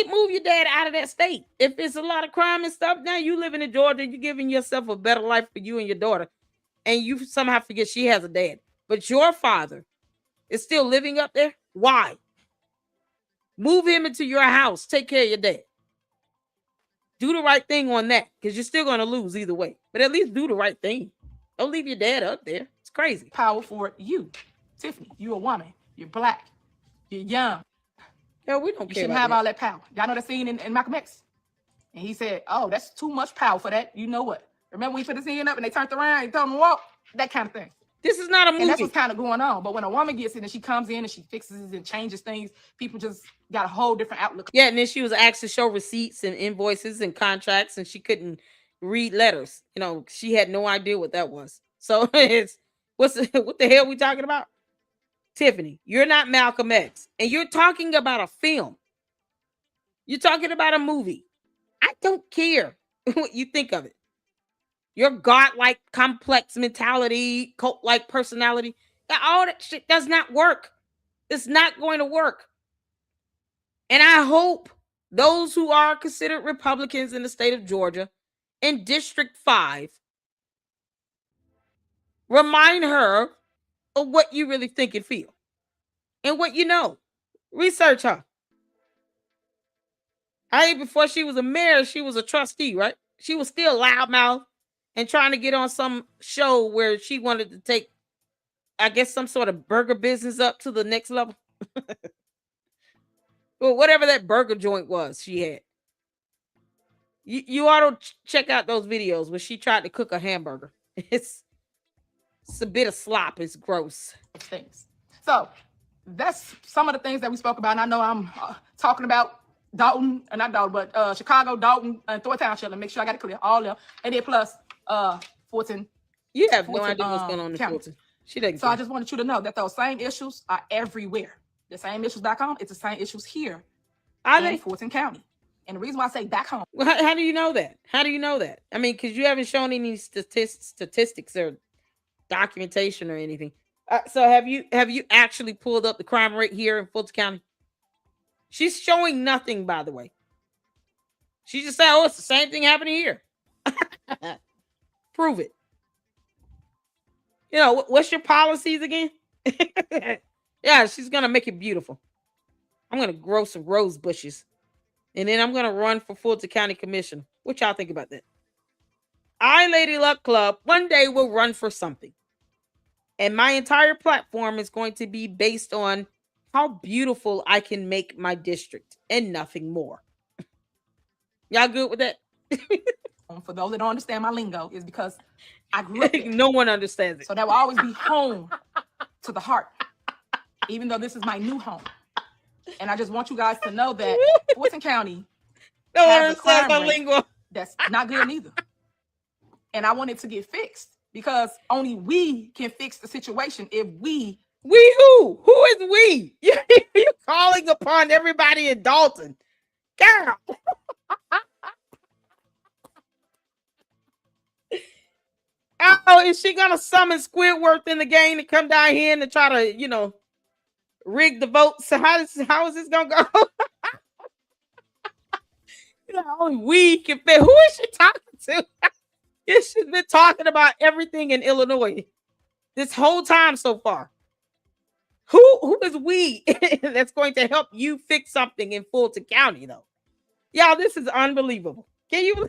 Move your dad out of that state. If it's a lot of crime and stuff, now you living in Georgia, you're giving yourself a better life for you and your daughter. And you somehow forget she has a dad. But your father is still living up there. Why? Move him into your house. Take care of your dad. Do the right thing on that, because you're still going to lose either way. But at least do the right thing. Don't leave your dad up there. It's crazy. Power for you, Tiffany. You're a woman. You're black. You're young. Yeah, we don't care. You shouldn't have all that power. Y'all know the scene in Malcolm X? And he said, oh, that's too much power for that. You know what? Remember when he put his hand up and they turned around and told him to walk? That kind of thing. This is not a movie. And that's what's kind of going on. But when a woman gets in and she comes in and she fixes and changes things, people just got a whole different outlook. Yeah, and then she was asked to show receipts and invoices and contracts, and she couldn't read letters. You know, she had no idea what that was. So it's what the hell we talking about? Tiffany, you're not Malcolm X, and you're talking about a film. You're talking about a movie. I don't care what you think of it. Your godlike complex mentality, cult-like personality, all that shit does not work. It's not going to work. And I hope those who are considered Republicans in the state of Georgia in District 5 remind her of what you really think and feel and what you know. Research her. Before she was a mayor, she was a trustee, right? She was still loudmouth and trying to get on some show where she wanted to take, I guess, some sort of burger business up to the next level. Well, whatever that burger joint was she had. You ought to check out those videos where she tried to cook a hamburger. It's a bit of slop. It's gross. Things. So that's some of the things that we spoke about. And I know I'm talking about Dalton, not Dalton, but Chicago, Dalton, and Thor Township. And make sure I got it clear. All them. And then plus Fulton. You have no idea what's going on in Fulton. So I just wanted you to know that those same issues are everywhere. The same issues back home, it's the same issues here in Fulton County. And the reason why I say back home. Well, how do you know that? How do you know that? I mean, because you haven't shown any statistics or documentation or anything. So have you actually pulled up the crime rate here in Fulton County? She's showing nothing, by the way. She just said, oh, it's the same thing happening here. Prove it. You know, what's your policies again? Yeah, she's going to make it beautiful. I'm going to grow some rose bushes. And then I'm going to run for Fulton County Commissioner. What y'all think about that? I, Lady Luck Club, one day will run for something. And my entire platform is going to be based on how beautiful I can make my district and nothing more. Y'all good with that? For those that don't understand my lingo, is because I grew up there. No one understands it. So that will always be home to the heart, even though this is my new home. And I just want you guys to know that Fulton County has a crime rate that's not good neither. And I want it to get fixed because only we can fix the situation if we. We who? Who is we? You're calling upon everybody in Dalton. Girl. Oh, is she gonna summon Squidward in the game to come down here and to try to, rig the vote. So how is this gonna go? Only we can fit. Who is she talking to? She's been talking about everything in Illinois this whole time so far. Who is we that's going to help you fix something in Fulton County, though? Y'all, this is unbelievable. Can you?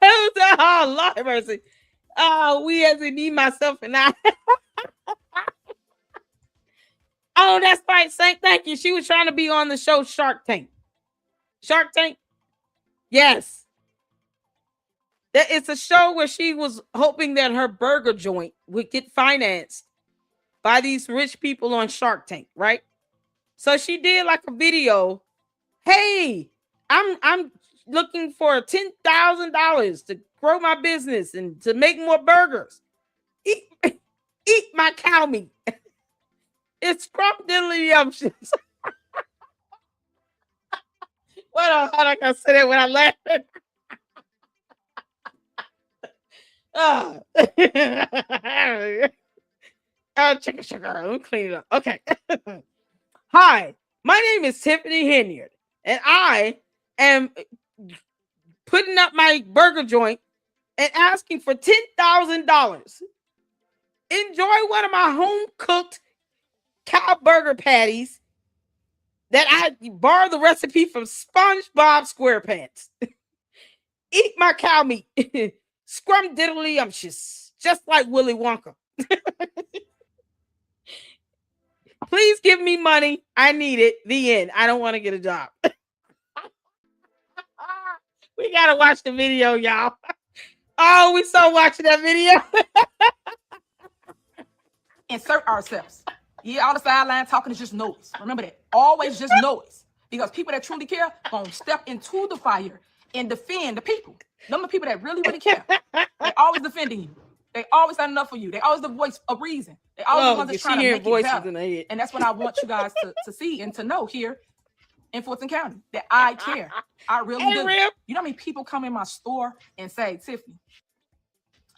Oh, Lord mercy. Oh, we as in me, myself, and I. Oh, that's right. Thank you. She was trying to be on the show Shark Tank. Shark Tank? Yes. It's a show where she was hoping that her burger joint would get financed by these rich people on Shark Tank, right? So she did like a video. Hey, I'm looking for $10,000 to grow my business and to make more burgers. Eat my cow meat. It's scrumptious. How I can say that when I laugh? Chicken sugar. Let me clean it up. Okay. Hi, my name is Tiffany Henyard, and I am putting up my burger joint and asking for $10,000. Enjoy one of my home-cooked cow burger patties that I borrowed the recipe from SpongeBob SquarePants. Eat my cow meat. Scrumdiddlyumptious, just like Willy Wonka. Please give me money. I need it. The end. I don't want to get a job. We got to watch the video, y'all. Oh, we saw watching that video. Insert ourselves. Yeah, all the sideline talking is just noise. Remember that. Always just noise. Because people that truly care gonna step into the fire and defend the people. Them the people that really, really care. They always defending you. They always stand up for you. They always the voice of reason. They always the ones that's trying to make it better. And that's what I want you guys to see and to know here in Fulton County. That I care. I really do. Real. You know how many people come in my store and say, Tiffany,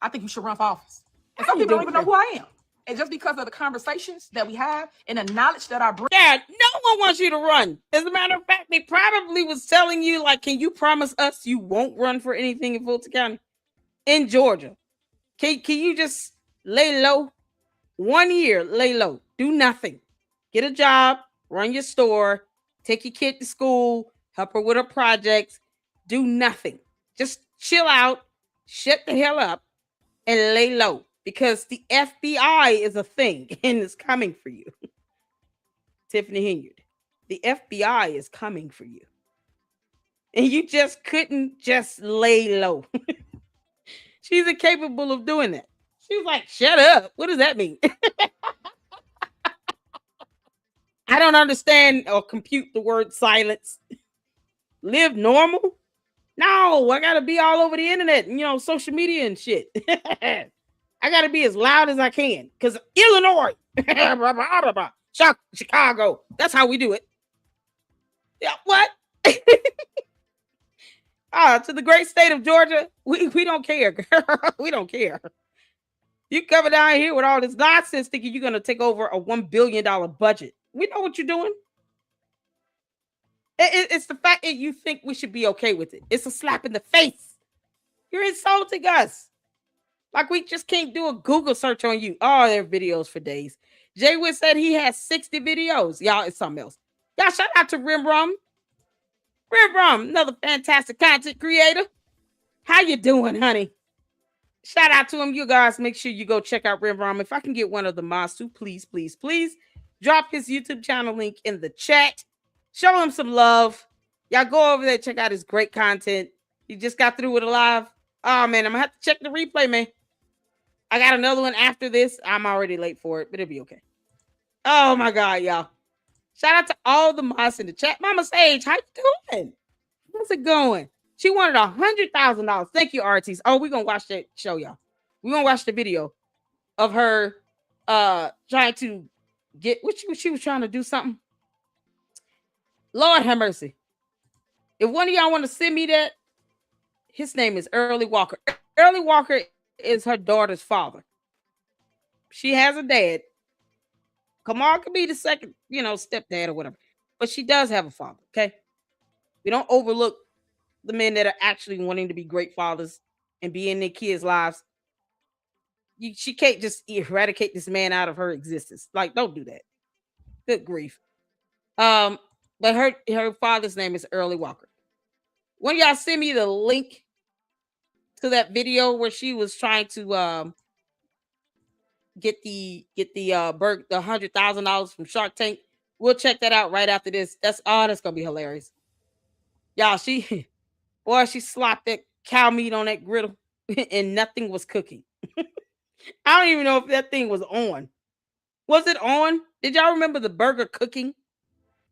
I think you should run for office. And some people don't even know who I am. And just because of the conversations that we have and the knowledge that I bring. Yeah, no one wants you to run. As a matter of fact, they probably was telling you, like, can you promise us you won't run for anything in Fulton County? In Georgia. Can you just lay low? 1 year, lay low. Do nothing. Get a job, run your store, take your kid to school, help her with her projects. Do nothing. Just chill out, shut the hell up, and lay low. Because the FBI is a thing and it's coming for you. Tiffany Henyard, the FBI is coming for you. And you just couldn't just lay low. She's incapable of doing that. She was like, shut up. What does that mean? I don't understand or compute the word silence. Live normal? No, I got to be all over the internet and, social media and shit. I got to be as loud as I can because Illinois, Chicago, that's how we do it. Yeah, what? To the great state of Georgia, we don't care, girl. We don't care. You come down here with all this nonsense thinking you're going to take over a $1 billion budget. We know what you're doing. It's the fact that you think we should be okay with it. It's a slap in the face. You're insulting us. Like we just can't do a Google search on you. Oh, there are videos for days. Jay Witt said he has 60 videos. Y'all, it's something else. Y'all, shout out to Rim Rum. Rim Rum, another fantastic content creator. How you doing, honey? Shout out to him. You guys, make sure you go check out Rim Rum. If I can get one of the mods to, please drop his YouTube channel link in the chat. Show him some love. Y'all go over there, check out his great content. He just got through with a live. Oh, man, I'm going to have to check the replay, man. I got another one after this. I'm already late for it, but it'll be okay. Oh, my God, y'all. Shout out to all the mods in the chat. Mama Sage, how you doing? How's it going? She wanted $100,000. Thank you, Arties. Oh, we're going to watch that show, y'all. We're going to watch the video of her trying to get, she was trying to do something. Lord have mercy. If one of y'all want to send me that, his name is Early Walker. Early Walker is her daughter's father. She has a dad, Kamal could be the second, stepdad or whatever. But she does have a father, okay? We don't overlook the men that are actually wanting to be great fathers and be in their kids' lives. She can't just eradicate this man out of her existence. Like, don't do that. Good grief. But her father's name is Early Walker. When y'all send me the link to that video where she was trying to get the $100,000 from Shark Tank, we'll check that out right after this. That's gonna be hilarious. Y'all, she slopped that cow meat on that griddle and nothing was cooking. I don't even know if that thing was on. Was it on? Did y'all remember the burger cooking?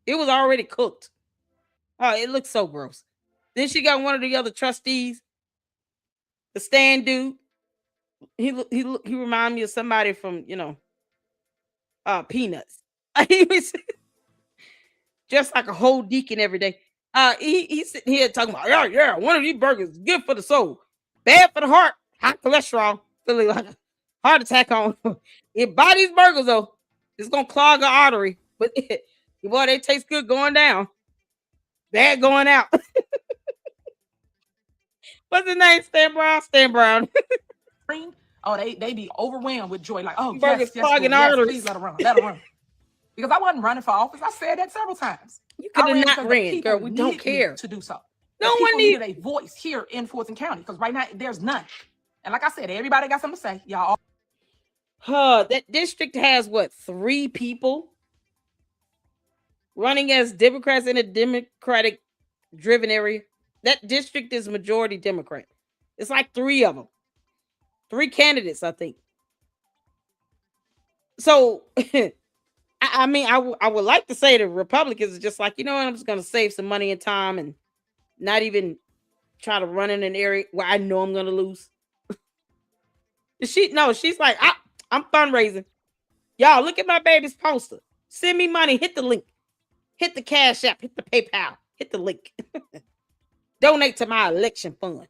It was already cooked. Oh, it looks so gross. Then she got one of the other trustees, the stand dude. He reminded me of somebody from, Peanuts. He was just like a whole deacon every day. He's sitting here talking about, yeah, one of these burgers is good for the soul, bad for the heart, high cholesterol, feeling like a heart attack on. If buy these burgers though, it's gonna clog an artery, but boy, they taste good going down, bad going out. What's his name? Stan Brown. Oh, they be overwhelmed with joy, like, oh, burgers clogging arteries. Please let her run. Because I wasn't running for office. I said that several times. You could have not ran, girl. We don't care to do so. No one needed a voice here in Fulton County because right now there's none. And like I said, everybody got something to say. Y'all. That district has what, 3 people running as Democrats in a Democratic-driven area. That district is majority Democrat. It's like 3 of them, 3 candidates, I think. So. I mean, I would like to say the Republicans are just like, I'm just going to save some money and time and not even try to run in an area where I know I'm going to lose. She's like, I'm fundraising. Y'all, look at my baby's poster. Send me money. Hit the link. Hit the Cash App. Hit the PayPal. Hit the link. Donate to my election fund.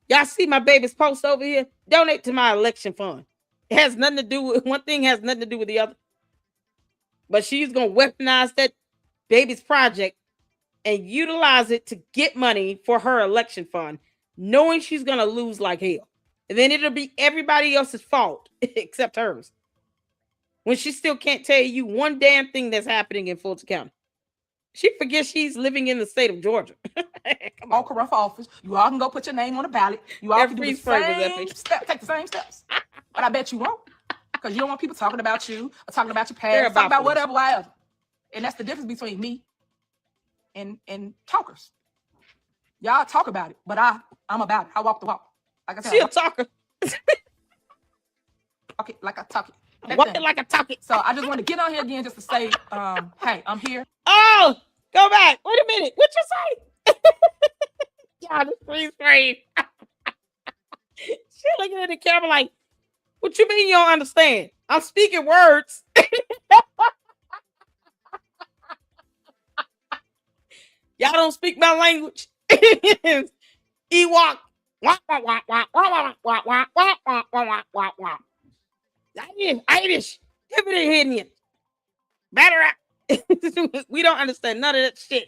Y'all see my baby's post over here? Donate to my election fund. It has nothing to do with, one thing has nothing to do with the other. But she's going to weaponize that baby's project and utilize it to get money for her election fund, knowing she's going to lose like hell. And then it'll be everybody else's fault except hers. When she still can't tell you one damn thing that's happening in Fulton County. She forgets she's living in the state of Georgia. All can run for office. You all can go put your name on the ballot. You all can do the same step, take the same steps. But I bet you won't. Because you don't want people talking about you or talking about your past, talking about whatever. And that's the difference between me and talkers. Y'all talk about it, but I'm about it. I walk the walk. Like I said, she a talker. Okay, like I talk it. Walk it like I talk it. So I just want to get on here again just to say, hey, I'm here. Oh, go back. Wait a minute. What you say? Yeah, this freeze frame. She looking at the camera like, what you mean you don't understand? I'm speaking words. Y'all don't speak my language. Ewok. Irish. Tiffany Henyard. Better. We don't understand none of that shit.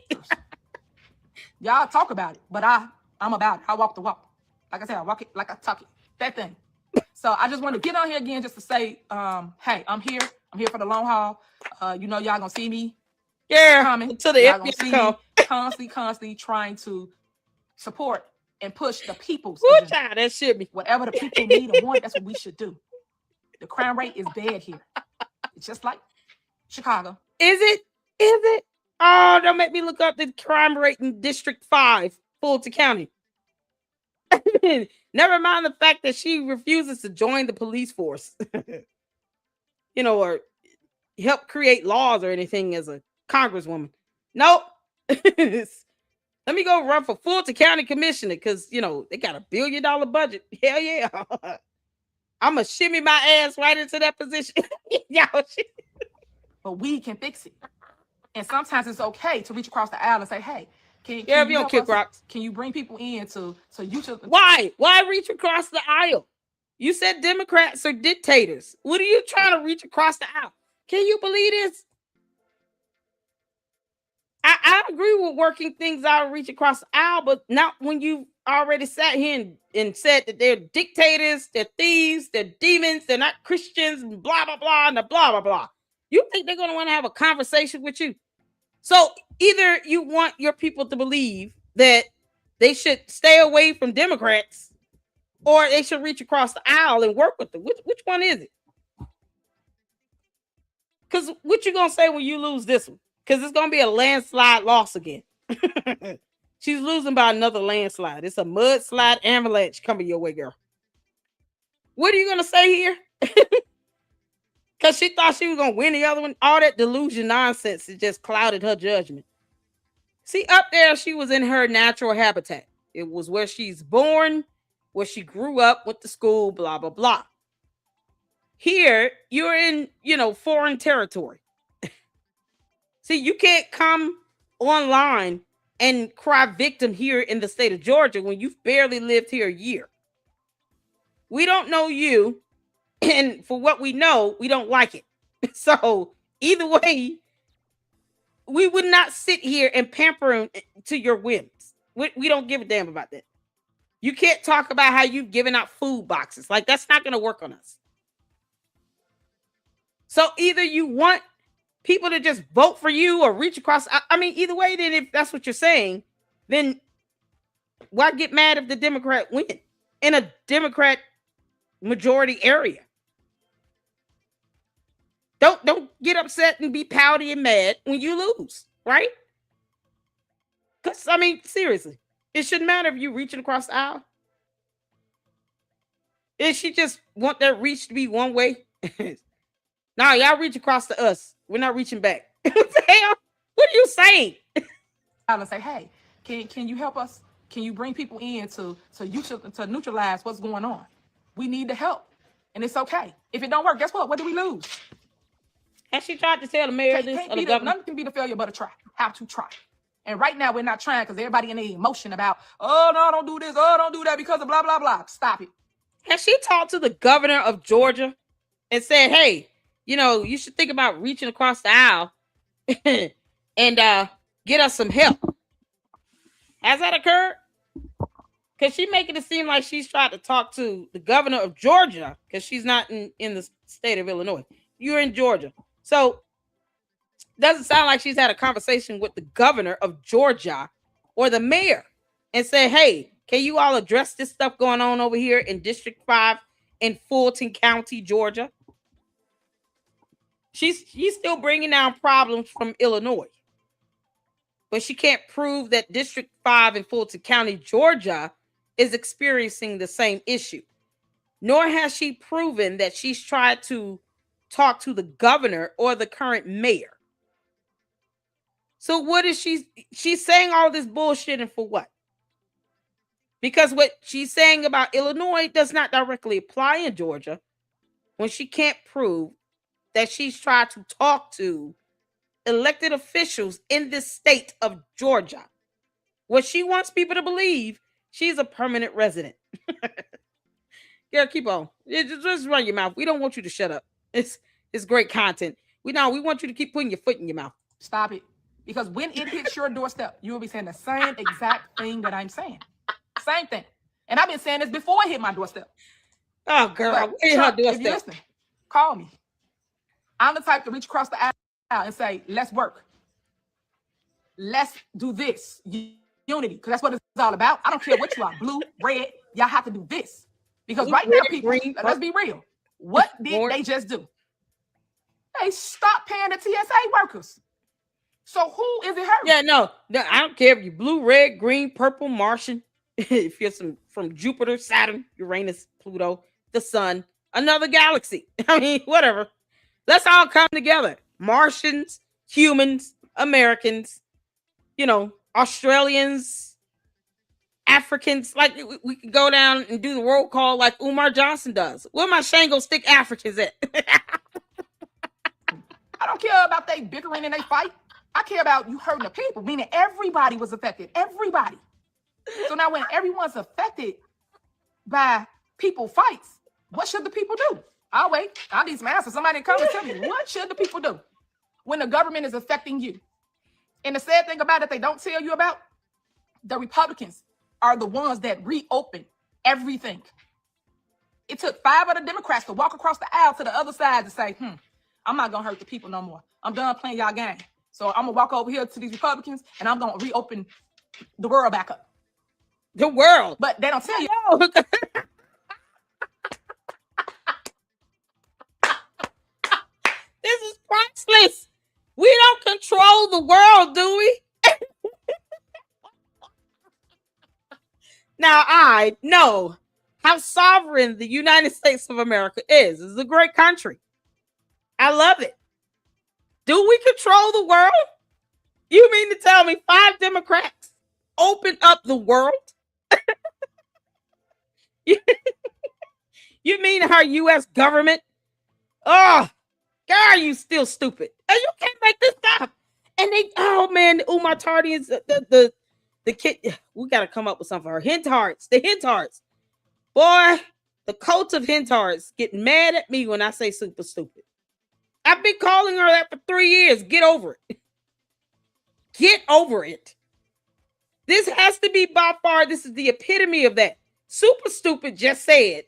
Y'all talk about it, but I'm about it. I walk the walk. Like I said, I walk it like I talk it. That thing. So I just want to get on here again just to say, hey, I'm here. I'm here for the long haul. Y'all gonna see me. Yeah, coming to the FBI constantly trying to support and push the people's child, that should be whatever the people need and want. That's what we should do. The crime rate is bad here. It's just like Chicago. Is it? Oh, don't make me look up the crime rate in District 5, Fulton County. Never mind the fact that she refuses to join the police force, or help create laws or anything as a congresswoman. Nope. Let me go run for Fulton County Commissioner because, they got $1 billion budget. Hell yeah. I'm going to shimmy my ass right into that position. But we can fix it. And sometimes it's okay to reach across the aisle and say, hey, can you don't kick rocks. Can you bring people in so you should? Why reach across the aisle? You said Democrats are dictators. What are you trying to reach across the aisle? Can you believe this? I agree with working things out and reach across the aisle, but not when you already sat here and said that they're dictators, they're thieves, they're demons, they're not Christians, and blah, blah, blah, and blah, blah, blah. You think they're going to want to have a conversation with you? So either you want your people to believe that they should stay away from Democrats, or they should reach across the aisle and work with them. Which one is it? Because what you going to say when you lose this one? Because it's going to be a landslide loss again. She's losing by another landslide. It's a mudslide avalanche coming your way, girl. What are you going to say here? Because she thought she was going to win the other one. All that delusion nonsense, it just clouded her judgment. See, up there, she was in her natural habitat. It was where she's born, where she grew up, went to school, blah, blah, blah. Here, you're in, foreign territory. See, you can't come online and cry victim here in the state of Georgia when you've barely lived here a year. We don't know you, and for what we know, we don't like it. So either way, we would not sit here and pamper to your whims. We don't give a damn about that. You can't talk about how you've given out food boxes. Like, that's not going to work on us. So either you want people to just vote for you or reach across. I mean, either way, then if that's what you're saying, then why get mad if the Democrat win in a Democrat majority area? Don't get upset and be pouty and mad when you lose, right? Because, I mean, seriously, it shouldn't matter if you're reaching across the aisle. If she just want that reach to be one way. Nah, y'all reach across to us. We're not reaching back. What the hell? What are you saying? I'm gonna say, hey, can you help us? Can you bring people in to neutralize what's going on? We need the help, and it's okay. If it don't work, guess what? What do we lose? Has she tried to tell the mayor this? Or the governor? Nothing can be the failure but a try. Have to try. And right now we're not trying because everybody in the emotion about, oh no, don't do this, oh don't do that because of blah blah blah. Stop it. Has she talked to the governor of Georgia and said, hey, you should think about reaching across the aisle and get us some help? Has that occurred? Because she's making it seem like she's tried to talk to the governor of Georgia because she's not in the state of Illinois. You're in Georgia. So doesn't sound like she's had a conversation with the governor of Georgia or the mayor and said, hey, can you all address this stuff going on over here in District 5 in Fulton County, Georgia? She's still bringing down problems from Illinois, but she can't prove that District 5 in Fulton County, Georgia is experiencing the same issue. Nor has she proven that she's tried to talk to the governor or the current mayor. So what is she's saying all this bullshit, and for what? Because what she's saying about Illinois does not directly apply in Georgia when she can't prove that she's tried to talk to elected officials in this state of Georgia. What she wants people to believe, she's a permanent resident. Yeah, keep on. Just run your mouth. We don't want you to shut up. It's great content. We want you to keep putting your foot in your mouth. Stop it. Because when it hits your doorstep, you will be saying the same exact thing that I'm saying. Same thing. And I've been saying this before it hit my doorstep. Oh, girl. If you're listening, call me. I'm the type to reach across the aisle and say, let's work. Let's do this. Unity. Because that's what it's all about. I don't care what you are. Blue, red. Y'all have to do this. Because blue, right red, now, people, green, let's be real. What did they just do? They stopped paying the TSA workers. So who is it hurting? Yeah, no, I don't care if you're blue, red, green, purple, Martian. If you're from Jupiter, Saturn, Uranus, Pluto, the sun, another galaxy. I mean, whatever. Let's all come together. Martians, humans, Americans, Australians, Africans. Like, we could go down and do the roll call like Umar Johnson does. Where my Shango stick Africans at? I don't care about they bickering and they fight. I care about you hurting the people, meaning everybody was affected. Everybody. So now when everyone's affected by people fights, what should the people do? I'll wait. I need some answers. Somebody come and tell me, what should the people do when the government is affecting you? And the sad thing about it, they don't tell you about, the Republicans are the ones that reopen everything. It took 5 of the Democrats to walk across the aisle to the other side to say, I'm not going to hurt the people no more. I'm done playing y'all game. So I'm going to walk over here to these Republicans and I'm going to reopen the world back up. The world? But they don't tell you. This is priceless. We don't control the world, do we? Now, I know how sovereign the United States of America is. It's a great country. I love it. Do we control the world? You mean to tell me 5 Democrats open up the world? You mean our U.S. government? Oh, God, you still stupid. And you can't make this up. And they, oh man, the Umar Tardians, the kid, we got to come up with something for her. Hentards, the Hentards. Boy, the cult of Hentards get mad at me when I say super stupid. I've been calling her that for 3 years. Get over it. Get over it. This has to be by far, this is the epitome of that. Super stupid just said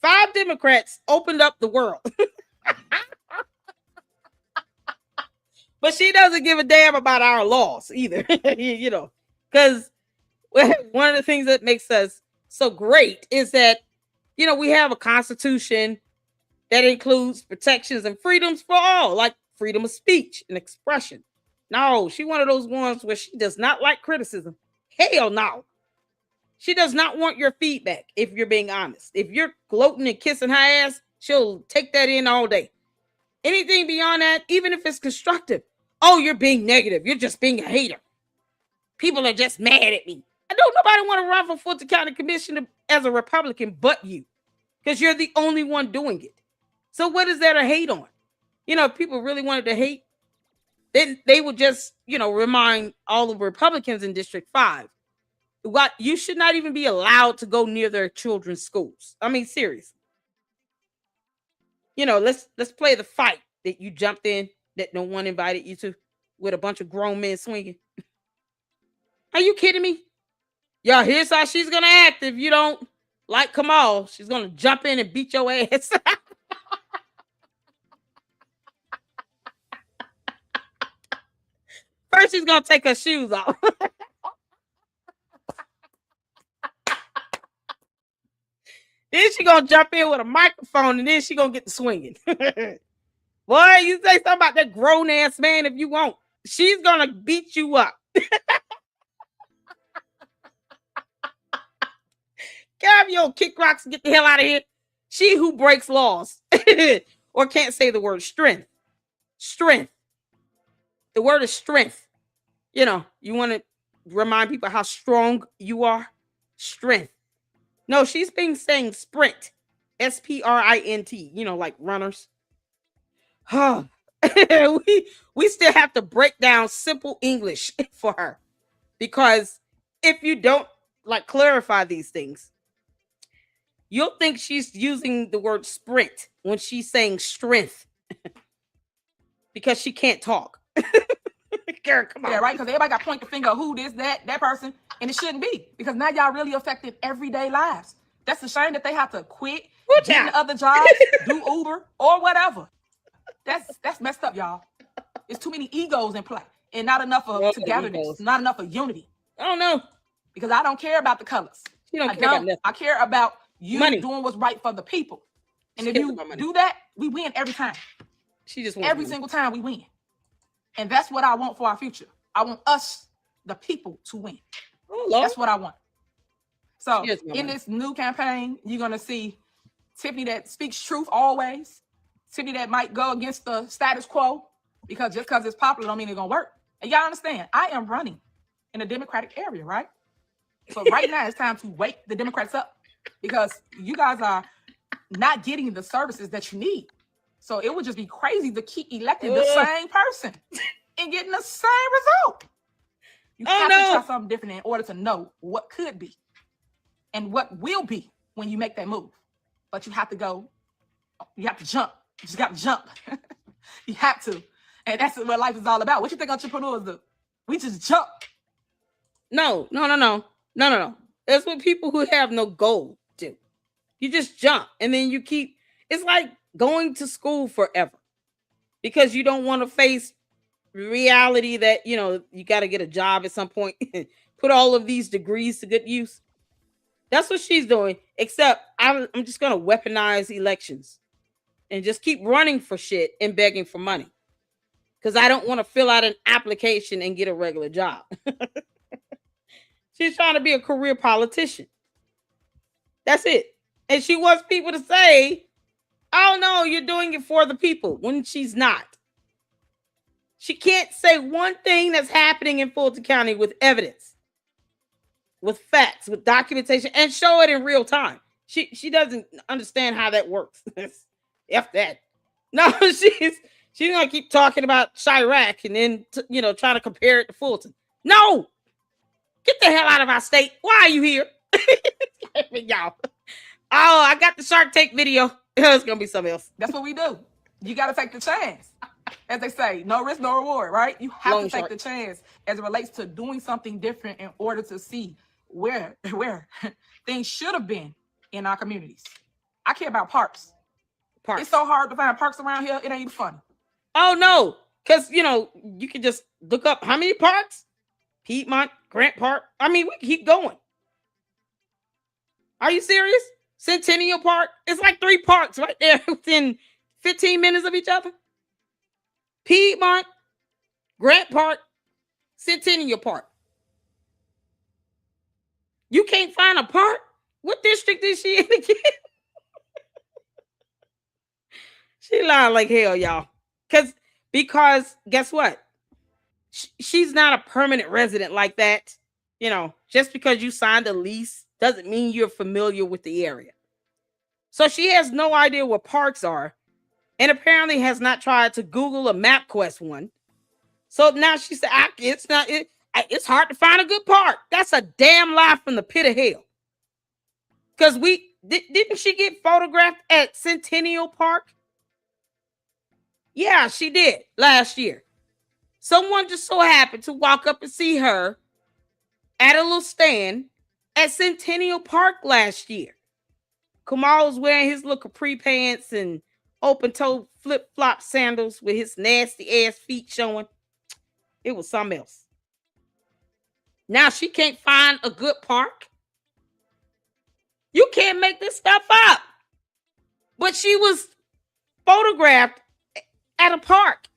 5 Democrats opened up the world. But she doesn't give a damn about our laws either, you know, because one of the things that makes us so great is that, you know, we have a constitution that includes protections and freedoms for all, like freedom of speech and expression. No, she's one of those ones where she does not like criticism. Hell no. She does not want your feedback, if you're being honest. If you're gloating and kissing her ass, she'll take that in all day. Anything beyond that, even if it's constructive, oh, you're being negative. You're just being a hater. People are just mad at me. I don't nobody want to run for Fulton County Commissioner as a Republican but you, because you're the only one doing it. So what is there to hate on? You know, if people really wanted to hate, then they would just, you know, remind all the Republicans in District 5 what you should not even be allowed to go near their children's schools. I mean, seriously. You know, let's play the fight that you jumped in that no one invited you to with a bunch of grown men swinging. Are you kidding me? Y'all, here's how she's going to act if you don't like Kamal. She's going to jump in and beat your ass. First, she's going to take her shoes off. Then she's going to jump in with a microphone and then she's going to get to swinging. Boy, you say something about that grown-ass man if you want. She's going to beat you up. Get your kick rocks and get the hell out of here. She who breaks laws or can't say the word strength. Strength. The word is strength. You know, you want to remind people how strong you are. Strength. No, she's been saying sprint. S-P-R-I-N-T. You know, like runners. we still have to break down simple English for her. Because if you don't like clarify these things, you'll think she's using the word sprint when she's saying strength. Because she can't talk. Karen, come on. Yeah, right. Because everybody got to point the finger of who this, that person. And it shouldn't be. Because now y'all really affected everyday lives. That's a shame that they have to quit, get in other jobs, do Uber, or whatever. That's messed up, y'all. There's too many egos in play. And not enough of togetherness. Not enough of unity. I don't know. Because I don't care about the colors. You don't care about nothing. I care about you doing what's right for the people. And if you do that, we win every time. She just every single time we win. And that's what I want for our future. I want us, the people, to win. Oh, Lord. That's what I want. So in this new campaign, you're going to see Tiffany that speaks truth always. Tiffany that might go against the status quo, because just because it's popular don't mean it's going to work. And y'all understand, I am running in a Democratic area, right? So right now it's time to wake the Democrats up, because you guys are not getting the services that you need. So it would just be crazy to keep electing the same person and getting the same result. You have to try something different in order to know what could be and what will be when you make that move. But you have to go You have to jump. You just got to jump. You have to. And that's what life is all about. What you think entrepreneurs do? We just jump. No. That's what people who have no goal do. You just jump and then you keep, it's like going to school forever because you don't want to face reality that, you know, you got to get a job at some point, put all of these degrees to good use. That's what she's doing, except I'm just going to weaponize elections and just keep running for shit and begging for money because I don't want to fill out an application and get a regular job. She's trying to be a career politician. That's it. And she wants people to say, oh, no, you're doing it for the people, when she's not. She can't say one thing that's happening in Fulton County with evidence, with facts, with documentation, and show it in real time. She doesn't understand how that works. F that. No, she's going to keep talking about Chirac and then, trying to compare it to Fulton. No! Get the hell out of our state. Why are you here? Y'all. Oh, I got the Shark Tank video. It's going to be something else. That's what we do. You got to take the chance. As they say, no risk, no reward, right? You have to take the chance as it relates to doing something different in order to see where things should have been in our communities. I care about parks. It's so hard to find parks around here. It ain't even funny. Oh, no. Because, you can just look up how many parks? Piedmont, Grant Park. I mean, we can keep going. Are you serious? Centennial Park. It's like 3 parks right there within 15 minutes of each other. Piedmont, Grant Park, Centennial Park. You can't find a park? What district is she in again? She lied like hell, y'all. Because guess what? She's not a permanent resident like that. Just because you signed a lease doesn't mean you're familiar with the area. So she has no idea what parks are, and apparently has not tried to Google a MapQuest one. So now she said, it's hard to find a good park. That's a damn lie from the pit of hell. Because didn't she get photographed at Centennial Park? Yeah, she did last year. Someone just so happened to walk up and see her at a little stand at Centennial Park last year. Kamal was wearing his little capri pants and open-toe flip-flop sandals with his nasty-ass feet showing. It was something else. Now she can't find a good park? You can't make this stuff up. But she was photographed at a park.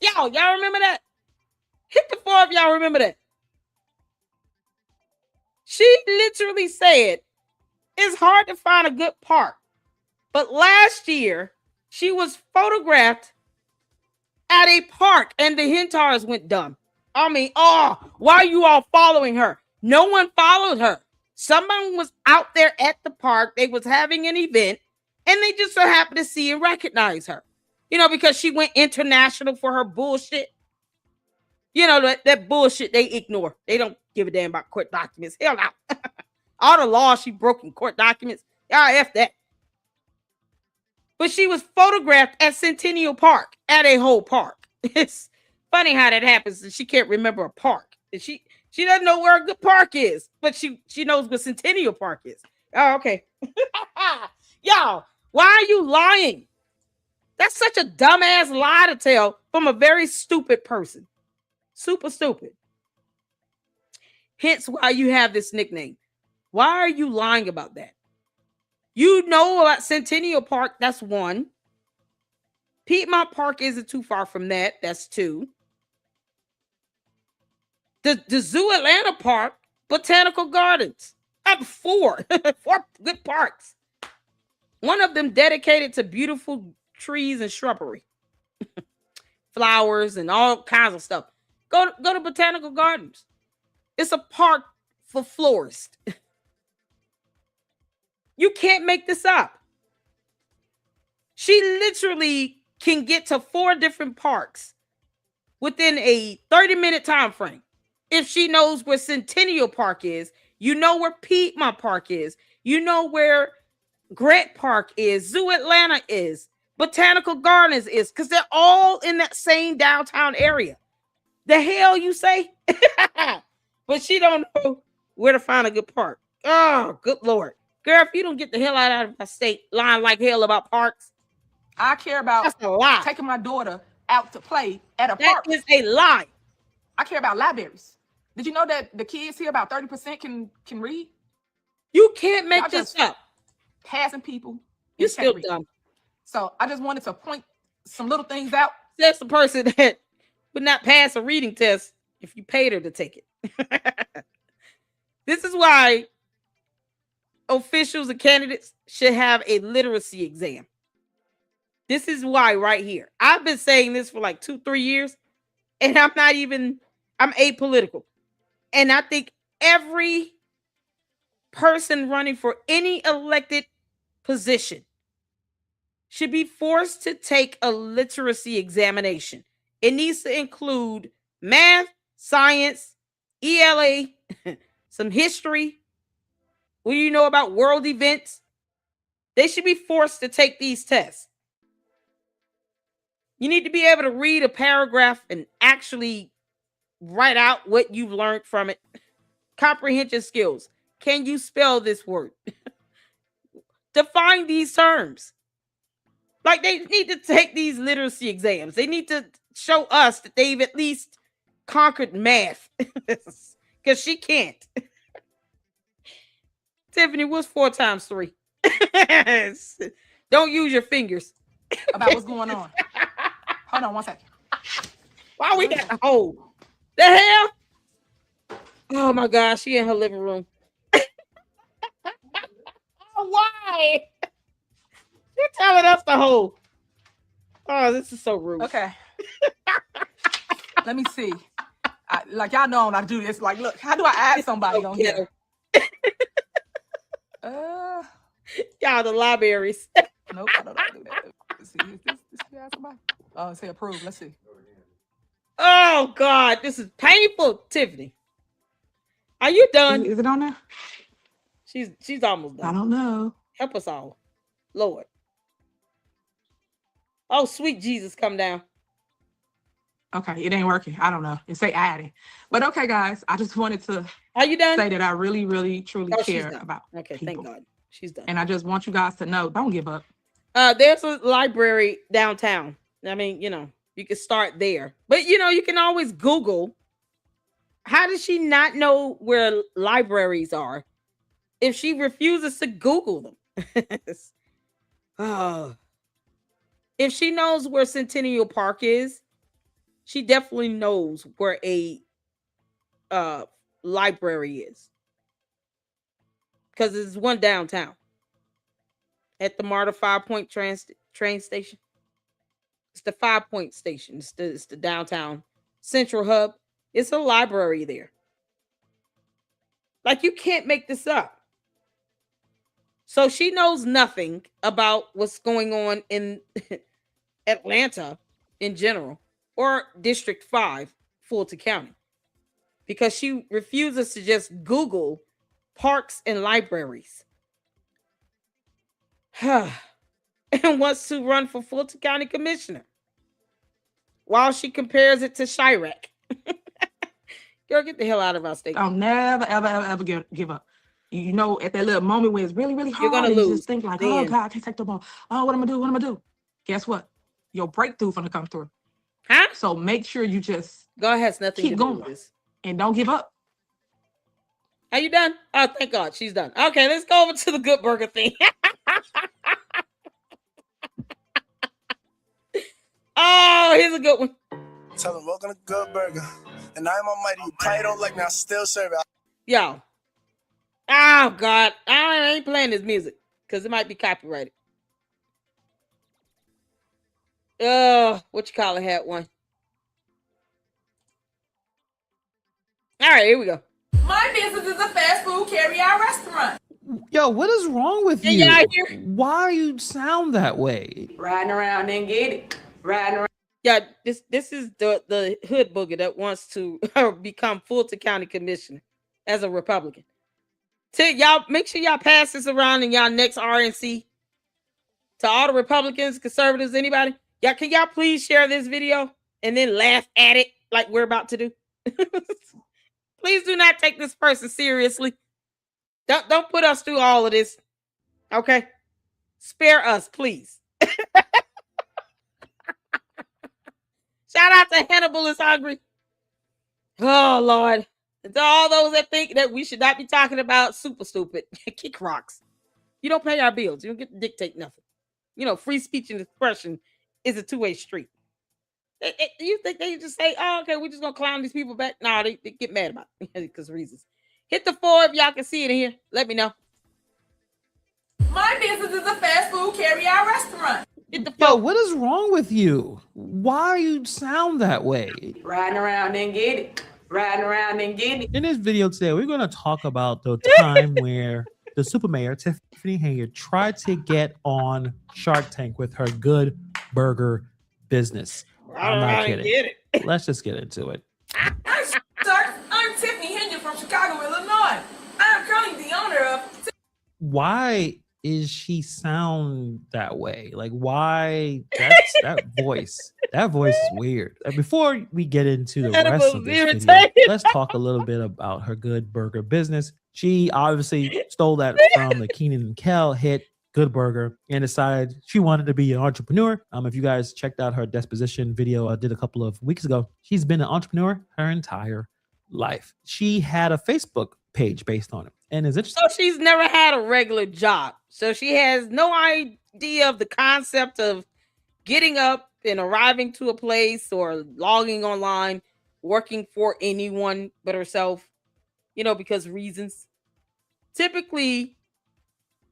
Y'all remember that? Hit the floor if y'all remember that. She literally said, it's hard to find a good park. But last year, she was photographed at a park and the Hentars went dumb. I mean, why are you all following her? No one followed her. Someone was out there at the park. They was having an event and they just so happened to see and recognize her. Because she went international for her bullshit. That bullshit they ignore. They don't give a damn about court documents. Hell no. All the laws she broke in court documents. F that. But she was photographed at Centennial Park, at a whole park. It's funny how that happens. She can't remember a park. She doesn't know where a good park is, but she knows what Centennial Park is. Oh, okay. Y'all, why are you lying? That's such a dumbass lie to tell from a very stupid person. Super stupid. Hence why you have this nickname. Why are you lying about that? You know about Centennial Park, that's 1. Piedmont Park isn't too far from that. That's 2. The Zoo Atlanta Park, Botanical Gardens. That's 4. 4 good parks. One of them dedicated to beautiful trees and shrubbery. Flowers and all kinds of stuff. Go to Botanical Gardens. It's a park for florists. You can't make this up. She literally can get to 4 different parks within a 30-minute time frame. If she knows where Centennial Park is, where Piedmont Park is, where Grant Park is, Zoo Atlanta is, Botanical Gardens is, because they're all in that same downtown area. The hell you say? But she don't know where to find a good park. Oh, good Lord. Girl, if you don't get the hell out of my state, lying like hell about parks. I care about That's a lie. Taking my daughter out to play at a park. That is a lie. I care about libraries. Did you know that the kids here, about 30% can read? You can't make this up. Passing people. You're still dumb. So I just wanted to point some little things out. That's the person that would not pass a reading test if you paid her to take it. This is why officials and candidates should have a literacy exam. This is why right here. I've been saying this for like 2-3 years, and I'm apolitical. And I think every person running for any elected position should be forced to take a literacy examination. It needs to include math, science, ELA, some history. What do you know about world events? They should be forced to take these tests. You need to be able to read a paragraph and actually write out what you've learned from it. Comprehension skills. Can you spell this word? Define these terms. Like, they need to take these literacy exams. They need to show us that they've at least conquered math. Because she can't. Tiffany, what's 4 times 3? Don't use your fingers. About what's going on. Hold on 1 second. Why we got the hole? The hell? Oh my gosh, she in her living room. Why? You're telling us the hole. Oh, this is so rude. Okay. Let me see. Like, y'all know when I do this. Like, look, how do I add somebody on here? Y'all the libraries. Nope, I don't know how to do that. Let's see. Is this add somebody? Oh, say approve. Let's see. Oh God, this is painful, Tiffany. Are you done? Is it on there? She's almost done. I don't know. Help us all, Lord. Oh, sweet Jesus, come down. Okay, it ain't working. I don't know. It say adding. But okay, guys, I just wanted to Are you done? say that I really, really, truly care about Okay, people. thank God. She's done. And I just want you guys to know, don't give up. There's a library downtown. I mean, you can start there. But, you can always Google. How does she not know where libraries are if she refuses to Google them? Oh. If she knows where Centennial Park is, she definitely knows where a library is. Because there's one downtown at the MARTA 5 Point train station. It's the 5 Point station. It's the downtown central hub. It's a library there. Like, you can't make this up. So she knows nothing about what's going on in Atlanta in general or District 5, Fulton County, because she refuses to just Google parks and libraries. And wants to run for Fulton County Commissioner while she compares it to Chirac. Girl, get the hell out of our state. I'll never, ever, ever, ever give up. At that little moment when it's really, really hard, you're gonna lose. You just think like, oh God, I can't take the ball. Oh, what am I gonna do? What am I gonna do? Guess what? Your breakthrough gonna come through. Huh? So make sure you just God has nothing keep to going do with this. And don't give up. Are you done? Oh, thank God, she's done. Okay, let's go over to the Good Burger thing. Oh, here's a good one. Tell them, welcome to Good Burger. And I'm almighty. Title like now still serving. Yo. Oh, God. I ain't playing this music because it might be copyrighted. What you call it had one. All right, here we go. My business is a fast food carry-out restaurant. Yo, what is wrong with you? Yeah, why you sound that way? Riding around and get it. Riding around. Yeah, this is the hood booger that wants to become Fulton County Commissioner as a Republican. Y'all make sure y'all pass this around in y'all next RNC to all the Republicans, conservatives, anybody. Can y'all please share this video and then laugh at it like we're about to do? Please do not take this person seriously. Don't put us through all of this. Okay? Spare us, please. Shout out to Hannibal is hungry. Oh, Lord. And to all those that think that we should not be talking about super stupid, kick rocks. You don't pay our bills. You don't get to dictate nothing. You know, free speech and expression is a two-way street. You think they just say, oh, okay, we're just going to clown these people back? No, they get mad about it because of reasons. Hit the 4 if y'all can see it in here. Let me know. My business is a fast food carry-out restaurant. Hit the 4. Yo, what is wrong with you? Why you sound that way? Riding around and get it. Riding around and get it. In this video today, we're going to talk about the time where the super mayor, Tiffany Henyard, tried to get on Shark Tank with her good burger business. I'm not kidding. Let's just get into it. Hi, sir. I'm Tiffany Henyard from Chicago, Illinois. I'm currently the owner of... Why is she sound that way? Like, why? That's that voice. That voice is weird. Before we get into the rest of this video, let's talk a little bit about her good burger business. She obviously stole that from the Keenan and Kel hit Good Burger and decided she wanted to be an entrepreneur. If you guys checked out her disposition video I did a couple of weeks ago, she's been an entrepreneur her entire life. She had a Facebook page based on it. And it's interesting. So she's never had a regular job. So she has no idea of the concept of getting up and arriving to a place or logging online, working for anyone but herself, you know, because reasons. Typically,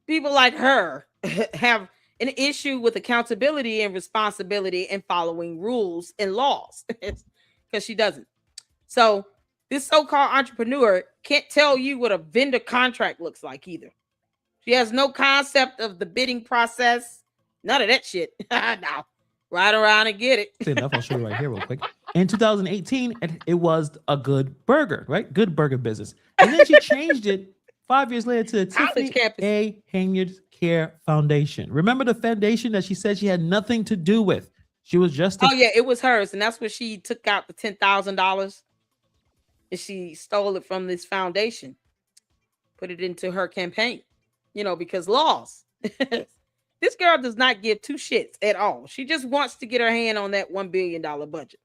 people like her have an issue with accountability and responsibility and following rules and laws because she doesn't. So this so-called entrepreneur can't tell you what a vendor contract looks like either. She has no concept of the bidding process. None of that shit. No. Ride around and get it. Enough, I'll show you right here real quick. In 2018, it was a Good Burger, right? Good Burger business. And then she changed it 5 years later to the Tiffany A. Henyard Care Foundation. Remember the foundation that she said she had nothing to do with? She was just... Oh, yeah, it was hers. And that's where she took out the $10,000. And she stole it from this foundation. Put it into her campaign. You know, because laws. This girl does not give two shits at all. She just wants to get her hand on that $1 billion budget.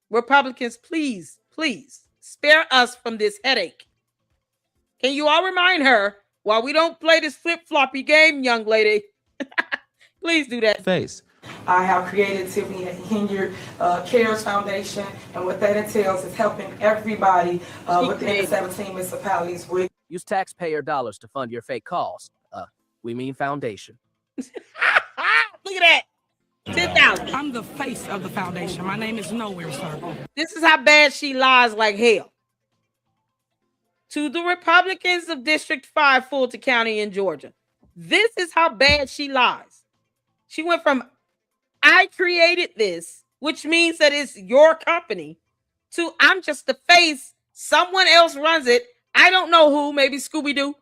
Republicans, please, please spare us from this headache. Can you all remind her while we don't play this flip-floppy game, young lady? Please do that. Face. I have created Tiffany Henyard Cares Foundation, and what that entails is helping everybody within the 17 municipalities with... Use taxpayer dollars to fund your fake calls. We mean foundation. Look at that. 10,000. I'm the face of the foundation. My name is nowhere, sir. This is how bad she lies like hell. To the Republicans of District 5, Fulton County in Georgia. This is how bad she lies. She went from, I created this, which means that it's your company, to I'm just the face. Someone else runs it. I don't know who, maybe Scooby-Doo.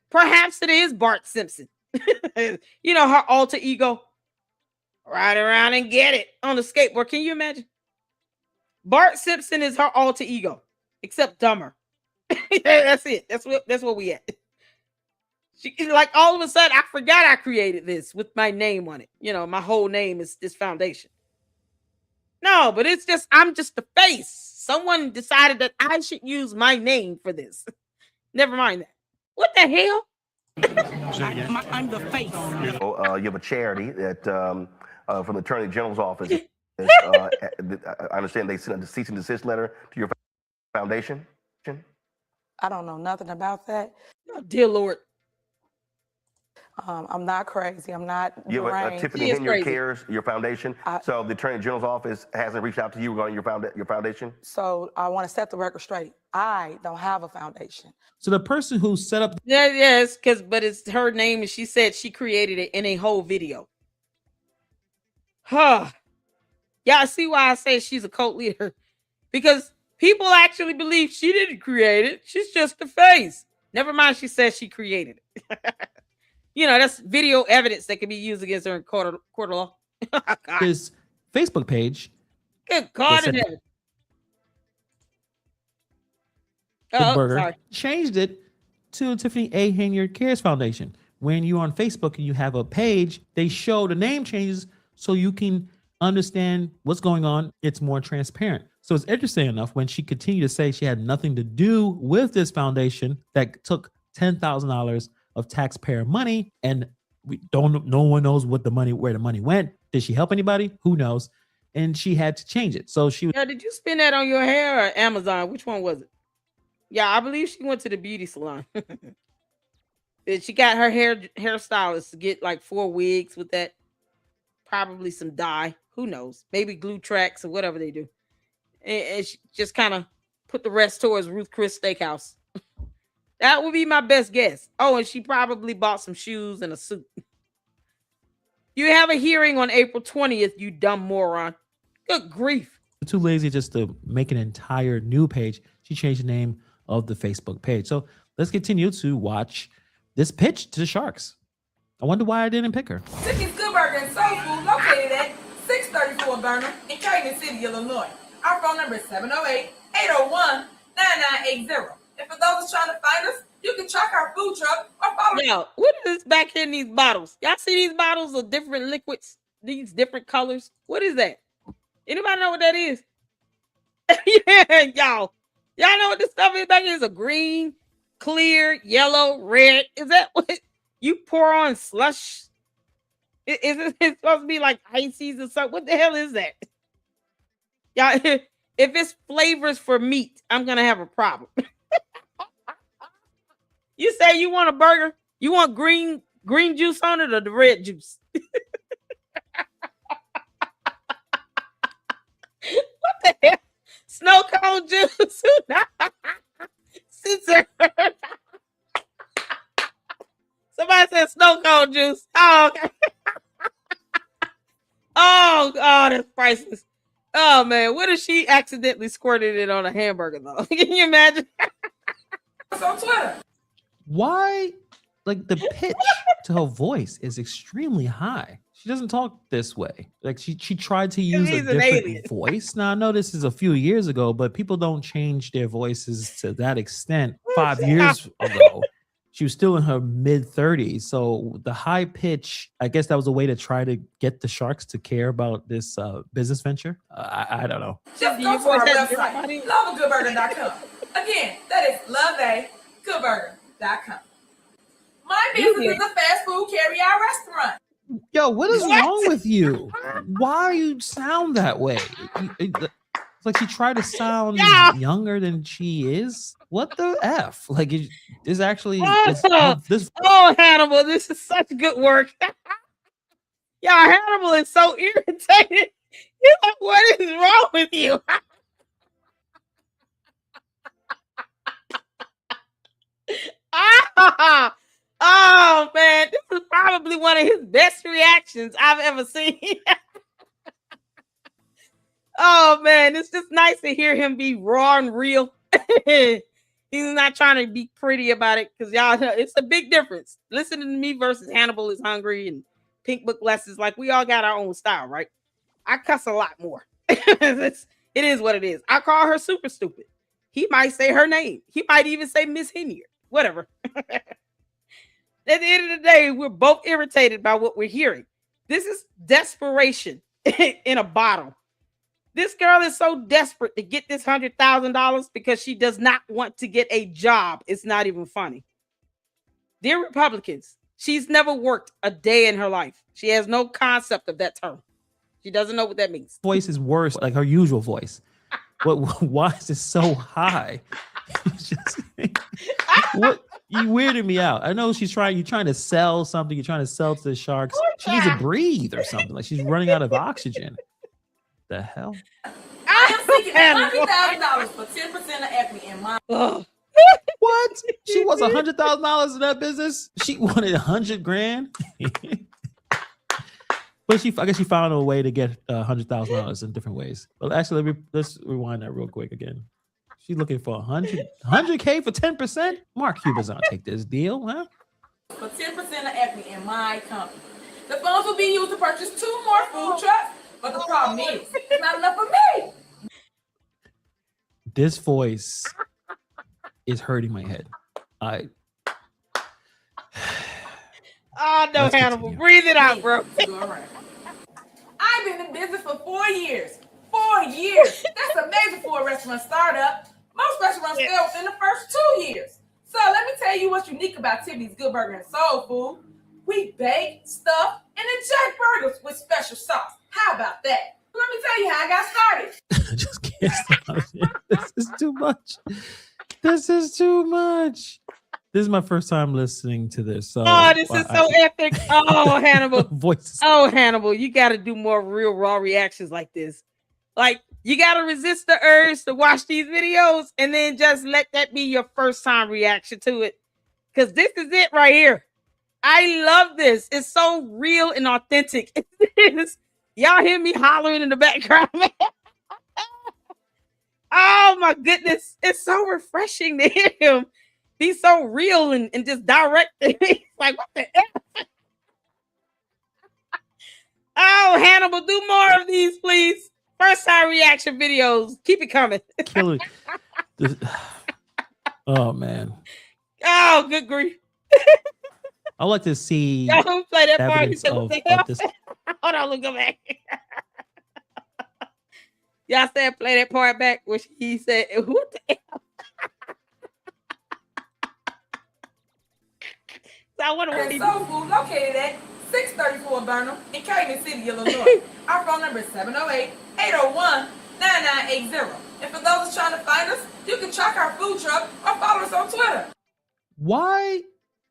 Perhaps it is Bart Simpson. You know, her alter ego. Ride around and get it on the skateboard. Can you imagine? Bart Simpson is her alter ego, except dumber. That's it. That's what we at. She like all of a sudden, I forgot I created this with my name on it. You know, my whole name is this foundation. No, but it's just, I'm just the face. Someone decided that I should use my name for this. Never mind that. What the hell? I'm the face. You have a charity that from the Attorney General's office. I understand they sent a cease and desist letter to your foundation. I don't know nothing about that. Oh, dear Lord. I'm not crazy. I'm not You have a Tiffany Henyard Cares, your foundation. So the Attorney General's office hasn't reached out to you regarding your foundation? So I want to set the record straight. I don't have a foundation. So the person who set up... Yes, but it's her name and she said she created it in a whole video. Huh. Yeah, I see why I say she's a cult leader. Because People actually believe she didn't create it. She's just the face. Never mind, she says she created it. You know, that's video evidence that can be used against her in court of law. His Facebook page. Good God in heaven. Burger sorry. Changed it to Tiffany A. Henyard Cares Foundation. When you're on Facebook and you have a page, they show the name changes so you can understand what's going on. It's more transparent. So it's interesting enough when she continued to say she had nothing to do with this foundation that took $10,000 of taxpayer money, and no one knows where the money went. Did she help anybody? Who knows? And she had to change it. So she. Yeah, did you spend that on your hair or Amazon? Which one was it? Yeah, I believe she went to the beauty salon. She got her hairstylist to get like 4 wigs with that, probably some dye. Who knows? Maybe glue tracks or whatever they do. And she just kind of put the rest towards Ruth Chris Steakhouse. That would be my best guess. Oh, and she probably bought some shoes and a suit. You have a hearing on April 20th, you dumb moron. Good grief. Too lazy just to make an entire new page. She changed the name of the Facebook page. So let's continue to watch this pitch to the Sharks. I wonder why I didn't pick her. Tiffany's Good Burger and Soul Food located at 634 Burnham in Kansas City, Illinois. Our phone number is 708-801-9980. And for those trying to find us, you can track our food truck or follow. Now, what is this back here in these bottles? Y'all see these bottles of different liquids? These different colors? What is that? Anybody know what that is? Yeah, y'all. Y'all know what this stuff is back here? It's a green, clear, yellow, red. Is that what you pour on slush? Is it supposed to be like ices or something? What the hell is that? Y'all, if it's flavors for meat, I'm going to have a problem. You say you want a burger? You want green juice on it or the red juice? What the hell? Snow cone juice? Somebody said snow cone juice. Oh, okay. Oh, that's priceless. Oh, man. What if she accidentally squirted it on a hamburger, though? Can you imagine? It's on Twitter. Why? Like the pitch to her voice is extremely high. She doesn't talk this way. Like she tried to use a different voice. Now I know this is a few years ago, but people don't change their voices to that extent. 5 years ago, she was still in her mid-30s. So the high pitch, I guess that was a way to try to get the Sharks to care about this business venture. I don't know. Just go to our website, loveagoodburger.com. Again, that is loveagoodburger.com. My business is a fast food carry-out restaurant. Yo, what is wrong with you? Why you sound that way? It's like she tried to sound younger than she is. What the F? Like it's actually this. Oh, Hannibal, this is such good work. Y'all, Hannibal is so irritated. He's like, what is wrong with you? Oh man, this is probably one of his best reactions I've ever seen. Oh man, it's just nice to hear him be raw and real. He's not trying to be pretty about it because y'all know it's a big difference. Listening to me versus Hannibal is hungry and Pink Book lessons. Like we all got our own style, right? I cuss a lot more. It is what it is. I call her super stupid. He might say her name. He might even say Miss Henyard. Whatever. At the end of the day, we're both irritated by what we're hearing. This is desperation in a bottle. This girl is so desperate to get this $100,000 because she does not want to get a job. It's not even funny. Dear Republicans, she's never worked a day in her life. She has no concept of that term. She doesn't know what that means. Voice is worse, like her usual voice. Why is it so high? What? You weirded me out. I know you're trying to sell something. You're trying to sell to the Sharks. She needs to breathe or something. Like she's running out of oxygen. The hell? I am seeking $100,000 for 10% of equity in my. What? She wants $100,000 in that business? She wanted $100,000. But I guess she found a way to get $100,000 in different ways. But actually, let's rewind that real quick again. She's looking for 100K for 10%. Mark Cuban's gonna take this deal, huh? For 10% of equity in my company. The funds will be used to purchase 2 more food trucks, but the problem is, it's not enough for me. This voice is hurting my head. Oh no, Hannibal, breathe it out, bro. I've been in business for 4 years. 4 years. That's amazing for a restaurant startup. Most restaurants fail within the first 2 years. So let me tell you what's unique about Tiffany's Good Burger and Soul Food. We bake, stuff, and inject burgers with special sauce. How about that? Let me tell you how I got started. I just can't stop it. This is too much. This is too much. This is my first time listening to this. So this is so epic. Oh, Hannibal. Voices. Oh, Hannibal, you got to do more real raw reactions like this. Like, you got to resist the urge to watch these videos and then just let that be your first time reaction to it. Because this is it right here. I love this. It's so real and authentic. Y'all hear me hollering in the background, man? Oh, my goodness. It's so refreshing to hear him be so real and just direct. Like, what the F? Oh, Hannibal, do more of these, please. First time reaction videos. Keep it coming. Kill it. Oh, man. Oh, good grief. I'd like to see Y'all play that part. evidence of this. Hold on, look, go back. Y'all said play that part back, which he said, what the hell? So I wonder what he Soul Food located at 634 Burnham in Cayman City, Illinois. Our phone number is 708-801-9980. And for those trying to find us, you can track our food truck or follow us on Twitter. Why?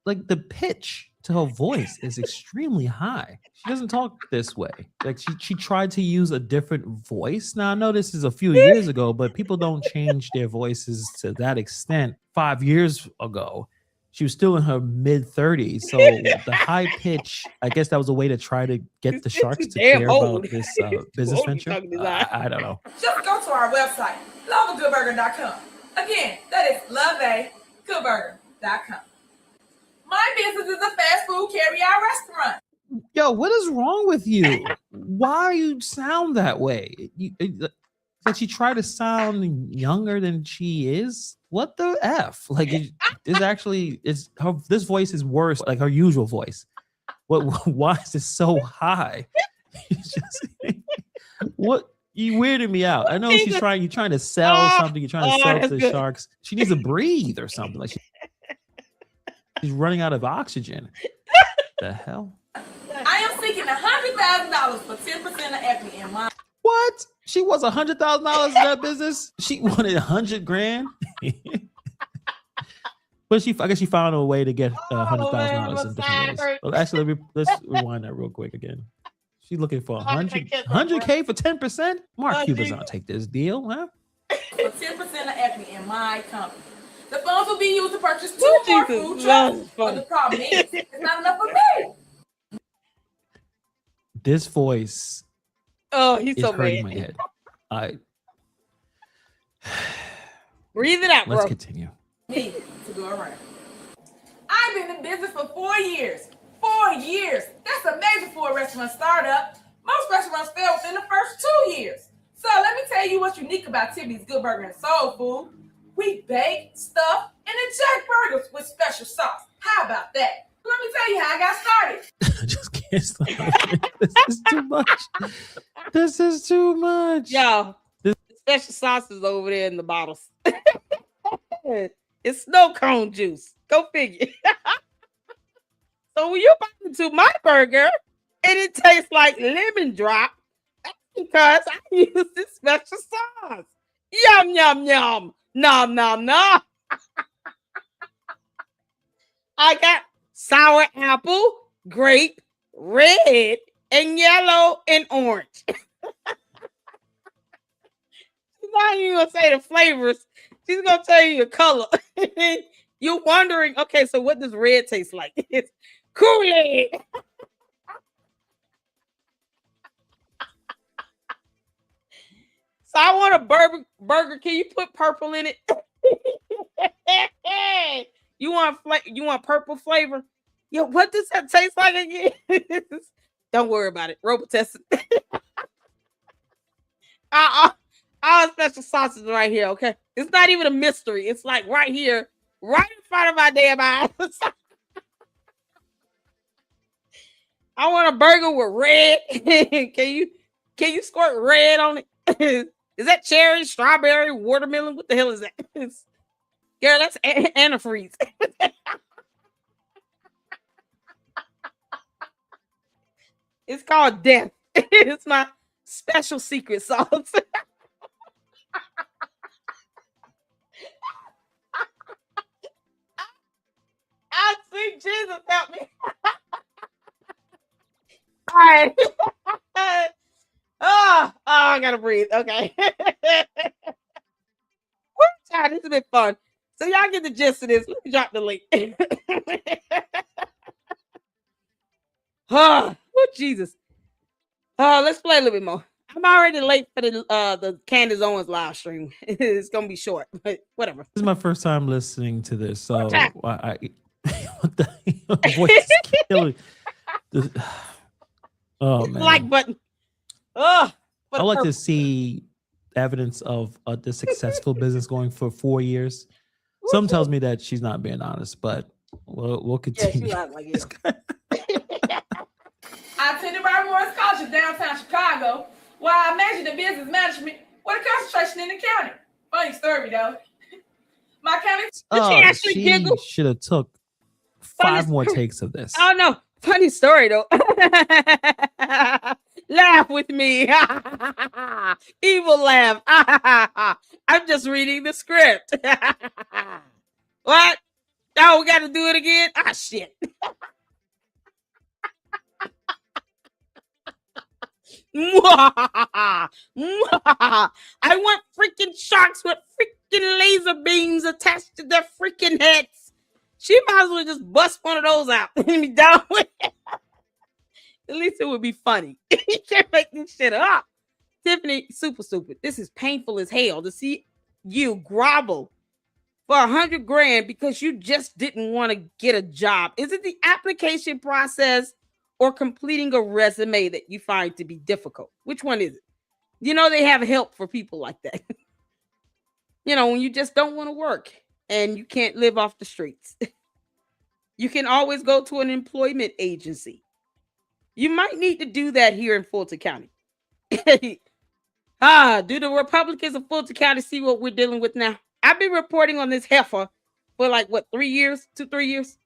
Like, the pitch to her voice is extremely high. She doesn't talk this way. Like, she tried to use a different voice. Now, I know this is a few years ago, but people don't change their voices to that extent. 5 years ago, she was still in her mid-30s. So the high pitch, I guess that was a way to try to get the sharks to care about this business venture. I don't know. Just go to our website, loveagoodburger.com. Again, that is loveagoodburger.com. My business is a fast food carry-out restaurant. Yo, what is wrong with you? Why you sound that way? Like, she tried to sound younger than she is. What the F? Like, this voice is worse, like her usual voice. Why is it so high? What? You weirded me out. I know you're trying to sell something. You're trying to sell to the sharks. She needs to breathe or something. Like, she's running out of oxygen. The hell? I am seeking $100,000 for 10% of equity in my. What? She wants $100,000 in that business? She wanted 100 grand. But I guess she found a way to get $100,000 in different ways. Well, actually, let's rewind that real quick again. She's looking for 100K for 10%. Mark Cuban's gonna take this deal, huh? For 10% of equity in my company. The funds will be used to purchase 2 more food trucks. But the problem is, it's not enough for me. This voice. Oh, he's so hurting my mad. head. Breathe it out, bro. Let's continue. Me to go around. I've been in business for 4 years. 4 years. That's amazing for a restaurant startup. Most restaurants fail within the first 2 years. So let me tell you what's unique about Tiffany's Good Burger and Soul Food. We bake, stuff, and inject burgers with special sauce. How about that? Let me tell you how I got started. I just can't stop. This is too much. This is too much. Yo, the special sauce is over there in the bottles. It's snow cone juice. Go figure. So when you bite into my burger and it tastes like lemon drop, that's because I use this special sauce. Yum, yum, yum. Nom, nom, nom. I got sour apple, grape, red, and yellow, and orange. She's not even going to say the flavors. She's going to tell you the color. You're wondering, okay, so what does red taste like? It's Kool-Aid. So I want a burger. Can you put purple in it? You want purple flavor? Yo, what does that taste like again? Don't worry about it. Robot test it. Our special sauces right here, okay? It's not even a mystery. It's like right here, right in front of my damn eyes. I want a burger with red. Can you squirt red on it? Is that cherry, strawberry, watermelon? What the hell is that? Girl, that's antifreeze. It's called death. It's my special secret sauce. I see Jesus help me. All right. Oh, I gotta breathe. Okay. This has been fun. So y'all get the gist of this. Let me drop the link. Oh, Jesus. Let's play a little bit more. I'm already late for the Candace Owens live stream. It's gonna be short, but whatever. This is my first time listening to this, so what the voice is killing. Oh man, like button. Oh, I like to see evidence of the successful business going for 4 years. Some tells me that she's not being honest, but we'll continue. Yeah, she lies like I attended Robert Morris College in downtown Chicago, where I majored in business management with a concentration in accounting. Funny story, though. My county. She should have took 5 more takes of this. Oh no, funny story though. Laugh with me. Evil laugh. I'm just reading the script. What? Oh, we got to do it again? Ah, shit. I want freaking sharks with freaking laser beams attached to their freaking heads. She might as well just bust one of those out and be done with it. At least it would be funny. You can't make this shit up. Tiffany, super stupid. This is painful as hell to see you grovel for $100,000 because you just didn't want to get a job. Is it the application process or completing a resume that you find to be difficult? Which one is it? You know, they have help for people like that. You know, when you just don't want to work and you can't live off the streets. You can always go to an employment agency. You might need to do that here in Fulton County. Do the Republicans of Fulton County see what we're dealing with now? I've been reporting on this heifer for like, 3 years? 2-3 years?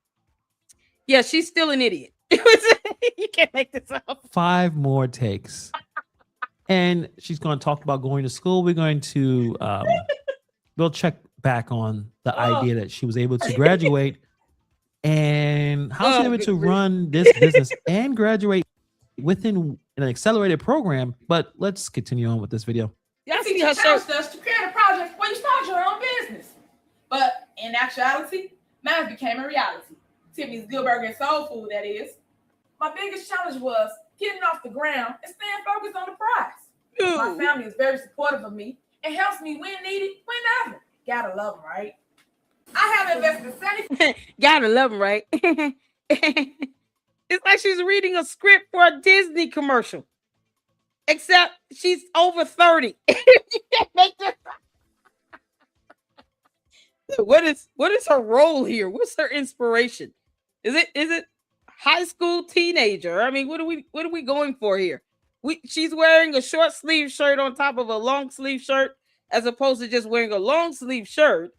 Yeah, she's still an idiot. You can't make this up. 5 more takes. And she's going to talk about going to school. We're going to, we'll check back on the idea that she was able to graduate and how she's able to run this business and graduate within an accelerated program. But let's continue on with this video. Y'all see her challenged us to create a project where you start your own business. But in actuality, mine became a reality. Tiffany's Good Burger and Soul Food, that is. My biggest challenge was getting off the ground and staying focused on the prize. My family is very supportive of me and helps me when needed, whenever. Gotta love them, right? I have invested 70. Gotta love them, right? It's like she's reading a script for a Disney commercial. Except she's over 30. What is her role here? What's her inspiration? Is it high school teenager? I mean, what are we going for here? She's wearing a short sleeve shirt on top of a long sleeve shirt, as opposed to just wearing a long sleeve shirt,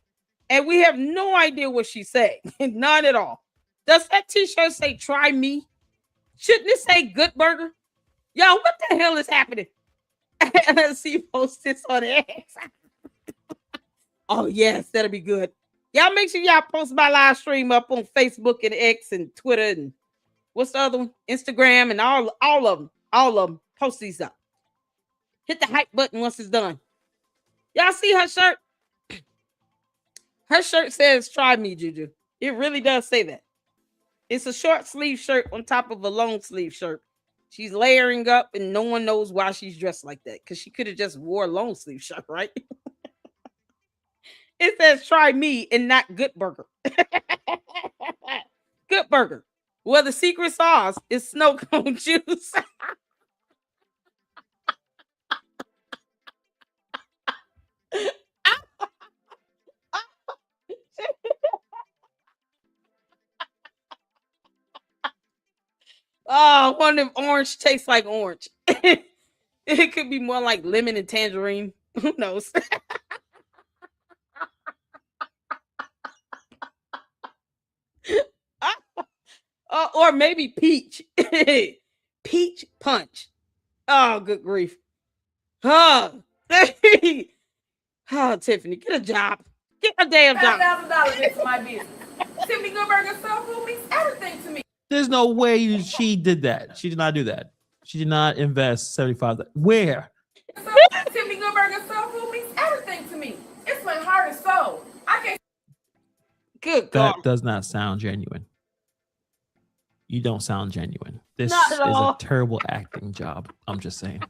and we have no idea what she's saying. None at all. Does that t-shirt say "Try me"? Shouldn't it say "Good Burger"? Yo, what the hell is happening? Let's see, post this on X. Oh yes, that'll be good. Y'all make sure y'all post my live stream up on Facebook and X and Twitter and what's the other one? Instagram and all of them. All of them. Post these up. Hit the hype button once it's done. Y'all see her shirt? Her shirt says "Try me, Juju." It really does say that. It's a short sleeve shirt on top of a long sleeve shirt. She's layering up and no one knows why she's dressed like that, because she could have just wore a long sleeve shirt, right? It says try me and not Good Burger. Good Burger. Well, the secret sauce is snow cone juice. Oh, one of them orange tastes like orange. It could be more like lemon and tangerine. Who knows? Or maybe peach. Peach punch. Oh, good grief. Oh, oh, Tiffany, get a job. Get a damn job. $5,000 into my business. Tiffany Goodberger Soul Food means everything to me. There's no way she did that. She did not do that. She did not invest $75,000. Where? Tiffany Goodberger Soul Food means everything to me. It's my heart and soul. I can't. Good God. That does not sound genuine. You don't sound genuine. This Not is at all. a terrible acting job. I'm just saying.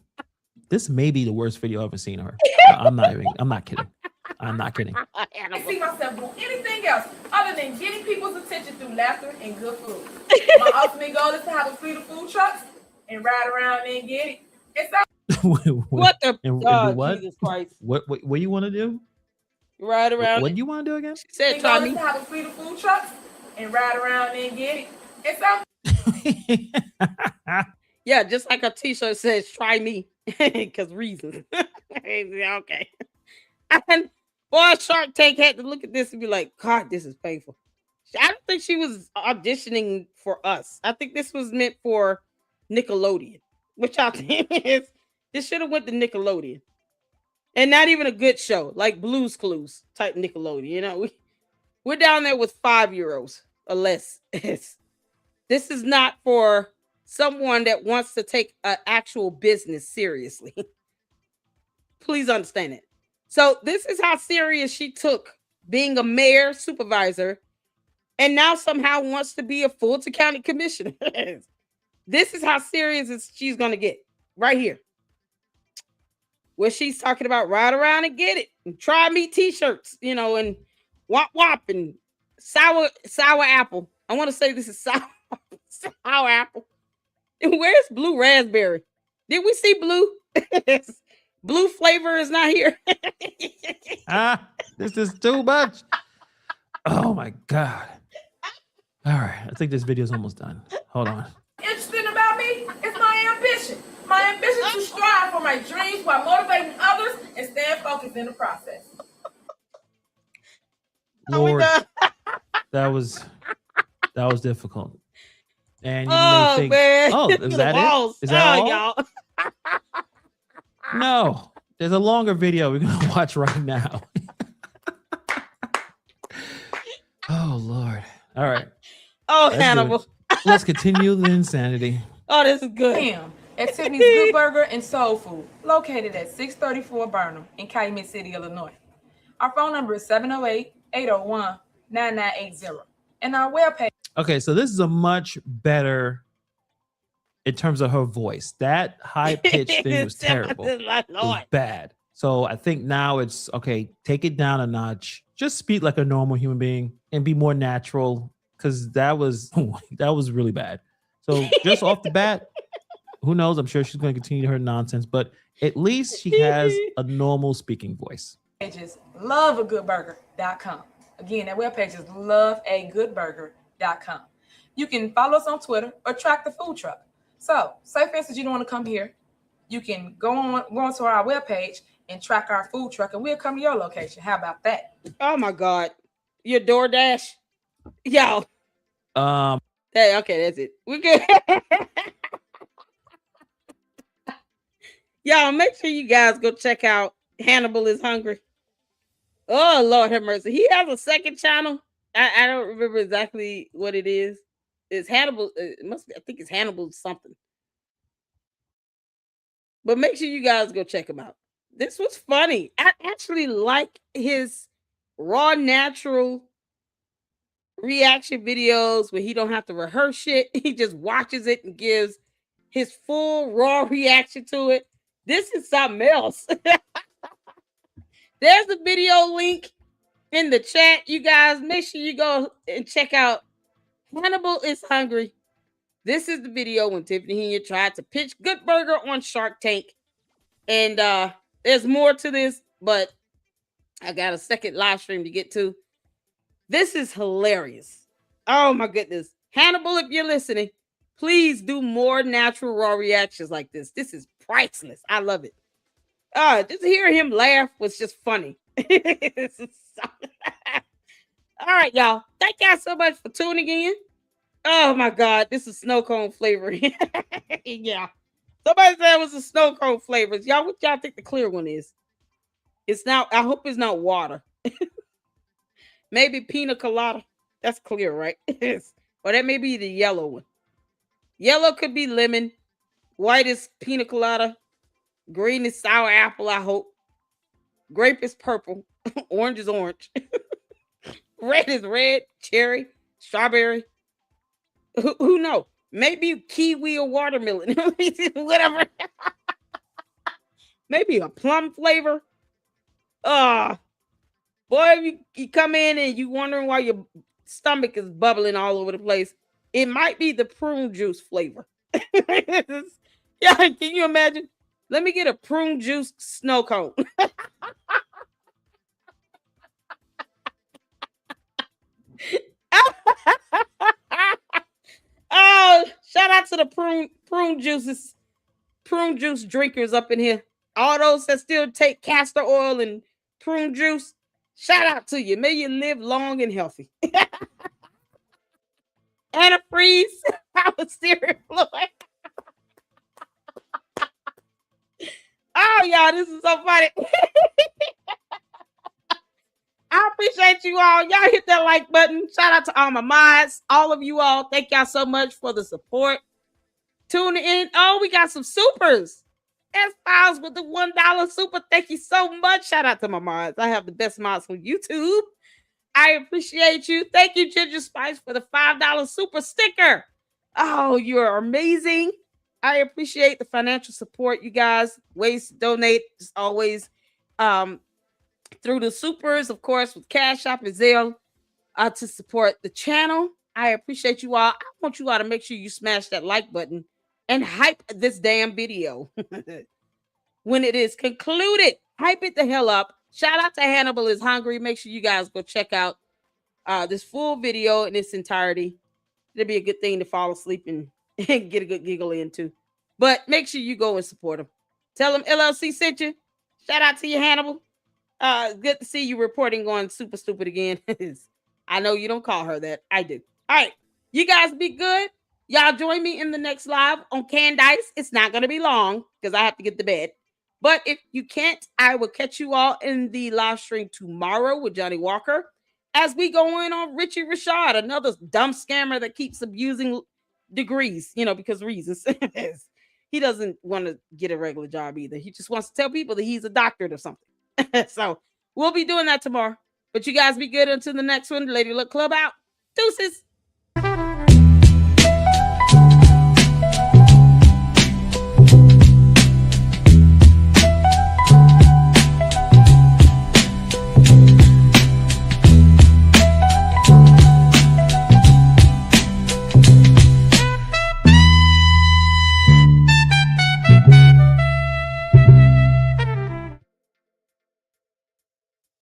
This may be the worst video I've ever seen of her. I'm not kidding. I'm not kidding. I see myself doing anything else other than getting people's attention through laughter and good food. My ultimate goal is to have a fleet of food trucks and ride around and get it. It's What the and God, what? Jesus Christ. What you want to do? Ride around. What do you want to do again? She said my try goal is me. to have a fleet of food trucks and ride around and get it. It's Yeah, just like a t-shirt says try me. Because reasons. Okay. And boy, Shark Tank had to look at this and be like, God, this is painful. I don't think she was auditioning for us. I think this was meant for Nickelodeon, which I think is, this should have went to Nickelodeon. And not even a good show, like Blue's Clues type Nickelodeon. You know, we're down there with 5 euros or less. This is not for someone that wants to take an actual business seriously. Please understand it. So this is how serious she took being a mayor supervisor and now somehow wants to be a Fulton County commissioner. This is how serious she's going to get right here. Where she's talking about ride around and get it and try me t-shirts, you know, and wop wop and sour apple. I want to say this is sour apple. And where's blue raspberry? Did we see blue? Blue flavor is not here. This is too much. Oh my God. All right. I think this video is almost done. Hold on. interesting about me is my ambition. My ambition to strive for my dreams while motivating others and staying focused in the process. Lord, that was difficult. And you may think, man. oh, is that it? Is that all? Y'all. No, there's a longer video we're gonna watch right now. Oh Lord! All right. Oh, Let's Hannibal. Let's continue the insanity. Oh, this is good. Damn. At Tiffany's Good Burger and Soul Food, located at 634 Burnham in Calumet City, Illinois. Our phone number is 708-801-9980. And our webpage. Okay, so this is a much better in terms of her voice. That high pitched thing was terrible. It was bad. So I think now it's okay. Take it down a notch. Just speak like a normal human being and be more natural, because that was really bad. So just off the bat, who knows? I'm sure she's going to continue her nonsense, but at least she has a normal speaking voice. Is loveagoodburger.com. Again, that webpage is loveagoodburger.com. You can follow us on Twitter or track the food truck. So, say for instance, you don't want to come here, you can go onto our webpage and track our food truck, and we'll come to your location. How about that? Oh my God, your DoorDash, y'all. Hey, okay, that's it. We're good. Y'all, make sure you guys go check out Hannibal is Hungry. Oh, Lord have mercy. He has a second channel. I don't remember exactly what it is. It's Hannibal. It must be, I think it's Hannibal something. But make sure you guys go check him out. This was funny. I actually like his raw, natural reaction videos where he don't have to rehearse shit. He just watches it and gives his full raw reaction to it. This is something else. There's a video link in the chat, you guys. Make sure you go and check out Hannibal is Hungry. This is the video when Tiffany Henyard tried to pitch Good Burger on Shark Tank. And there's more to this, but I got a second live stream to get to. This is hilarious. Oh my goodness. Hannibal, if you're listening, please do more natural raw reactions like this. This is priceless. I love it. Just hearing him laugh was just funny. All right, y'all. Thank y'all so much for tuning in. Oh my God, this is snow cone flavor. Yeah. Somebody said it was a snow cone flavors. Y'all, what y'all think the clear one is? It's not, I hope it's not water. Maybe pina colada. That's clear, right? Or that may be the yellow one. Yellow could be lemon. White is pina colada. Green is sour apple, I hope. Grape is purple. Orange is orange. Red is red. Cherry. Strawberry. Who knows? Maybe kiwi or watermelon. Whatever. Maybe a plum flavor. Boy, you come in and you wondering why your stomach is bubbling all over the place. It might be the prune juice flavor. Yeah, can you imagine? Let me get a prune juice snow cone. Oh, shout out to the prune juice drinkers up in here. All those that still take castor oil and prune juice. Shout out to you. May you live long and healthy. Antifreeze. I was steering fluid. Oh, y'all, this is so funny. I appreciate you all. Y'all hit that like button. Shout out to all my mods. All of you all. Thank y'all so much for the support. Tuning in. Oh, we got some supers. S-Files with the $1 super. Thank you so much. Shout out to my mods. I have the best mods on YouTube. I appreciate you. Thank you, Ginger Spice, for the $5 super sticker. Oh, you're amazing. I appreciate the financial support, you guys. Ways to donate is always through the supers, of course, with Cash App and Zelle to support the channel. I appreciate you all. I want you all to make sure you smash that like button and hype this damn video. When it is concluded, hype it the hell up. Shout out to Hannibal is Hungry. Make sure you guys go check out this full video in its entirety. It'll be a good thing to fall asleep and get a good giggle into. But make sure you go and support him. Tell him LLC sent you. Shout out to you, Hannibal. Good to see you reporting on Super Stupid again. I know you don't call her that. I do. All right. You guys be good. Y'all join me in the next live on Canned Ice. It's not going to be long because I have to get to bed. But if you can't, I will catch you all in the live stream tomorrow with Johnny Walker as we go in on Richie Rashad, another dumb scammer that keeps abusing degrees, because reasons. He doesn't want to get a regular job either. He just wants to tell people that he's a doctorate or something. So we'll be doing that tomorrow. But you guys be good until the next one. Lady Luck Club out. Deuces.